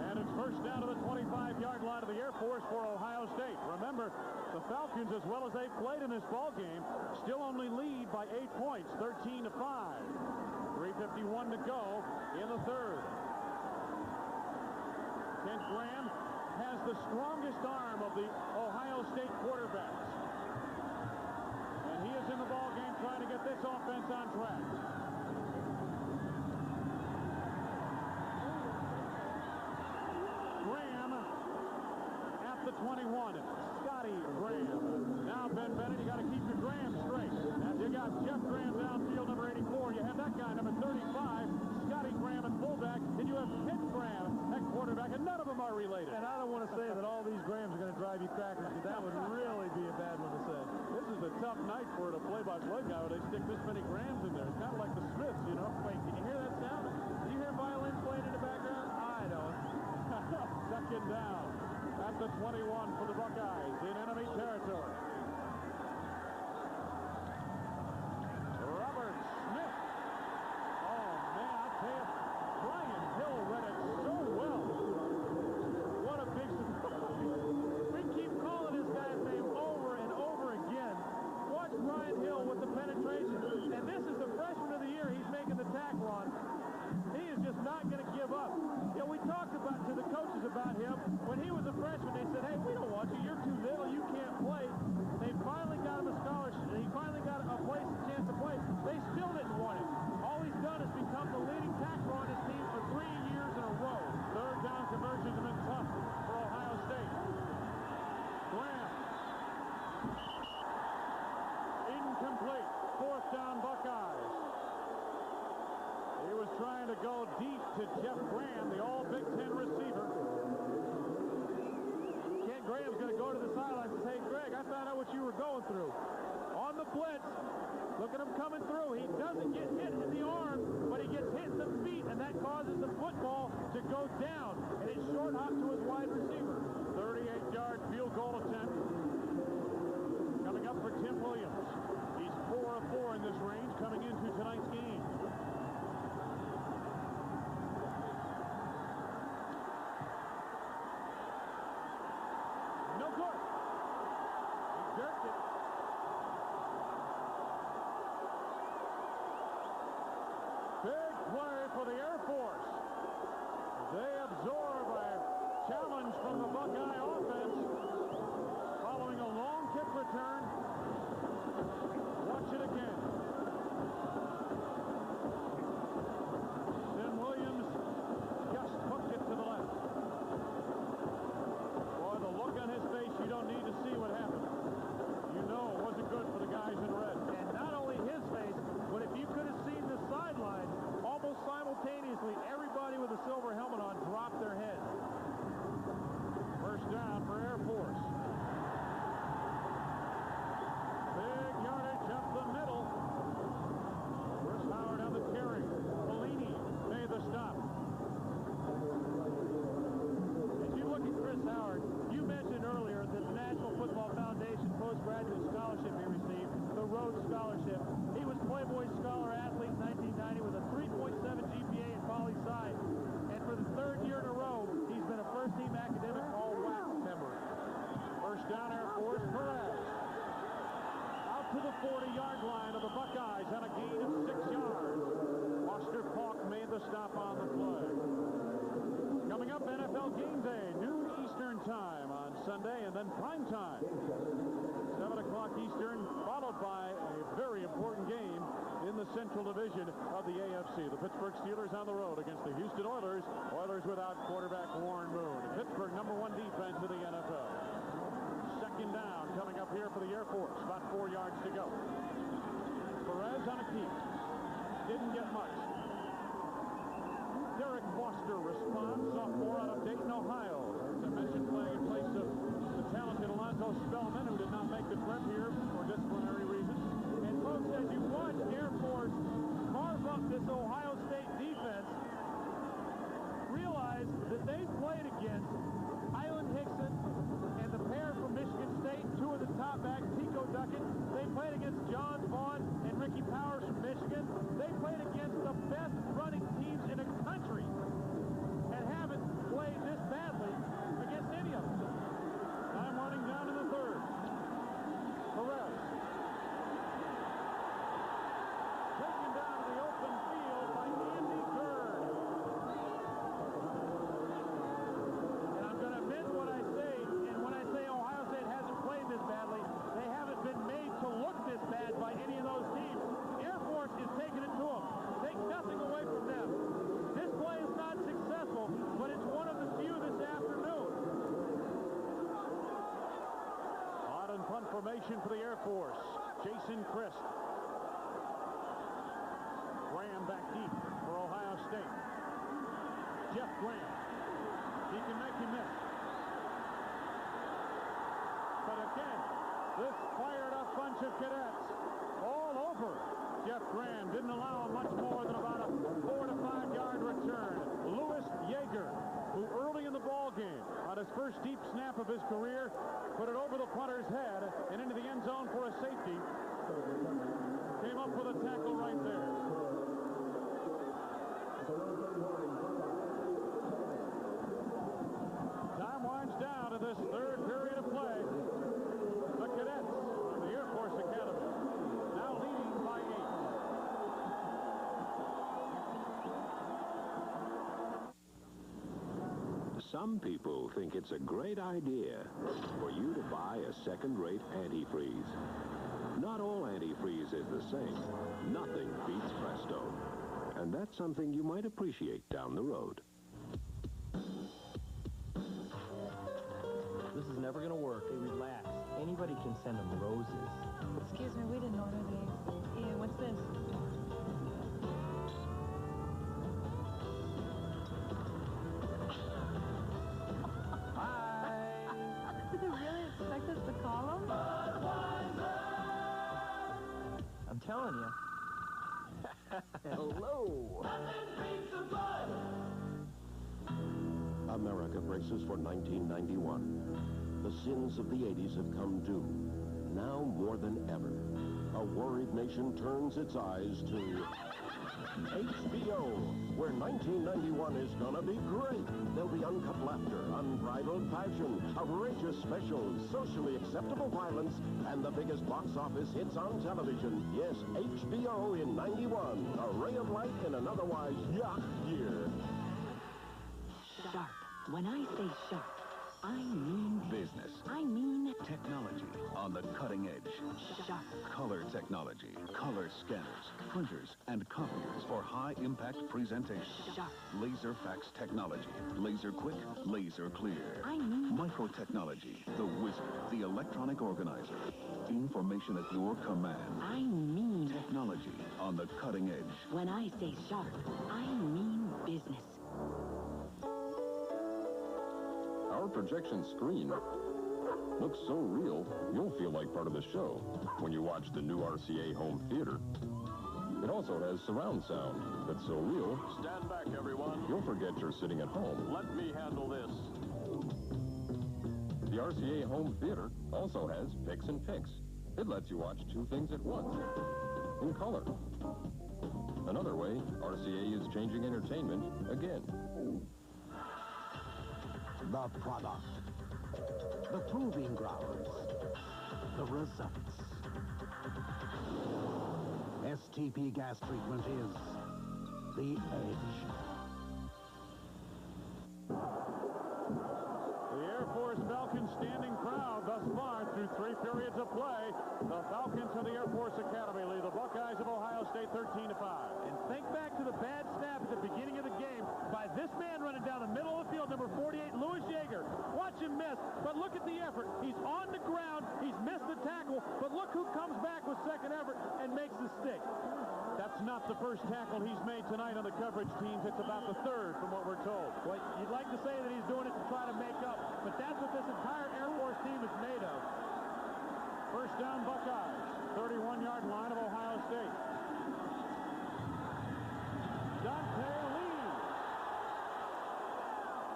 Speaker 1: And it's first down to the 25-yard line of the Air Force for Ohio State. Remember, the Falcons, as well as they've played in this ball game, still only lead by 8 points, 13-5. 3:51 to go in the 3rd. Kent Graham has the strongest arm of the Ohio State quarterbacks. And he is in the ball game trying to get this offense on track. Graham at the 21. Scotty Graham. Now, Ben Bennett, you got to keep your Graham straight. As you got Jeff Graham downfield, number 84. You have that guy, number 35, Scotty Graham at fullback. And you have Kent Graham at quarterback, and none of them are related.
Speaker 5: And I don't want to say that all these Grahams are going to drive you crackers, because that would really be a bad one to say.
Speaker 1: This is a tough night for a play-by-play guy where they stick this many Grahams in there. It's kind of like the Smiths, you know.
Speaker 5: Wait, can you hear that sound? Do you hear violins playing in the background? I don't.
Speaker 1: 2nd down at the 21 for the Buckeyes in enemy territory. Robert Smith. Oh, man, I tell you, Brian Hill read it so well. What a big surprise.
Speaker 5: We keep calling this guy's name over and over again. Watch Brian Hill with the penetration. And this is the freshman of the year he's making the tackle on. He is just not going to give up. You know, we talked to the coaches about him. When he was a freshman, they said, hey, we don't want you. You're too little. You can't play. They finally got him a scholarship. He finally got a chance to play. They still didn't want him. All he's done is become the leading tackler on his team for 3 years in a row.
Speaker 1: 3rd down conversions have been tough for Ohio State. Graham. Incomplete. 4th down Buckeyes. He was trying to go deep to Jeff Graham, the all-Big Ten receiver.
Speaker 5: Kent Graham's going to go to the sidelines and say, hey, Greg, I found out what you were going through. On the blitz, look at him coming through. He doesn't get hit in the arm, but he gets hit in the feet, and that causes the football to go down. And it's short hop to his wide receiver.
Speaker 1: 38-yard field goal attempt. Coming up for Tim Williams. He's 4 of 4 in this range coming into tonight's game. play for the Air Force. They absorb a challenge from the Buckeye offense following a long kick return. Watch it again. Then Williams just hooked it to the left. Boy, the look on his face, you don't need to see what happened. You know it wasn't good for the guys in red.
Speaker 5: And not only his face, but if you could have seen the sideline, almost simultaneously, everybody with a silver helmet on dropped their heads.
Speaker 1: First down for Air Force. Big yardage up the middle. Chris Howard on the carry. Bellini made the stop.
Speaker 5: As you look at Chris Howard, you mentioned earlier that the National Football Foundation postgraduate scholarship he received, the Rhodes Scholarship. He was Playboy Scholar Athlete in 1990 with a 3.7 GPA in poli-sci. And for the third year in a row, he's been a first-team academic all-WAC member.
Speaker 1: First down, Air Force. Perez. Out to the 40-yard line of the Buckeyes on a gain of 6 yards. Foster Falk made the stop on the play. Coming up, NFL Game Day, noon Eastern time on Sunday, and then prime time. 7 o'clock Eastern, followed by a very important game in the Central Division of the AFC. The Pittsburgh Steelers on the road against the Houston Oilers. Oilers without quarterback Warren Moon. Pittsburgh, #1 defense in the NFL. Second down coming up here for the Air Force. About 4 yards to go. Perez on a keep. Didn't get much. Derek Foster responds, sophomore out of Dayton, Ohio. As I mentioned, playing in place of the talented Alonzo Spellman, who did not make the trip here for disciplinary reasons.
Speaker 5: And folks, as you watch Air Force carve up this Ohio State defense, realize that they played against Island Hickson and the pair from Michigan State, two of the top backs, Tico Duckett. They played against John Vaughn and Ricky Powers from Michigan. They played against the best running teams in the country and haven't played this badly against any of them.
Speaker 1: Time running down in the third. Perez. Taken down to the open field by Andy Gerd.
Speaker 5: And I'm going to admit what I say, and when I say Ohio State hasn't played this badly, they haven't been made to look this bad by any of those teams. Air Force is taking it to them. Take nothing away from them. This play is not successful, but it's one of the few this afternoon.
Speaker 1: On and punt formation for the Air Force. Jason Christ. Graham back deep for Ohio State. Jeff Graham. He can make you miss. But again, this fired-up bunch of cadets all over Jeff Graham. Didn't allow him much more than about a 4 to 5 yard return. Louis Yeager, who early in the ball game, on his first deep snap of his career, put it over the punter's head and into the end zone for a safety. Came up with a tackle right there. Time winds down to this third period of play. The cadets of the Air Force Academy now leading by 8.
Speaker 8: Some people think it's a great idea for you to buy a second-rate antifreeze. Not all antifreeze is the same. Nothing beats Presto. And that's something you might appreciate down the road.
Speaker 24: This is never going to work. Hey, relax. Anybody can send them roses.
Speaker 16: Excuse me, we didn't order these. Yeah, what's this? Did they really expect us to call them?
Speaker 24: I'm telling you. Hello.
Speaker 6: America braces for 1991. The sins of the 80s have come due. Now more than ever, a worried nation turns its eyes to HBO, where 1991 is gonna be great. There'll be uncut laughter, unbridled passion, outrageous specials, socially acceptable violence, and the biggest box office hits on television. Yes, HBO in 91, a ray of light.
Speaker 21: light in an otherwise yuck year.
Speaker 7: Sharp. When I say sharp, I mean
Speaker 3: Business.
Speaker 7: I mean
Speaker 3: Technology on the cutting edge.
Speaker 7: sharp.
Speaker 3: Color technology, color scanners, printers, and copiers for high-impact presentation.
Speaker 7: Sharp.
Speaker 3: Laser fax technology, laser quick, laser clear.
Speaker 7: I mean
Speaker 3: Microtechnology, the wizard, the electronic organizer. Information at your command.
Speaker 7: I mean
Speaker 3: Technology on the cutting edge.
Speaker 7: when I say sharp, I mean business.
Speaker 8: Our projection screen looks so real, you'll feel like part of the show when you watch the new RCA home theater. It also has surround sound that's so real,
Speaker 1: Stand back, everyone.
Speaker 8: you'll forget you're sitting at home.
Speaker 1: Let me handle this.
Speaker 8: The RCA home theater also has Pix and Pix. It lets you watch two things at once, in color. Another way, RCA is changing entertainment again.
Speaker 10: The product. The proving grounds. The results. STP gas treatment is the edge.
Speaker 1: The Air Force Falcons standing proud thus far through 3 periods of play. The Falcons of the Air Force Academy lead the Buckeyes of Ohio State 13-5.
Speaker 5: And think back to the bad snap at the beginning of the game by this man running down the middle of the field, number 48, Louis Jaeger. Watch him miss, but look at the effort. He's on the ground, he's missed the tackle, but look who comes back with second effort and makes the stick.
Speaker 1: That's not the first tackle he's made tonight on the coverage teams. It's about the third from what we're told.
Speaker 5: Well, you'd like to say that he's doing it to try to make up, but that's what this entire Air Force team is made of.
Speaker 1: First down, Buckeyes. 31-yard line of Ohio State. Dante Lee.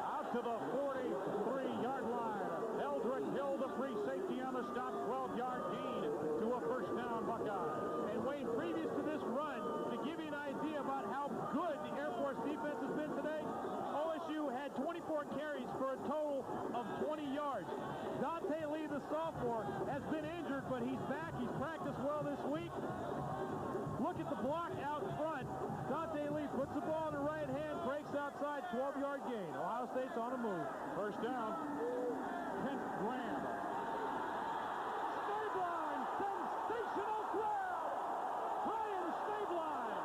Speaker 1: Out to the 43-yard line. Eldrick Hill, the free safety on the stop. 12-yard gain to a first down, Buckeyes.
Speaker 5: And Wayne, previous to this run, to give you an idea about how good the Air Force defense has been today, OSU had 24 carries for a total of 20 yards. Dante Lee, the sophomore, has been injured, but he's back. He's practiced well this week. Look at the block out front. Dante Lee puts the ball in the right hand, breaks outside, 12-yard gain. Ohio State's on the move.
Speaker 1: First down, Kent Graham.
Speaker 5: Stabline, sensational crowd. Brian Stabline.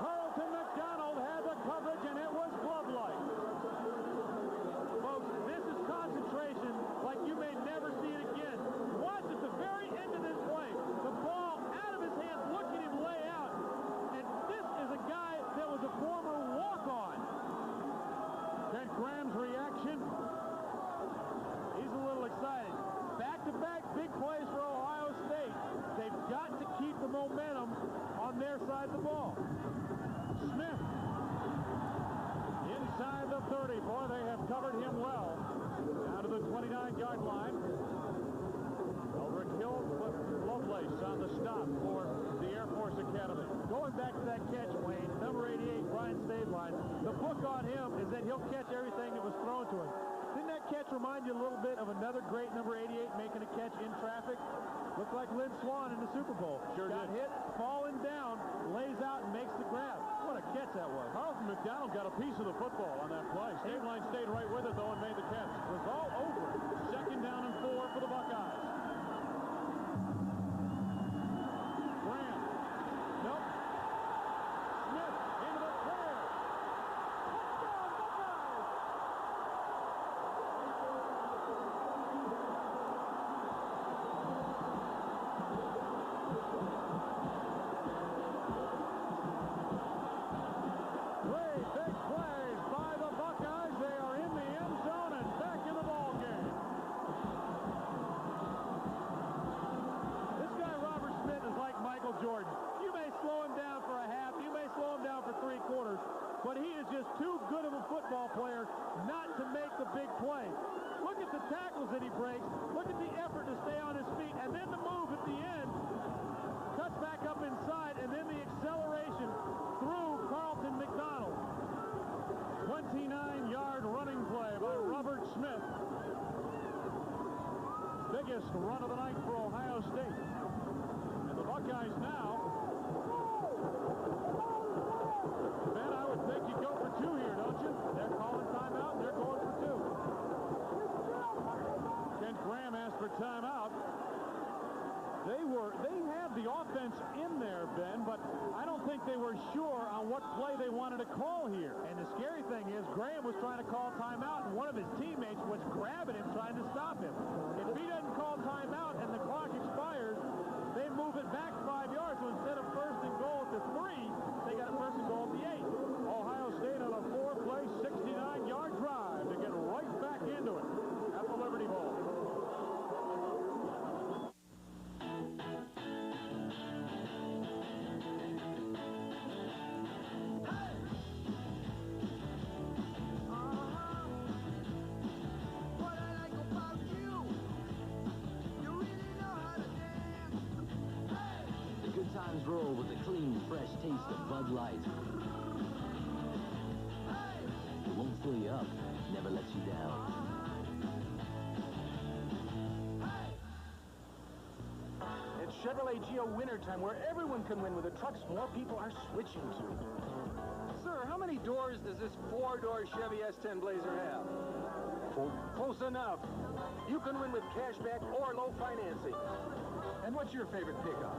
Speaker 1: Carlton McDonald had the coverage, and it was glove-like.
Speaker 5: Folks, this is concentration like you may never see it again. Watch at the very end of this play. The ball out of his hands. Look at him lay out. And this is a guy that was a former walk-on.
Speaker 1: Kent Graham's reaction.
Speaker 5: He's a little excited. Back-to-back big plays for Ohio State. They've got to keep the momentum on their side of the ball.
Speaker 1: Smith. Inside the 30. Boy, they have covered him well. Down to the 29-yard line. Eldrick Hill put Lovelace on the stop for the Air Force Academy.
Speaker 5: Going back to that catch, Wayne, number 88, Brian Stabline, the book on him is that he'll catch everything that was thrown to him. Didn't that catch remind you a little bit of another great number 88 making a catch in traffic? Looked like Lynn Swann in the Super Bowl.
Speaker 1: Sure
Speaker 5: Got
Speaker 1: did.
Speaker 5: hit, falling down, lays out and makes the grab. What a catch that was.
Speaker 1: Carlton McDonald got a piece of the football on that play. Stabline stayed right with it, though, and made the catch.
Speaker 5: Was all over it.
Speaker 1: Second down and 4 for the Buckeyes. Graham.
Speaker 5: Nope.
Speaker 1: Smith into the clear.
Speaker 5: Touchdown, Buckeyes!
Speaker 1: Great big plays by the Buckeyes. They are in the end zone and back in the ball game.
Speaker 5: This guy, Robert Smith, is like Michael Jordan. You may slow him down for a half, you may slow him down for 3 quarters, but he is just too good of a football player not to make the big play. Look at the tackles that he breaks. Look at the effort to stay on his feet, and then the move at the end. Cuts back up inside, and then the acceleration through Carlton McDonald.
Speaker 1: 29-yard running play by Robert Smith. Biggest run of the night for Ohio State. And the Buckeyes now
Speaker 5: think they were sure on what play they wanted to call here. And the scary thing is, Graham was trying to call timeout, and one of his teammates was grabbing him, trying to stop him. If he doesn't call timeout and the clock expires, they move it back 5 yards. So instead of first and goal at the 3, they got a first and goal at the 8. Ohio State on a 4-play, 69-yard drive to get right back into it at the Liberty Bowl.
Speaker 13: Times roll with the clean, fresh taste of Bud Light. It won't fill you up, never lets you down.
Speaker 12: It's Chevrolet Geo wintertime, where everyone can win with the trucks more people are switching to.
Speaker 15: Sir, how many doors does this 4-door Chevy S10 Blazer have?
Speaker 12: 4. Close enough. You can win with cashback or low financing. And what's your favorite pickup?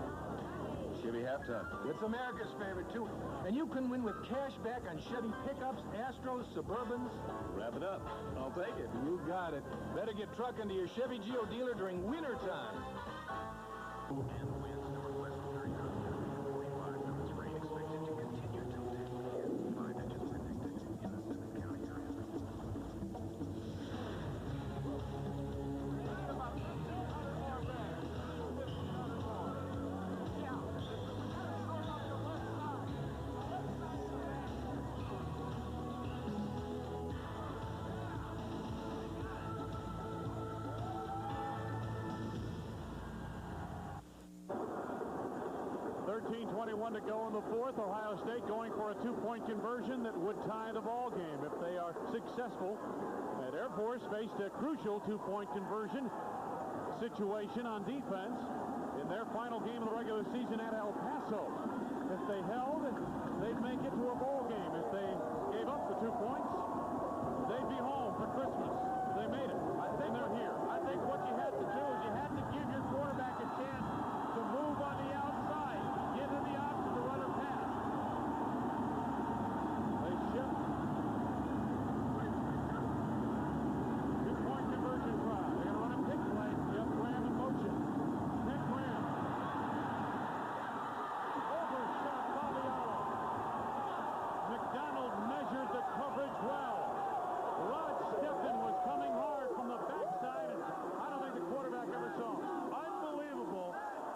Speaker 12: Chevy half-ton. It's America's favorite, too. And you can win with cash back on Chevy pickups, Astros, Suburbans. Wrap it up. I'll take it. You got it. Better get trucking to your Chevy Geo dealer during winter time.
Speaker 5: .21 to go in the fourth. Ohio State going for a two-point conversion that would tie the ball game if they are successful. And Air Force faced a crucial two-point conversion situation on defense in their final game of the regular season at El Paso. If they held, they'd make it to a bowl game. If they gave up the 2 points, they'd be home for Christmas. They made it. I think they're here. I think what you had to do is you had to give your quarterback a chance to move on the outside. Give him the option to run or pass. They shift. Two-point conversion try. They're going to run a pick play. Jeff Graham in motion. Nick Graham. Overshot Fabiano. McDonald measured the coverage well. Rod Stephen was coming hard from the backside, and I don't think the quarterback ever saw him. Unbelievable.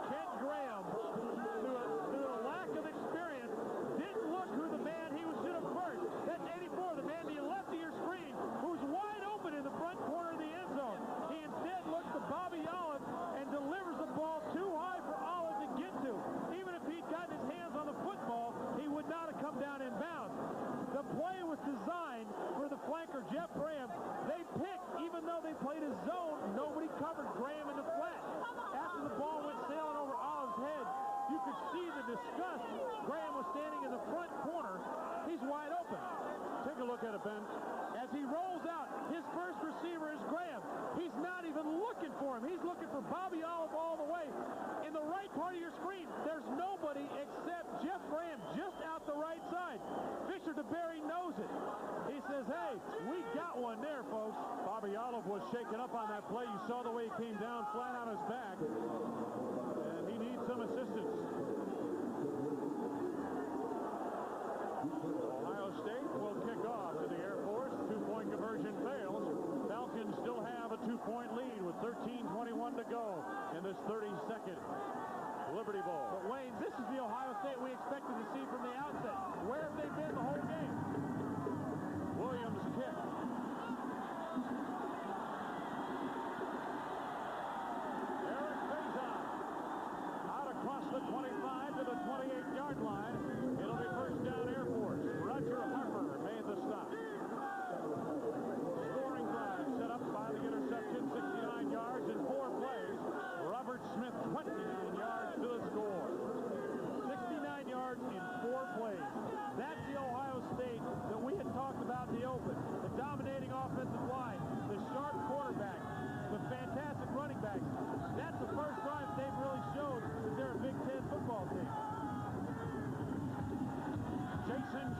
Speaker 5: Kent Graham, through a lack of experience, didn't look who the man he was should have first. That's 84, the man to your left of your screen, who's wide open in the front corner of the end zone. He instead looks to Bobby Olive and delivers the ball too high for Olive to get to. Even if he'd gotten his hands on the football, he would not have come down in bounds. The play was designed for the flanker, Jeff Graham. They picked, even though they played a zone, nobody covered Graham in the flat. After the ball went sailing over Olive's head, you could see the disgust. Graham was standing in the front corner. He's wide open. Take a look at it, Ben. As he rolls out, his first receiver is Graham. He's not even looking for him. He's looking for Bobby Olive all the way. In the right part of your screen, there's nobody except Jeff Graham just out the right side. Fisher DeBerry knows it. He says, hey, we got one there, folks. Bobby Olive was shaken up on that play. You saw the way he came down flat on his back. And he needs some assistance. Ohio State will kick off to the Air Force. Two-point conversion fails. Falcons still have a two-point lead with 13:21 to go in this 32nd Liberty Bowl. But Wayne, this is the Ohio State we expected to see from the outset. Where have they been the whole game? Williams kick. Eric Faison out across the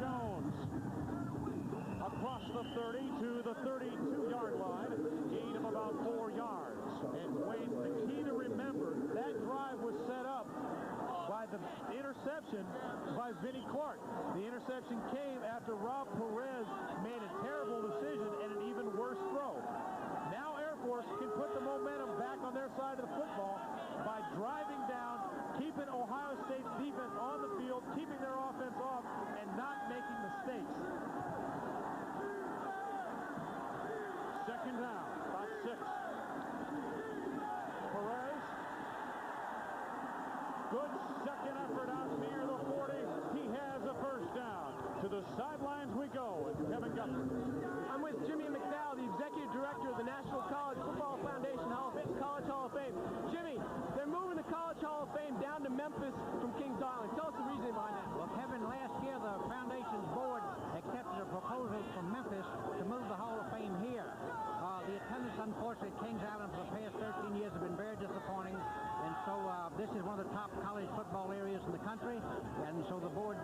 Speaker 1: Jones. Across the 30 to the 32-yard line. Gain of about 4 yards. And Wayne, the key to remember, that drive was set up by the interception by Vinnie Clark. The interception came after Rob Perez made a terrible decision and an even worse throw. Now Air Force can put the momentum back on their side of the football by driving down, keeping Ohio State's defense on the field, keeping their offense off, and not making mistakes. Second down, about 6. Perez. Good second effort out near the 40. He has a first down. To the sidelines we go with Kevin Guthrie.
Speaker 15: I'm with Jimmy McDowell, the Executive Director of the National College Football Foundation College Hall of Fame. Jimmy, they're moving the College Hall of Fame down to Memphis from Kings Island. Tell us the reasoning behind that.
Speaker 17: Well, Kevin, last year the Foundation's board accepted a proposal from Memphis to move the Hall of Fame here. The attendance, unfortunately, at Kings Island for the past 13 years have been very disappointing. And so this is one of the top college football areas in the country. And so the board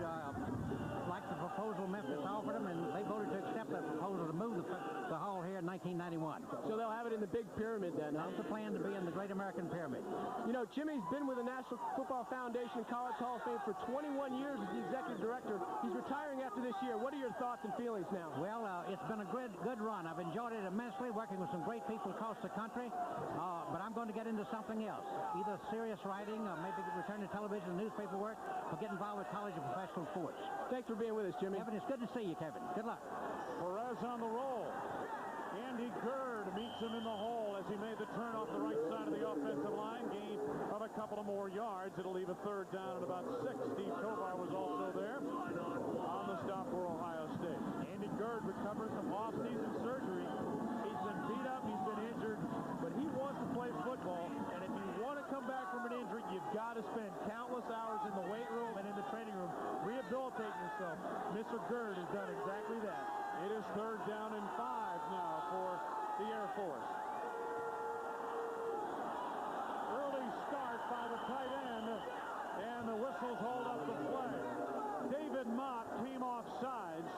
Speaker 17: liked the proposal Memphis offered them, and they voted to accept that proposal to move the hall here in 1991.
Speaker 15: So they'll have it in the big pyramid then, huh?
Speaker 17: That's the plan, to be in the Great American Pyramid.
Speaker 15: You know, Jimmy's been with the National Football Foundation College Hall of Fame for 21 years as the Executive Director. He's retiring after this year. What are your thoughts and feelings now?
Speaker 17: Well, it's been a good run. I've enjoyed it immensely, working with some great people across the country. But I'm going to get into something else, either serious writing or maybe return to television and newspaper work, or get involved with college and professional sports.
Speaker 15: Thanks for being with us, Jimmy.
Speaker 17: Kevin, it's good to see you, Kevin. Good luck.
Speaker 1: Perez on the roll. Andy Gerd meets him in the hole as he made the turn off the right side of the offensive line. Gain of a couple of more yards. It'll leave a third down at about 6. Steve Tovar was also there on the stop for Ohio State. Andy Gerd recovers from off-season surgery. He's been beat up, he's been injured, but he wants to play football. And if you want to come back from an injury, you've got to spend countless hours in the weight room and in the training room rehabilitating yourself. Mr. Gerd has done exactly that. It is third down and 5 now for the Air Force. Early start by the tight end, and the whistles hold up the play. David Mott came off sides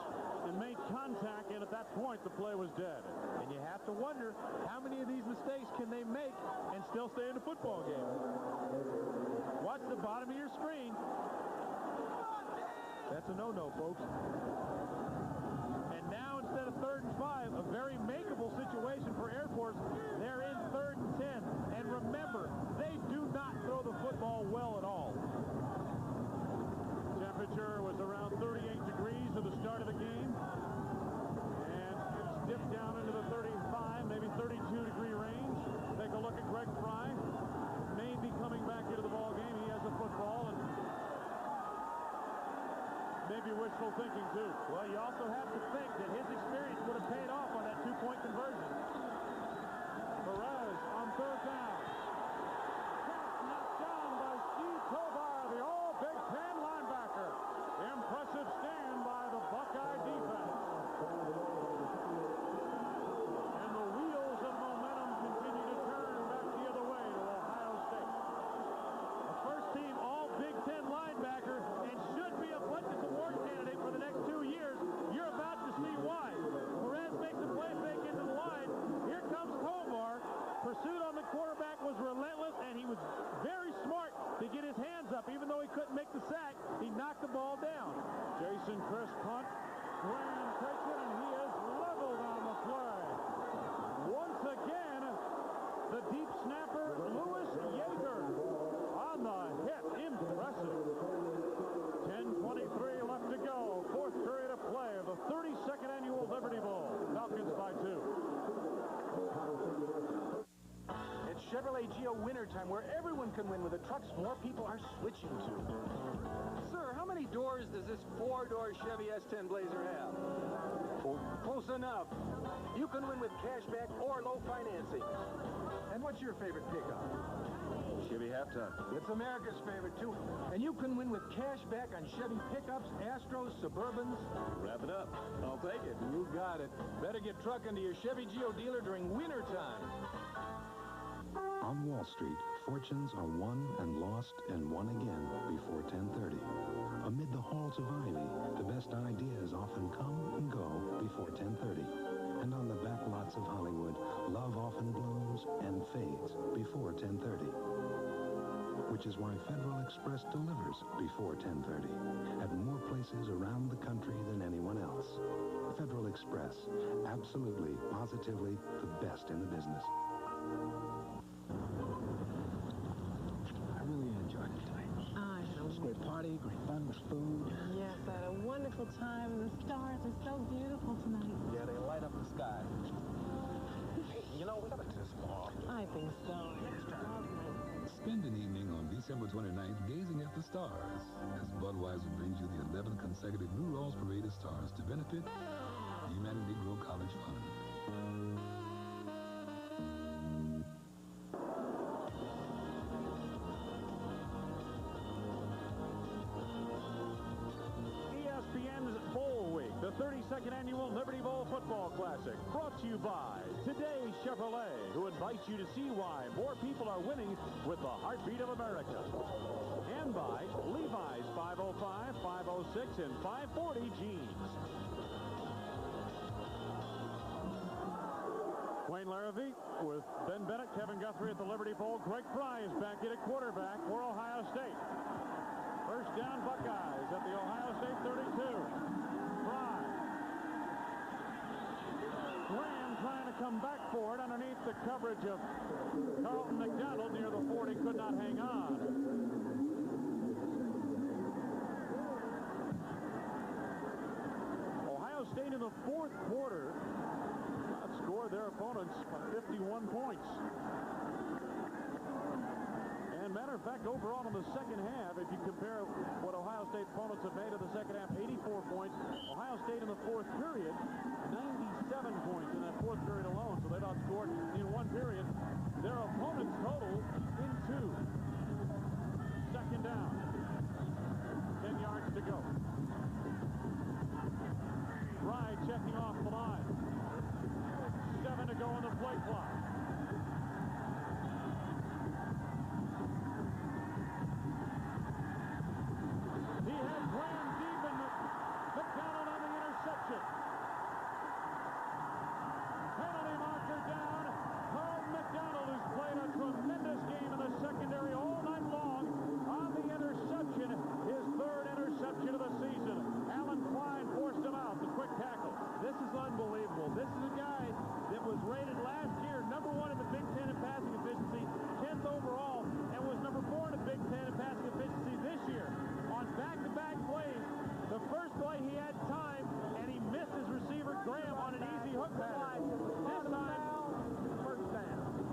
Speaker 1: and made contact, and at that point the play was dead.
Speaker 5: And you have to wonder, how many of these mistakes can they make and still stay in the football game? Watch the bottom of your screen. That's a no-no, folks. And now, instead of 3rd and 5, a very makeable situation for Air Force. They're in 3rd and 10. And remember, they do not throw the football well at all. Temperature was around 38 degrees at the start of the game. And it's dipped down into the 35, maybe 32-degree range. Take a look at Greg Fry. May be coming back into the ball game. He has a football, and maybe wishful thinking, too. Well, you also have to think that his experience would have paid off on that 2-point conversion. Perez on 3rd down. Knocked down by Steve Tovar, the all-Big Ten linebacker. Impressive stand by the Buckeye defense. And the wheels of momentum continue to turn back the other way to Ohio State. A first-team all-Big Ten linebacker, and should be a Butkus Award candidate for the next 2 years. You're about to see why. Perez makes a play fake into the line. Here comes Tovar. Pursuit on the quarterback was relentless, and he was very smart to get his hands up. Even though he couldn't make the sack, he knocked the ball down. Jason Chris punt. Graham takes it, and he is leveled on the play. Once again, the deep snapper, Louis Yeager, on the hit. Impressive. 10:23 left to go. 4th period of play of the 32nd annual Liberty Bowl. Falcons by 2.
Speaker 12: It's Chevrolet Geo winter time, where everyone can win with the trucks more people are switching to. Sir, how many doors does this 4-door Chevy S10 Blazer have? 4. Close enough. You can win with cashback or low financing. And what's your favorite pickup?
Speaker 20: Chevy half-ton.
Speaker 12: It's America's favorite, too. And you can win with cashback on Chevy pickups, Astros, Suburbans.
Speaker 20: Wrap it up. I'll take it.
Speaker 12: You got it. Better get trucking to your Chevy Geo dealer during winter time.
Speaker 10: On Wall Street, fortunes are won and lost and won again before 10:30. Amid the halls of ivy, the best ideas often come and go before 10:30. And on the back lots of Hollywood, love often blooms and fades before 10:30. Which is why Federal Express delivers before 10:30 at more places around the country than anyone else. Federal Express, absolutely, positively the best in the business.
Speaker 9: I really enjoyed it tonight.
Speaker 14: I
Speaker 9: It was a great party, great fun with food.
Speaker 14: Yes, I had a wonderful time, and the stars are so beautiful tonight.
Speaker 9: Yeah, they light up the sky. Hey, you know, we gotta do this more.
Speaker 14: I think so. It's lovely.
Speaker 18: Spend an evening on December 29th gazing at the stars as Budweiser brings you the 11th consecutive Blue Rose Parade of Stars to benefit the Humanity Negro College Fund.
Speaker 1: ESPN's Bowl Week, the 32nd Annual Liberty Bowl Football Classic, brought to you by Today Chevrolet, who invites you to see why more people are winning with the heartbeat of America. And by Levi's 505, 506, and 540 jeans. Wayne Larrivee with Ben Bennett, Kevin Guthrie at the Liberty Bowl. Greg Fry is back in at quarterback for Ohio State. First down, Buckeyes at the Ohio State 32. Fry. Graham trying to come back for it underneath the coverage of Carlton McDonald near the 40. Could not hang on. Ohio State in the fourth quarter outscored their opponents by 51 points. And matter of fact, overall in the second half, if you compare what Ohio State opponents have made in the second half, 84 points. Ohio State in the fourth period, 97 points in that fourth period alone. So they've outscored in one period their opponent's total in two. Second down. 10 yards to go. Fry checking off the line. 7 to go on the play clock. He had Graham deep and McDonald on the interception. Penalty marker down. Carlton McDonald, who's played a tremendous game in the secondary all night long, on the interception, his third interception of the season. Alan Klein forced him out. The quick tackle.
Speaker 5: This is unbelievable. This is a guy that was rated last year #1 in the Big Ten in passing efficiency, 10th overall, and was #4 in the Big Ten in passing efficiency this year. On back-to-back plays, the first play he had time, and he missed his receiver Graham on an easy hook pass.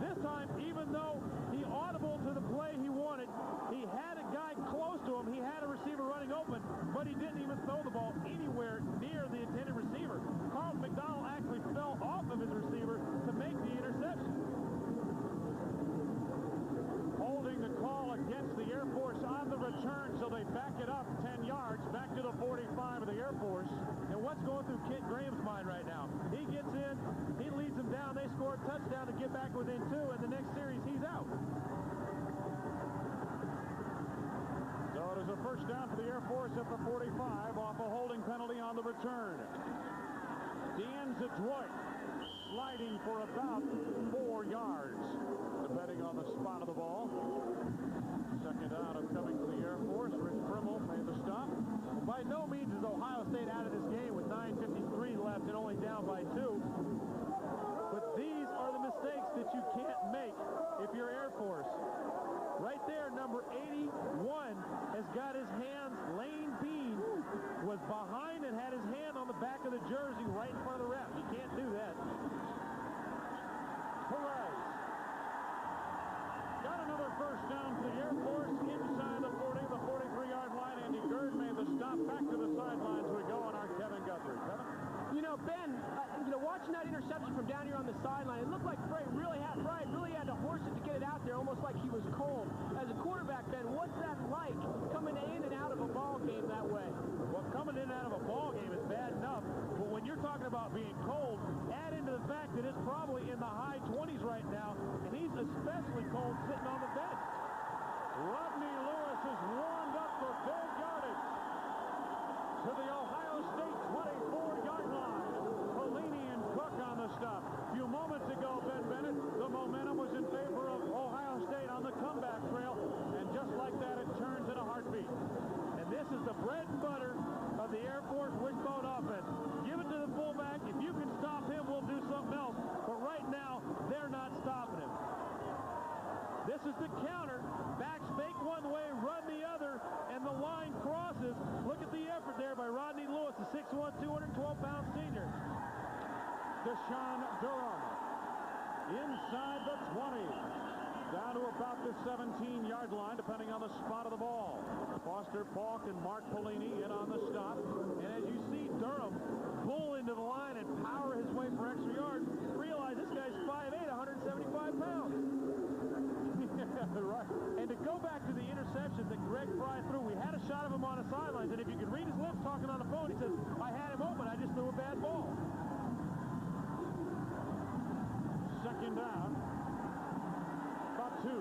Speaker 5: This time, even though he audible to the play he wanted, he had a guy close to him. He had a receiver running open, but he didn't even throw the ball anywhere near the intended receiver. Carlton McDonald actually fell off of his receiver to make the interception. Holding the call against the Air Force on the return, so they back it up 10 yards back to the 45 of the Air Force. And what's going through Kent Graham's mind right now? He gets in, he leads them down, they score a touchdown to get back within 2, and the next series he's out. So it is a first down for the Air Force at the 45 off a holding penalty on the return. Dan Zadroit sliding for about 4 yards, depending on the spot of the ball. Second down of coming to the Air Force. Rich Primmel made the stop. By no means is Ohio State out of this game with 9:53 left and only down by 2. But these are the mistakes that you can't make if you're Air Force. Right there, number 81 has got his hands. Lane Bean was behind and had his hand on the back of the jersey right in front of the ref. You can't do that. Perez got another first down for the Air Force inside the 40, the 43-yard line. Andy Gerd made the stop. Back to the sidelines we go on our Kevin Guthrie. Kevin?
Speaker 19: You know, Ben, watching that interception from down here on the sideline, it looked like Fry really had to horse it to get it out there, almost like he was cold. As a quarterback, Ben, what's that like, coming in and out of a ball game that way?
Speaker 1: Well, coming in and out of a ball game is bad enough, but when you're talking about being cold, add into the fact that it's probably in the high 20s right now, and he's especially freezingly cold sitting on the bench. Rodney Lewis is warmed up for big yardage to the Ohio State 24-yard line. Pelini and Cook on the stop. A few moments ago, Ben Bennett, the momentum was in favor of Ohio State on the comeback trail, and just like that, it turns in a heartbeat. And this is the bread and butter of the Air Force wishbone offense. Give it to the fullback. If you can stop him, we'll do something else. But right now, they're not stopping him. This is the counter. Backs fake one way, run the other, and the line crosses. Look at the effort there by Rodney Lewis, the 6'1", 212-pound senior. Deshaun Durham inside the 20. Down to about the 17-yard line, depending on the spot of the ball. Foster Falk and Mark Pelini in on the stop. And as you see Durham pull into the line and power his way for extra yards, realize this guy's 5'8", 175 pounds. Right. And to go back to the interception that Greg Fry threw, we had a shot of him on the sidelines, and if you could read his lips talking on the phone, he says, I had him open, I just threw a bad ball. Second down. About 2.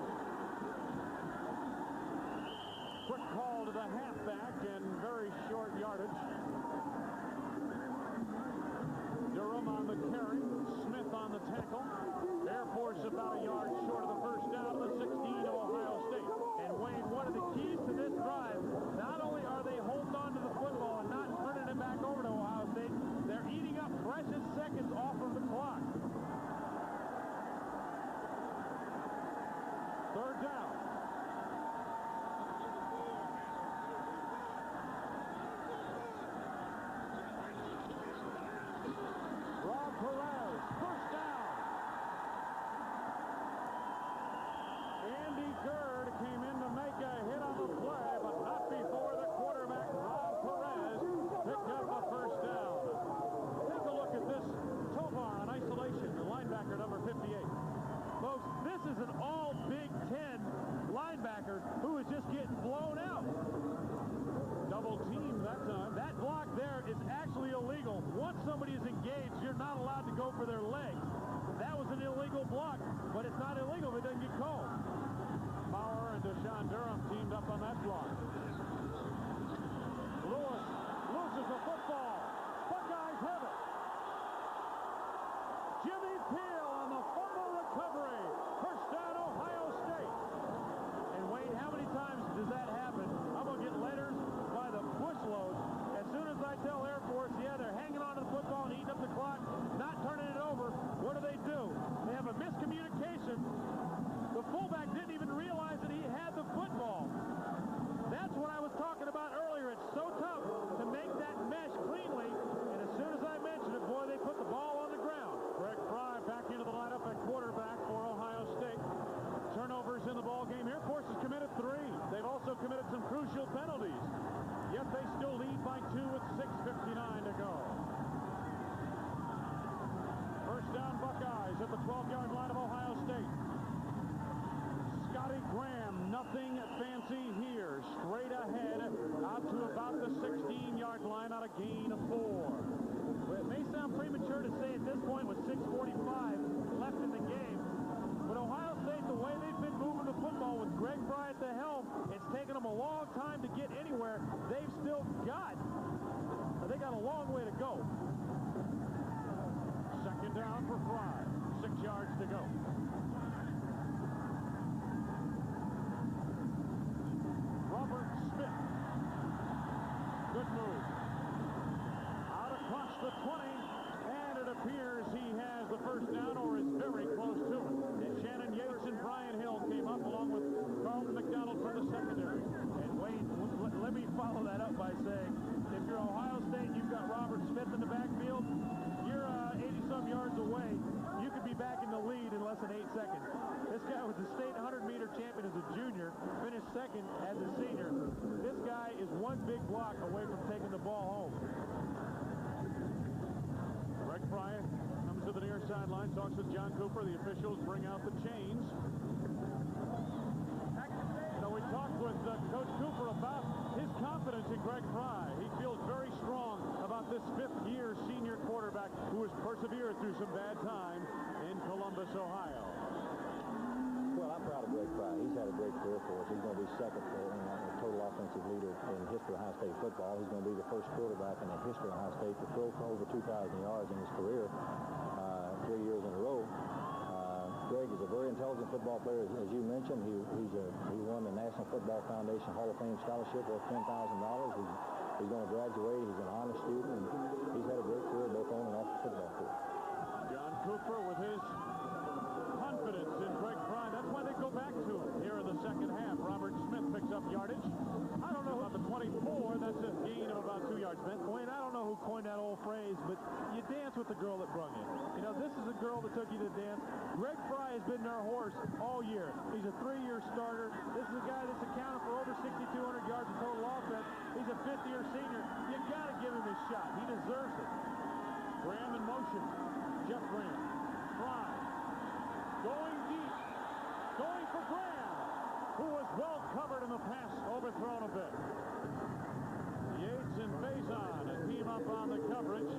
Speaker 1: Quick call to the halfback and very short yardage. Durham on the carry. Smith on the tackle. Air Force about a yard short of the first down to the 16 of Ohio State. And Wayne, one of the keys to this drive, not only are they holding on to the football and not turning it back over to Ohio State, they're eating up precious seconds off of the clock. Third down. Rob Perez, first down. Andy Gerd came in to make a hit on the play, but not before the quarterback, Rob Perez, picked up a first down. Take a look at this. Tovar on isolation, the linebacker number 58. Folks, this is an all Big Ten linebacker who is just getting blown out. Double team that time. That block there is actually illegal. Once somebody is engaged, you're not allowed to go for their legs. That was an illegal block, but it's not illegal if it doesn't get called. Bauer and Deshaun Durham teamed up on that block. Lewis loses the football. Buckeyes have it. Jimmy Peel on the fumble recovery. First down, Ohio State. And Wayne, how many times does that happen? I'm going to get letters by the bushload. As soon as I tell Air Force, yeah, they're hanging on to the football and eating up the clock, not turning it over, what do? They have a miscommunication. The fullback didn't even realize that he had the football. That's what I was talking about earlier. It's so tough to make that mesh cleanly. And as soon as I mentioned it, boy, they put the ball on the ground. Greg Fry back into the lineup at quarterback for Ohio State. Turnovers in the ball game. Air Force has committed 3. They've also committed some crucial penalties. Yet they still lead by 2 with 6:59 to go. First down, Buckeyes at the 12-yard line of Ohio State. Scotty Graham, nothing fancy here. Straight ahead, out to about the 16-yard line on a gain of 4. Well, it may sound premature to say at this point with 6:45 left in the game, but Ohio State, the way they've been moving the football with Greg Fry at the helm, it's taken them a long time to get anywhere. They got a long way to go. Second down for Fry. 6 yards to go. Robert Smith. Good move. Out across the 20, and it appears he has the first down or is very close to it. And Shannon Yates and Brian Hill came up along with Carlton McDonald from the secondary. And Wayne, let me follow that up by saying, if you're Ohio State, you've got Robert Smith in the backfield, you're 80-some yards away. You could be back in the lead in less than 8 seconds. This guy was the state 100-meter champion as a junior, finished second as a senior. This guy is one big block away from taking the ball home. Greg Fry comes to the near sideline, talks with John Cooper. The officials bring out the chains. So we talked with Coach Cooper about his confidence in Greg Fry. He feels very strong about this 5th-year senior quarterback who has persevered through some bad times in Columbus, Ohio.
Speaker 15: Well,
Speaker 2: Well, I'm proud of Greg Fry. He's had a great career for us. He's going to be second total offensive leader in the history of Ohio State football. He's going to be the first quarterback in the history of Ohio State to throw for over 2,000 yards in his career 3 years in a row. Greg is a very intelligent football player, as you mentioned. He won the National Football Foundation Hall of Fame scholarship worth $10,000. He's going to graduate. He's an honor student, and he's had a great career both on and off the football field.
Speaker 1: John Cooper with his confidence in Greg Fry. That's why they go back to him here in the second half. Robert Smith picks up yardage. I don't know about the 24. That's a gain of about 2 yards. Wayne, I don't know who coined that old phrase, but you dance with the girl that brung you. You know, this is a girl that took you to dance. Greg Fry has been their horse all year. He's a 3-year starter. This is a guy that's accounted for over 6,200 yards of total offense. He's a 5th-year senior. You got to give him his shot. He deserves it. Graham in motion. Jeff Graham. Fry. Going deep. Going for Graham, who was well covered in the pass, overthrown a bit. Yates and Faison team up on the coverage.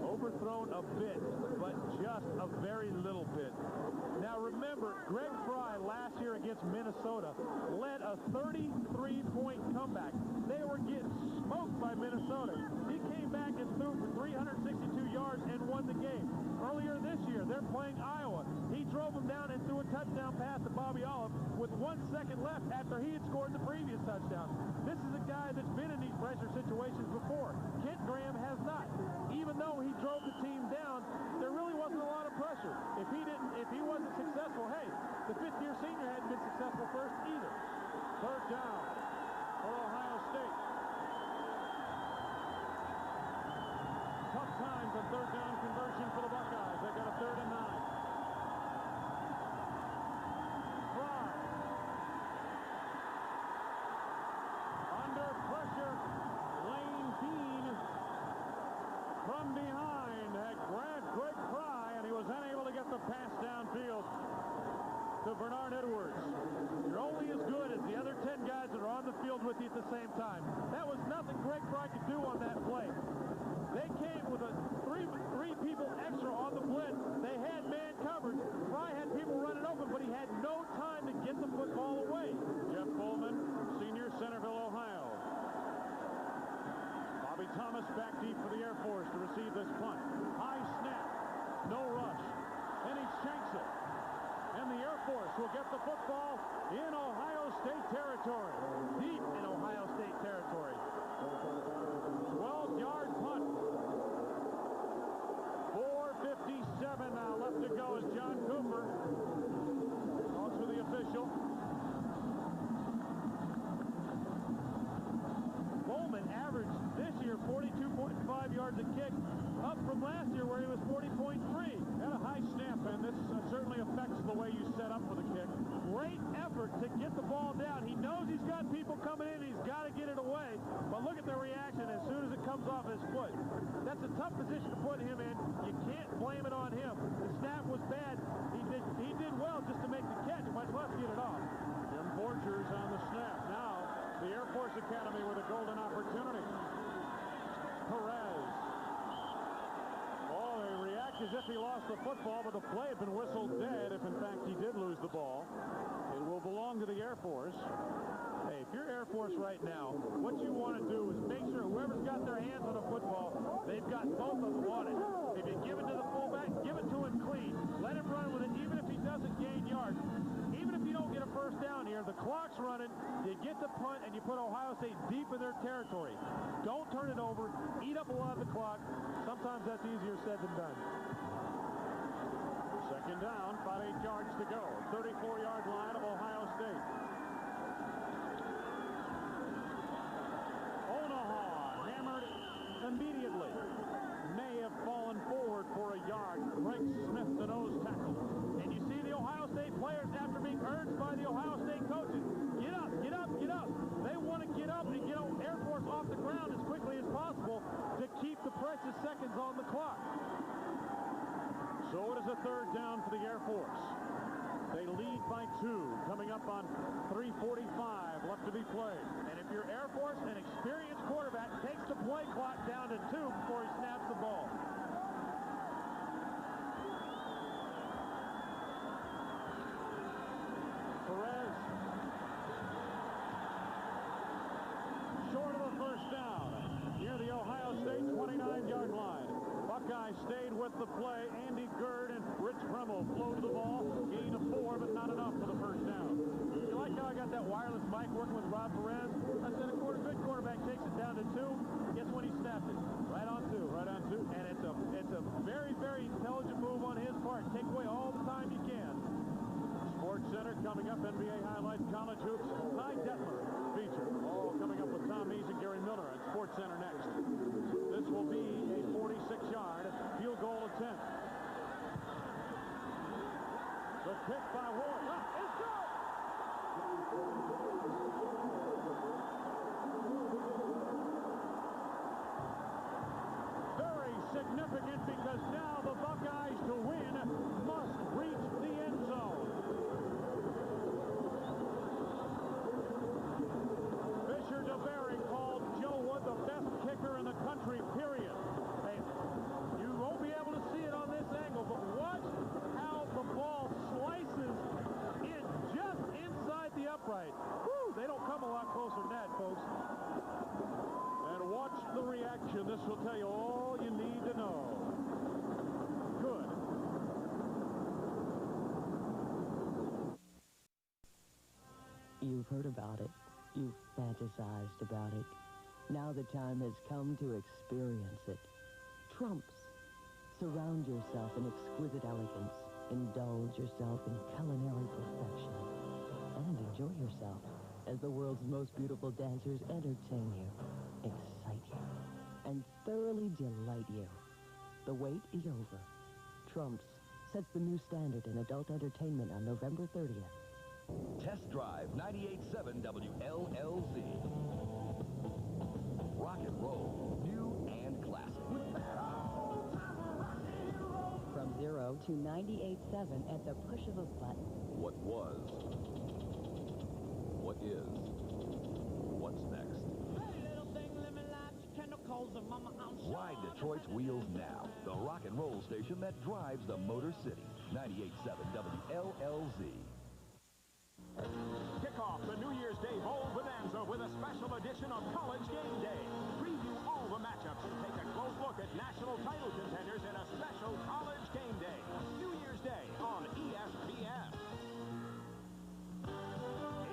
Speaker 1: Overthrown a bit, but just a very little bit. Now remember, Greg Fry last year against Minnesota led a 33-point comeback. They were getting smoked by Minnesota. He came back and threw for 362 yards and won the game. Earlier this year, they're playing Iowa. He drove them down and threw a touchdown pass to Bobby Olive with 1 second left after he had scored the previous touchdown. This is a guy that's been in these pressure situations before. Kent Graham has not. Even though he drove the team down, there really wasn't a lot of pressure. If he wasn't successful, hey, the 5th-year senior hadn't been successful first either. Third down for Ohio State. Tough times on third down conversion for the Buckeyes. They got a 3rd and 9. Fry. Under pressure, Lane Dean from behind had grabbed Greg Fry, and he was unable to get the pass downfield to Bernard Edwards. You're only as good as the other 10 guys that are on the field with you at the same time. That was nothing Greg Fry could do on that play. They came with three people extra on the blitz. They had man covered. Fry had people running open, but he had no time to get the football away. Jeff Bowman, senior, Centerville, Ohio. Bobby Thomas back deep for the Air Force to receive this punt. High snap, no rush, and he shanks it. And the Air Force will get the football in Ohio State territory. Deep in Ohio State territory. 12-yard punt. 4:57 now left to go as John Cooper calls for the official. Bowman averaged this year 42.5 yards a kick, up from last year where he was 40.3. Had a high snap, and this certainly affects the way you set up for the kick. Great effort to get the ball down. He knows he's got people coming in. He's got to get it away. But look at the reaction as soon as it comes off his foot. That's a tough position to put him in. You can't blame it on him. The snap was bad. He did well just to make the catch, much less get it off. Jim Borchers on the snap. Now, the Air Force Academy with a golden opportunity. Perez. Oh, they react as if he lost the football, but the play had been whistled dead if, in fact, he did lose the ball. It will belong to the Air Force. Hey, if you're Air Force right now, what you want to do is make sure whoever's got their hands on the football, they've got both of them on it. If you give it to the fullback, give it to him clean. Let him run with it, even if he doesn't gain yards. Even if you don't get a first down here, the clock's running, you get the punt, and you put Ohio State deep in their territory. Don't turn it over. Eat up a lot of the clock. Sometimes that's easier said than done. Second down, about 8 yards to go. 34-yard line of Ohio State. Onaha hammered immediately. May have fallen forward for a yard. Greg Smith, the nose tackle. And you see the Ohio State players, after being urged by the Ohio State coaches, get up, get up, get up. They want to get up and get Air Force off the ground as quickly as possible to keep the precious seconds on the clock. So it is a third down for the Air Force. They lead by 2, coming up on 3:45 left to be played. And if you're Air Force, an experienced quarterback takes the play clock down to 2 before he snaps the ball. Buckeyes stayed with the play. Andy Gerd and Rich Kremel floated the ball. Gain of 4, but not enough for the first down. You like how I got that wireless mic working with Rob Perez? I said a good quarterback takes it down to 2. Guess when he snapped it? Right on 2, right on 2. And it's a very, very intelligent move on his part. Take away all the time you can. Sports Center coming up. NBA highlights, college hoops. Ty Detmer feature. All coming up with Tom Mees and Gary Miller at Sports Center next. This will be a 46-yard field goal attempt. The pick by Ward. It's good! Very significant because now the Buckeyes to win must reach the end zone. Fisher DeBerry called Joe Wood the best kicker in the country, period. Hey, you won't be able to see it on this angle, but watch how the ball slices in just inside the upright. Woo, they don't come a lot closer than that, folks. And watch the reaction. This will tell you all you need to know. Good.
Speaker 4: You've heard about it. You've fantasized about it. Now the time has come to experience it. Trumps. Surround yourself in exquisite elegance. Indulge yourself in culinary perfection. And enjoy yourself as the world's most beautiful dancers entertain you, excite you, and thoroughly delight you. The wait is over. Trumps sets the new standard in adult entertainment on November 30th.
Speaker 6: Test Drive 98.7 WLLZ. Rock and roll, new and classic.
Speaker 7: From 0 to 98.7 at the push of a button.
Speaker 6: What was? What is? What's next? Ride Detroit's wheels now. The rock and roll station that drives the Motor City. 98.7 WLLZ.
Speaker 1: Kick off the New Year's Day Bowl Bonanza with a special edition of College Game Day. Preview all the matchups and take a close look at national title contenders in a special College Game Day. New Year's Day on ESPN.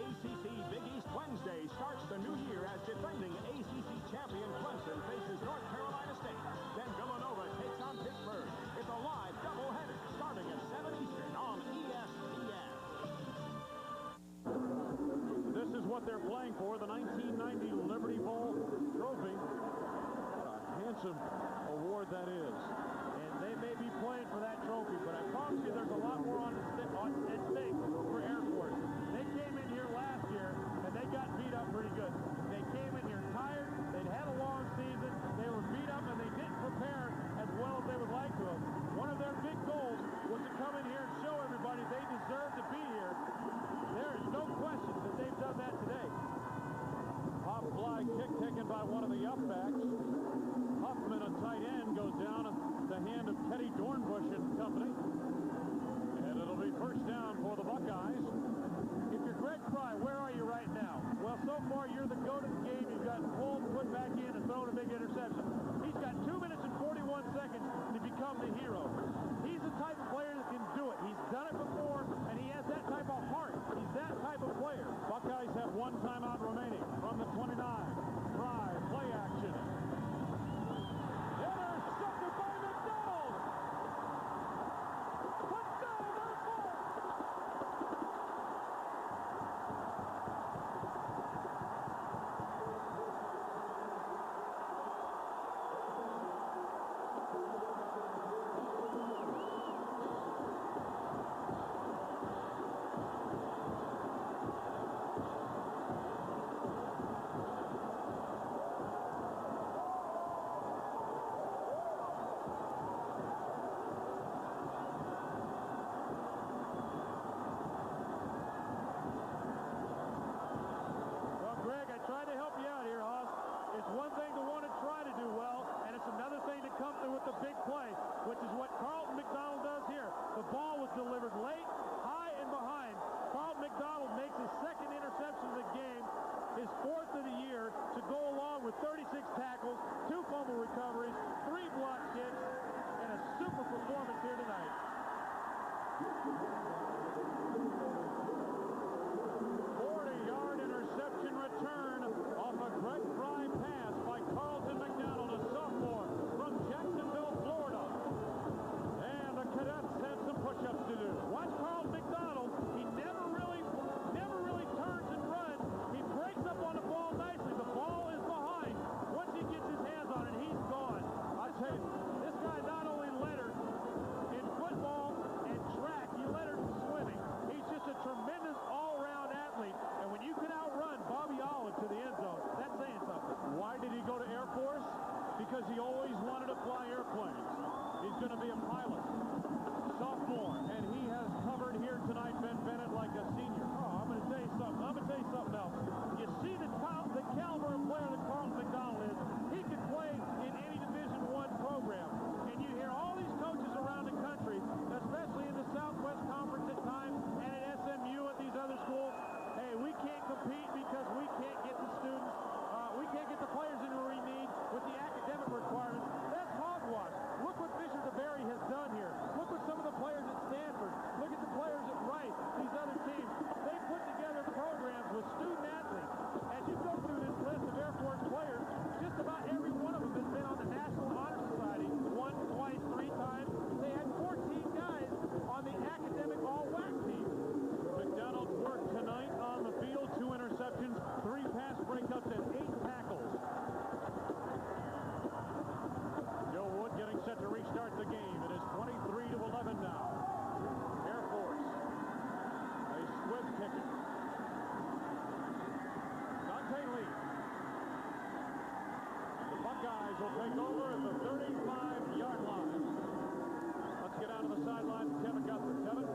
Speaker 1: ACC Big East Wednesday starts the new year as defending ACC champion Clemson faces North Carolina State. Then Villanova takes on Pittsburgh. It's a live doubleheader starting at 7 Eastern on ESPN. This is what they're playing for, the 1990 Liberty Bowl trophy. What a handsome award that is. And they may be playing for that trophy, but I promise you there's a lot more at stake for Air Force. They came in here last year, and they got beat up pretty good. They came in here tired. They'd had a long season. They were beat up, and they didn't prepare as well as they would like to have. One of their big goals was to come in here and show everybody they deserve to be here. There is no question that they've done that today. Pop fly kick taken by one of the upbacks. Huffman, a tight end, goes down at the hand of Teddy Dornbush and company. And it'll be first down for the Buckeyes. If you're Greg Fry, where are you right now? Well, so far you're the go to the game. You've got pulled, put back in, and thrown a big interception. He's got 2 minutes and 41 seconds to become the hero. He's the type of player that can do it. He's done it before, and he has that type of heart. He's that type of player. Buckeyes have one timeout remaining from the 29. Fry, play action. Intercepted by McDonald. Touchdown, Air Force. because he always wanted to fly airplanes. He's going to be a pilot. Sophomore, and he has covered here tonight, Ben Bennett, like a senior. Oh, I'm going to tell you something. Else. You see the caliber of player that Carlton McDonald is. He could play in any Division I program. And you hear all these coaches around the country, especially in the Southwest Conference at times, and at SMU at these other schools, hey, we can't compete because we can't get the students, we can't get the players in where we need with the academic requirements. That's hogwash. Look what Fisher DeBerry has done here. Look what some of the players at Stanford, look at the players at Rice, these other teams. They put together programs with student athletes. As you go through this list of Air Force players, just about every one of them has been on the National Honor Society once, twice, 3 times. They had 14 guys on the academic all-WAC team. McDonald's work tonight on the field, 2 interceptions, 3 pass breakups, and 8 tackles. Joe Wood getting set to restart the game. It is 23-11 now. Air Force. A squib kick. Dante Lee. The Buckeyes will take over at the 35-yard line. Let's get out to the sideline. Kevin Guthrie. Kevin?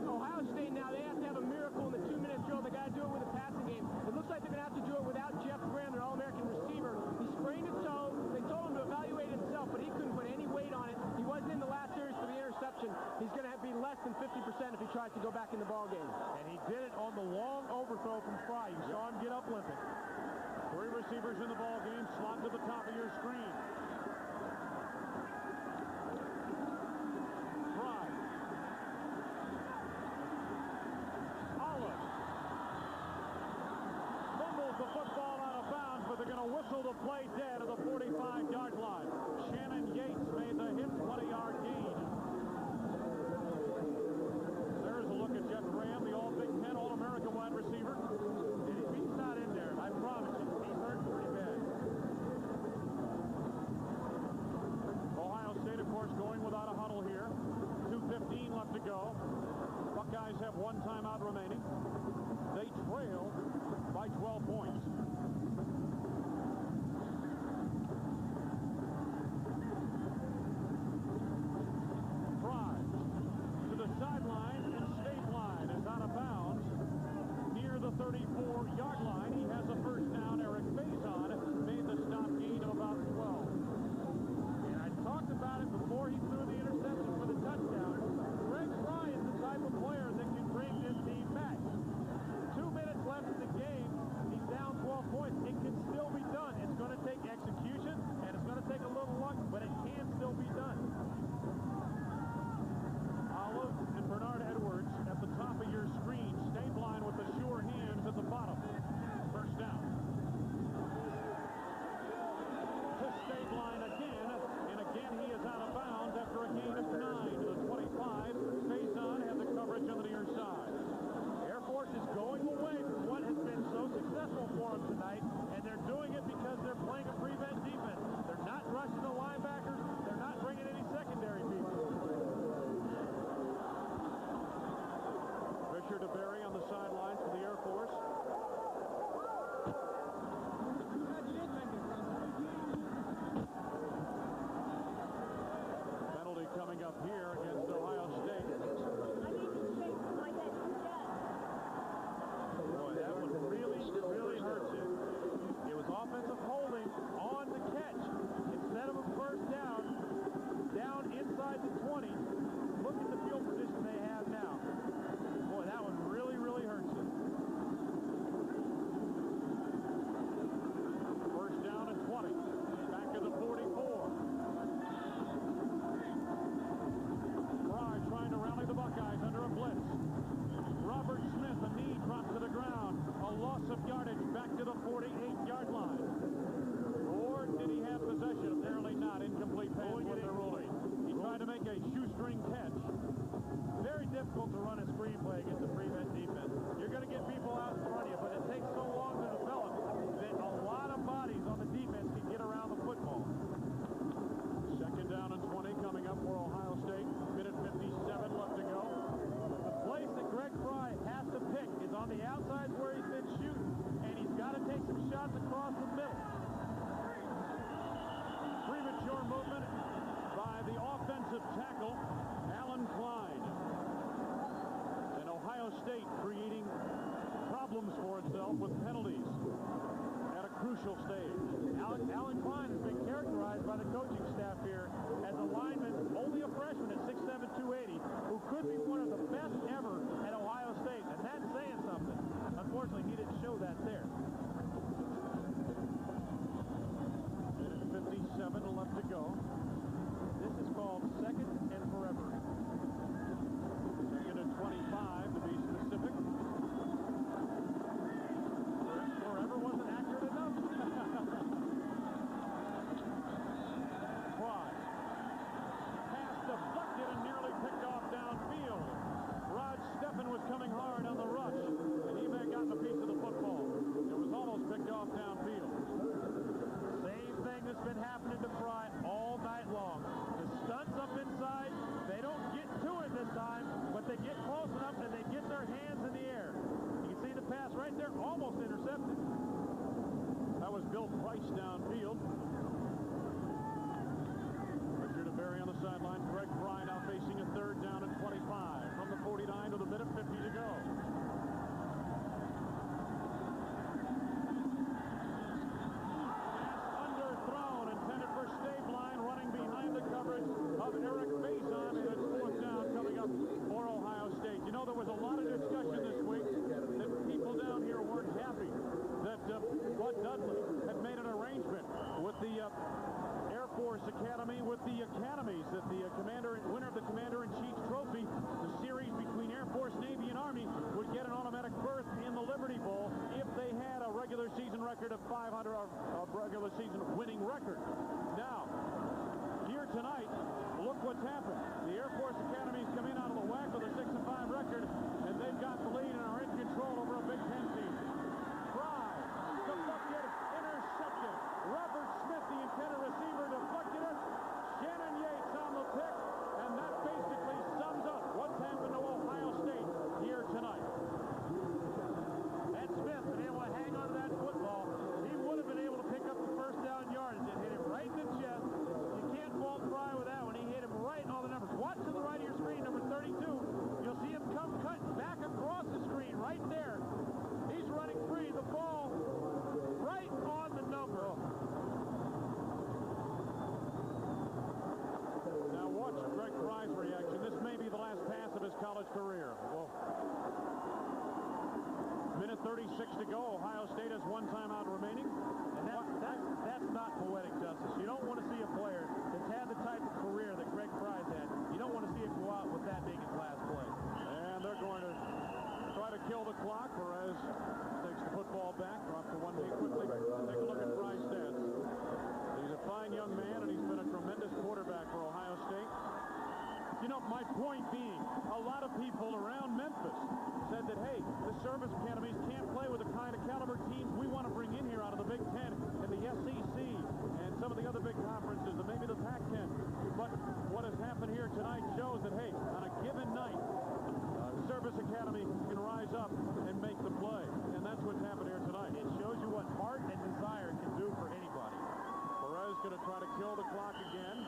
Speaker 19: Ohio State now, they have to have a miracle in the 2-minute drill. They got to do it with a passing game. It looks like they're going to have to do it without Jeff Graham, their All-American receiver. He sprained his toe. They told him to evaluate himself, but he couldn't put any weight on it. He wasn't in the last series for the interception. He's going to be less than 50% if he tries to go back in the ball game.
Speaker 1: And he did it on the long overthrow from Fry. You saw him get up limping. 3 receivers in the ball game. Slot to the top of your screen. Fry. Olive. Fumbles the football out of bounds, but they're going to whistle the play dead at the 45-yard line. Shannon Yates made the hit 20-yard gain. There's a look at Jeff Graham, the All-Big Ten, All-American wide receiver. And if he's not in there, I promise you, he's hurt pretty bad. Ohio State, of course, going without a huddle here. 2:15 left to go. Buckeyes have 1 timeout remaining. They trail by 12 points. Fry to the sideline, and State line is out of bounds near the 34-yard line. He has a first down. Eric Faison made the stop gain of about 12. And I talked about it before he threw the interception for the touchdown. Greg Fry is the type of player that can bring this team back. 2 minutes left in the game. He's down whistle. Alan Klein. And Ohio State creating problems for itself with penalties at a crucial stage.
Speaker 5: Alan Klein has been characterized by the coaching staff here as a lineman, only a freshman at 6'7", 280, who could be one of the best ever at Ohio State, and that's saying something. Unfortunately, he didn't show that there.
Speaker 1: 57 left to go.
Speaker 5: This is called second and forever.
Speaker 1: Second and 25 to be specific.
Speaker 5: Forever wasn't accurate enough.
Speaker 1: Fry. Pass deflected and nearly picked off downfield. Rod Steffen was coming hard on the rush, and he may have gotten a piece of the football. It was almost picked off downfield.
Speaker 5: Same thing that's been happening to Fry all night long. The stunts up inside, they don't get to it this time, but they get close enough and they get their hands in the air. You can see the pass right there, almost intercepted.
Speaker 1: That was Bill Price downfield. Richard DeBerry on the sideline. Greg Fry now facing a third down and 25 from the 49 to the minute 50 to go. Of Eric Faison, and it's fourth down coming up for Ohio State. You know, there was a lot of discussion this week that people down here weren't happy that Bud Dudley had made an arrangement with the Air Force Academy, with the academies, that the winner of the Commander-in-Chief's Trophy, the series between Air Force, Navy, and Army, would get an automatic berth in the Liberty Bowl if they had a regular season record of 500, or a regular season winning record. Now, here tonight, look what's happened. The Air Force Academies come in out of the WAC with a 6-5 record, and they've got the lead and are in control over a Big Ten team. Fry, deflected, intercepted. Robert Smith, the intended receiver, deflected it. Shannon Yates on the pick, and that basically sums up what's happened to Ohio State here tonight.
Speaker 5: Had Smith been able to hang on to that football, he would have been able to pick up the first down yardage. It hit him right in the chest. Walt Fry with that one. He hit him right on the numbers. Watch to the right of your screen, number 32. You'll see him come cut back across the screen right there. He's running free. The ball right on the number.
Speaker 1: Now watch Greg Fry's reaction. This may be the last pass of his college career. Whoa. Minute 36 to go. Ohio State has one timeout remaining.
Speaker 5: And that's not poetic justice. You don't want to see a player that's had the type of career that Greg Fry's had. You don't want to see it go out with that being his last play.
Speaker 1: And they're going to try to kill the clock. Perez takes the football back, drops to one knee quickly. Take a look at Fry's stats. He's a fine young man, and he's been a tremendous quarterback for Ohio State. You know, my point being, a lot of people around Memphis said that, hey, the service academies can't play with the kind of caliber teams we want to bring in here out of the Big Ten and the SEC and some of the other big conferences and maybe the Pac-10. But what has happened here tonight shows that, hey, on a given night, the service academy can rise up and make the play. And that's what's happened here tonight.
Speaker 5: It shows you what heart and desire can do for anybody.
Speaker 1: Perez going to try to kill the clock again.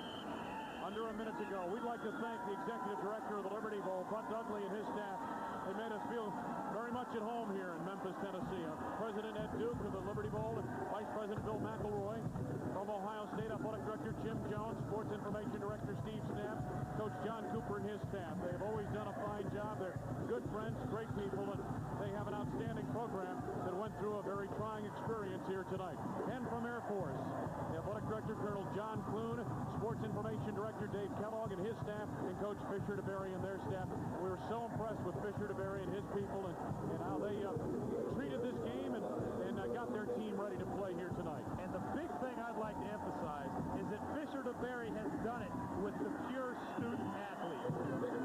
Speaker 1: Under a minute to go. We'd like to thank the executive director of the Liberty Bowl, Bud Dudley, and his staff. They made us feel very much at home here in Memphis, Tennessee. President Ed Duke of the Liberty Bowl, and Vice President Bill McElroy, from Ohio State Athletic Director Jim Jones, Sports Information Director Steve Snapp, Coach John Cooper and his staff. They've always done a fine job. They're good friends, great people, and they have an outstanding program that went through a very trying experience here tonight. And from Air Force, the Athletic Director Colonel John Clune, Sports Information Director Dave Kellogg and his staff, and Coach Fisher DeBerry and their staff. We were so impressed with Fisher DeBerry and his people and how they treated this game and got their team ready to play here tonight.
Speaker 5: And the big thing I'd like to emphasize is that Fisher DeBerry has done it with the pure student athletes.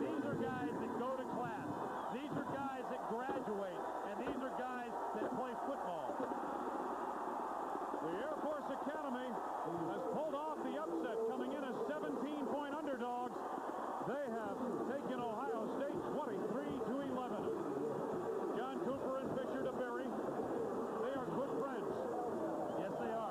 Speaker 5: These are guys that go to class. These are guys that graduate. And these are guys that play football.
Speaker 1: The Air Force Academy has pulled off the upset, coming in as 17-point underdogs. They have taken Ohio State 23-11. John Cooper and Fisher DeBerry, they are good friends.
Speaker 5: Yes, they are.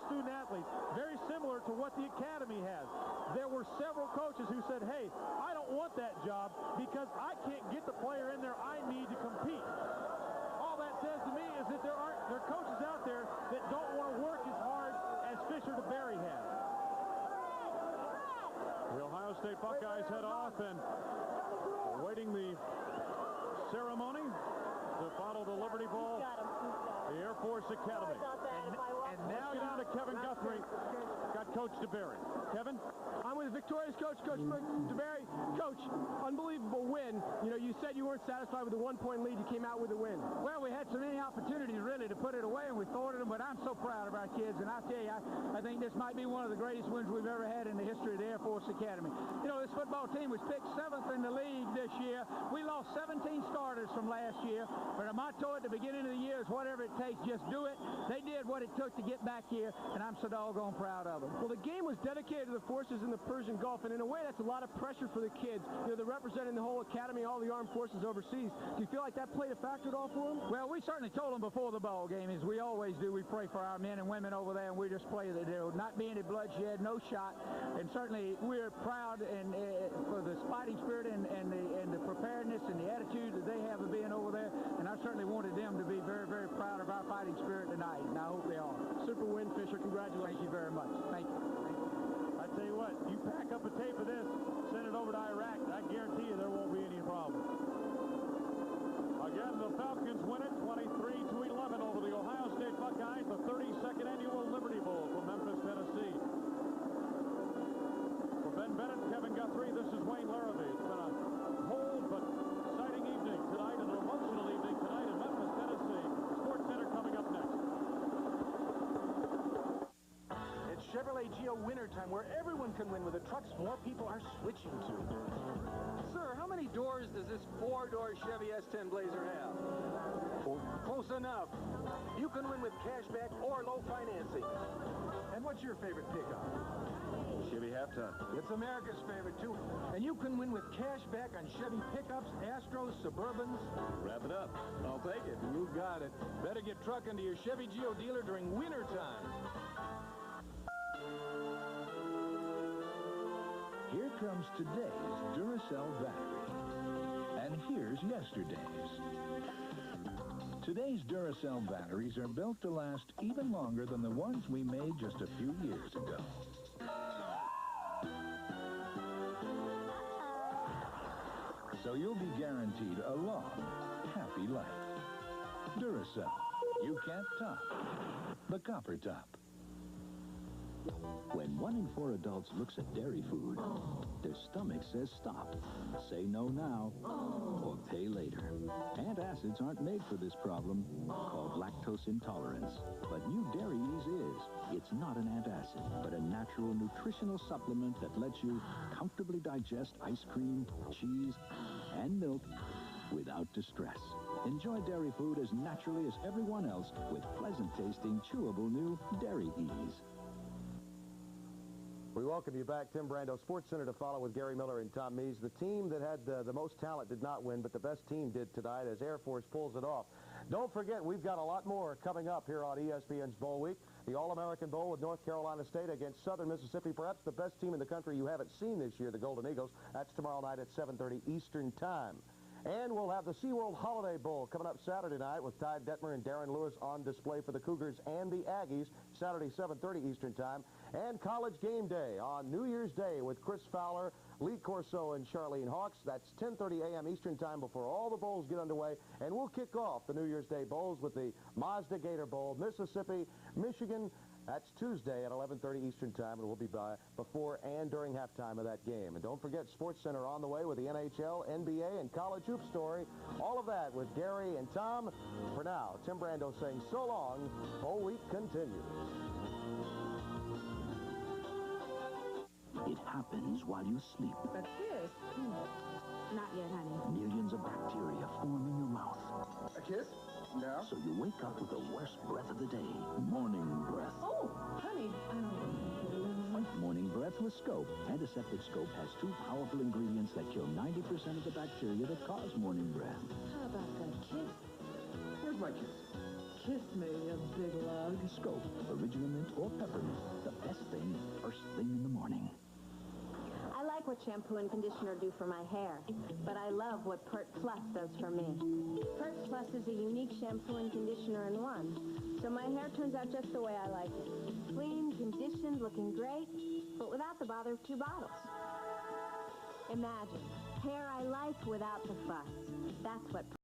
Speaker 5: student-athletes, very similar to what the academy has. There were several coaches who said, hey, I don't want that job because I can't get the player in there I need to compete. All that says to me is that there are coaches out there that don't want to work as hard as Fisher DeBerry has.
Speaker 1: The Ohio State Buckeyes head off and awaiting the ceremony to follow the Liberty Bowl, the Air Force Academy.
Speaker 5: And now
Speaker 1: down to Kevin Guthrie, got Coach DeBerry. Kevin?
Speaker 19: I'm with victorious Coach DeBerry. Coach, unbelievable win. You know, you said you weren't satisfied with the one-point lead. You came out with a win.
Speaker 12: Well, we had so many opportunities, really, to put it away, and we thwarted them, but I'm so proud of our kids. And I tell you, I think this might be one of the greatest wins we've ever had in the history of the Air Force Academy. You know, this football team was picked 7th in the league this year. We lost 17 starters from last year, but our motto at the beginning of the year is whatever it takes, just do it. They did what it took to get back here, and I'm so doggone proud of them.
Speaker 19: Well, the game was dedicated to the forces in the Persian Gulf, and in a way, that's a lot of pressure for the kids. You know, they're representing the whole academy, all the armed forces overseas. Do you feel like that played a factor at all for them?
Speaker 12: Well, we certainly told them before the ball game, as we always do. We pray for our men and women over there, and we just pray that there will not be any bloodshed, no shot. And certainly, we're proud and for the fighting spirit and the preparedness and the attitude that they have of being over there. And I certainly wanted them to be very, very proud of our fighting spirit tonight, and I hope they are.
Speaker 19: Super win, Fisher. Congratulations.
Speaker 12: Thank you very much. Thank you.
Speaker 1: I tell you what, you pack up a tape of this, send it over to Iraq, I guarantee you there won't be any problem. Again, the Falcons win it 23-11 over the Ohio State Buckeyes, the 32nd annual Liberty Bowl from Memphis, Tennessee. For Ben Bennett and Kevin Guthrie, this is Wayne Larrabee. It's been a cold but exciting evening tonight, and an emotional evening tonight in Memphis, Tennessee. Sports Center coming up next.
Speaker 9: It's Chevrolet Geo winter time, where everyone can win with the trucks more people are switching to.
Speaker 12: Sir, how many doors does this 4-door Chevy S10 Blazer have?
Speaker 9: Close enough. You can win with cashback or low financing.
Speaker 12: And what's your favorite pickup?
Speaker 20: Chevy Half-Ton.
Speaker 12: It's America's favorite, too. And you can win with cashback on Chevy pickups, Astros, Suburbans.
Speaker 20: Wrap it up. I'll take it.
Speaker 12: You got it. Better get trucking to your Chevy Geo dealer during winter time.
Speaker 10: Here comes today's Duracell battery. And here's yesterday's. Today's Duracell batteries are built to last even longer than the ones we made just a few years ago. So you'll be guaranteed a long, happy life. Duracell. You can't top the copper top.
Speaker 13: When 1 in 4 adults looks at dairy food, their stomach says stop, say no now, or pay later. Antacids aren't made for this problem, called lactose intolerance. But new Dairy Ease is. It's not an antacid, but a natural nutritional supplement that lets you comfortably digest ice cream, cheese, and milk without distress. Enjoy dairy food as naturally as everyone else with pleasant-tasting, chewable new Dairy Ease.
Speaker 11: We welcome you back. Tim Brando, Sports Center to follow with Gary Miller and Tom Mees. The team that had the most talent did not win, but the best team did tonight as Air Force pulls it off. Don't forget, we've got a lot more coming up here on ESPN's Bowl Week. The All-American Bowl with North Carolina State against Southern Mississippi, perhaps the best team in the country you haven't seen this year, the Golden Eagles. That's tomorrow night at 7:30 Eastern Time. And we'll have the SeaWorld Holiday Bowl coming up Saturday night with Ty Detmer and Darren Lewis on display for the Cougars and the Aggies, Saturday, 7:30 Eastern Time. And College Game Day on New Year's Day with Chris Fowler, Lee Corso, and Charlene Hawks. That's 10:30 a.m. Eastern Time before all the bowls get underway. And we'll kick off the New Year's Day bowls with the Mazda Gator Bowl, Mississippi, Michigan. That's Tuesday at 11:30 Eastern Time, and we'll be by before and during halftime of that game. And don't forget, Sports Center on the way with the NHL, NBA, and college hoop story. All of that with Gary and Tom. For now, Tim Brando saying so long. Bowl Week continues.
Speaker 13: It happens while you sleep.
Speaker 14: A kiss? Not yet, honey.
Speaker 13: Millions of bacteria form in your mouth.
Speaker 12: A kiss? No.
Speaker 13: So you wake up with the worst breath of the day, morning breath.
Speaker 14: Oh, honey.
Speaker 13: Morning breath with Scope. Antiseptic Scope has 2 powerful ingredients that kill 90% of the bacteria that cause morning breath.
Speaker 14: How about that kiss?
Speaker 12: Where's my kiss?
Speaker 14: Kiss me, you big lug.
Speaker 13: Scope, original mint or peppermint.
Speaker 16: shampoo and conditioner do for my hair, but I love what Pert Plus does for me. Pert Plus is a unique shampoo and conditioner in one, so my hair turns out just the way I like it. Clean, conditioned, looking great, but without the bother of 2 bottles. Imagine, hair I like without the fuss. That's what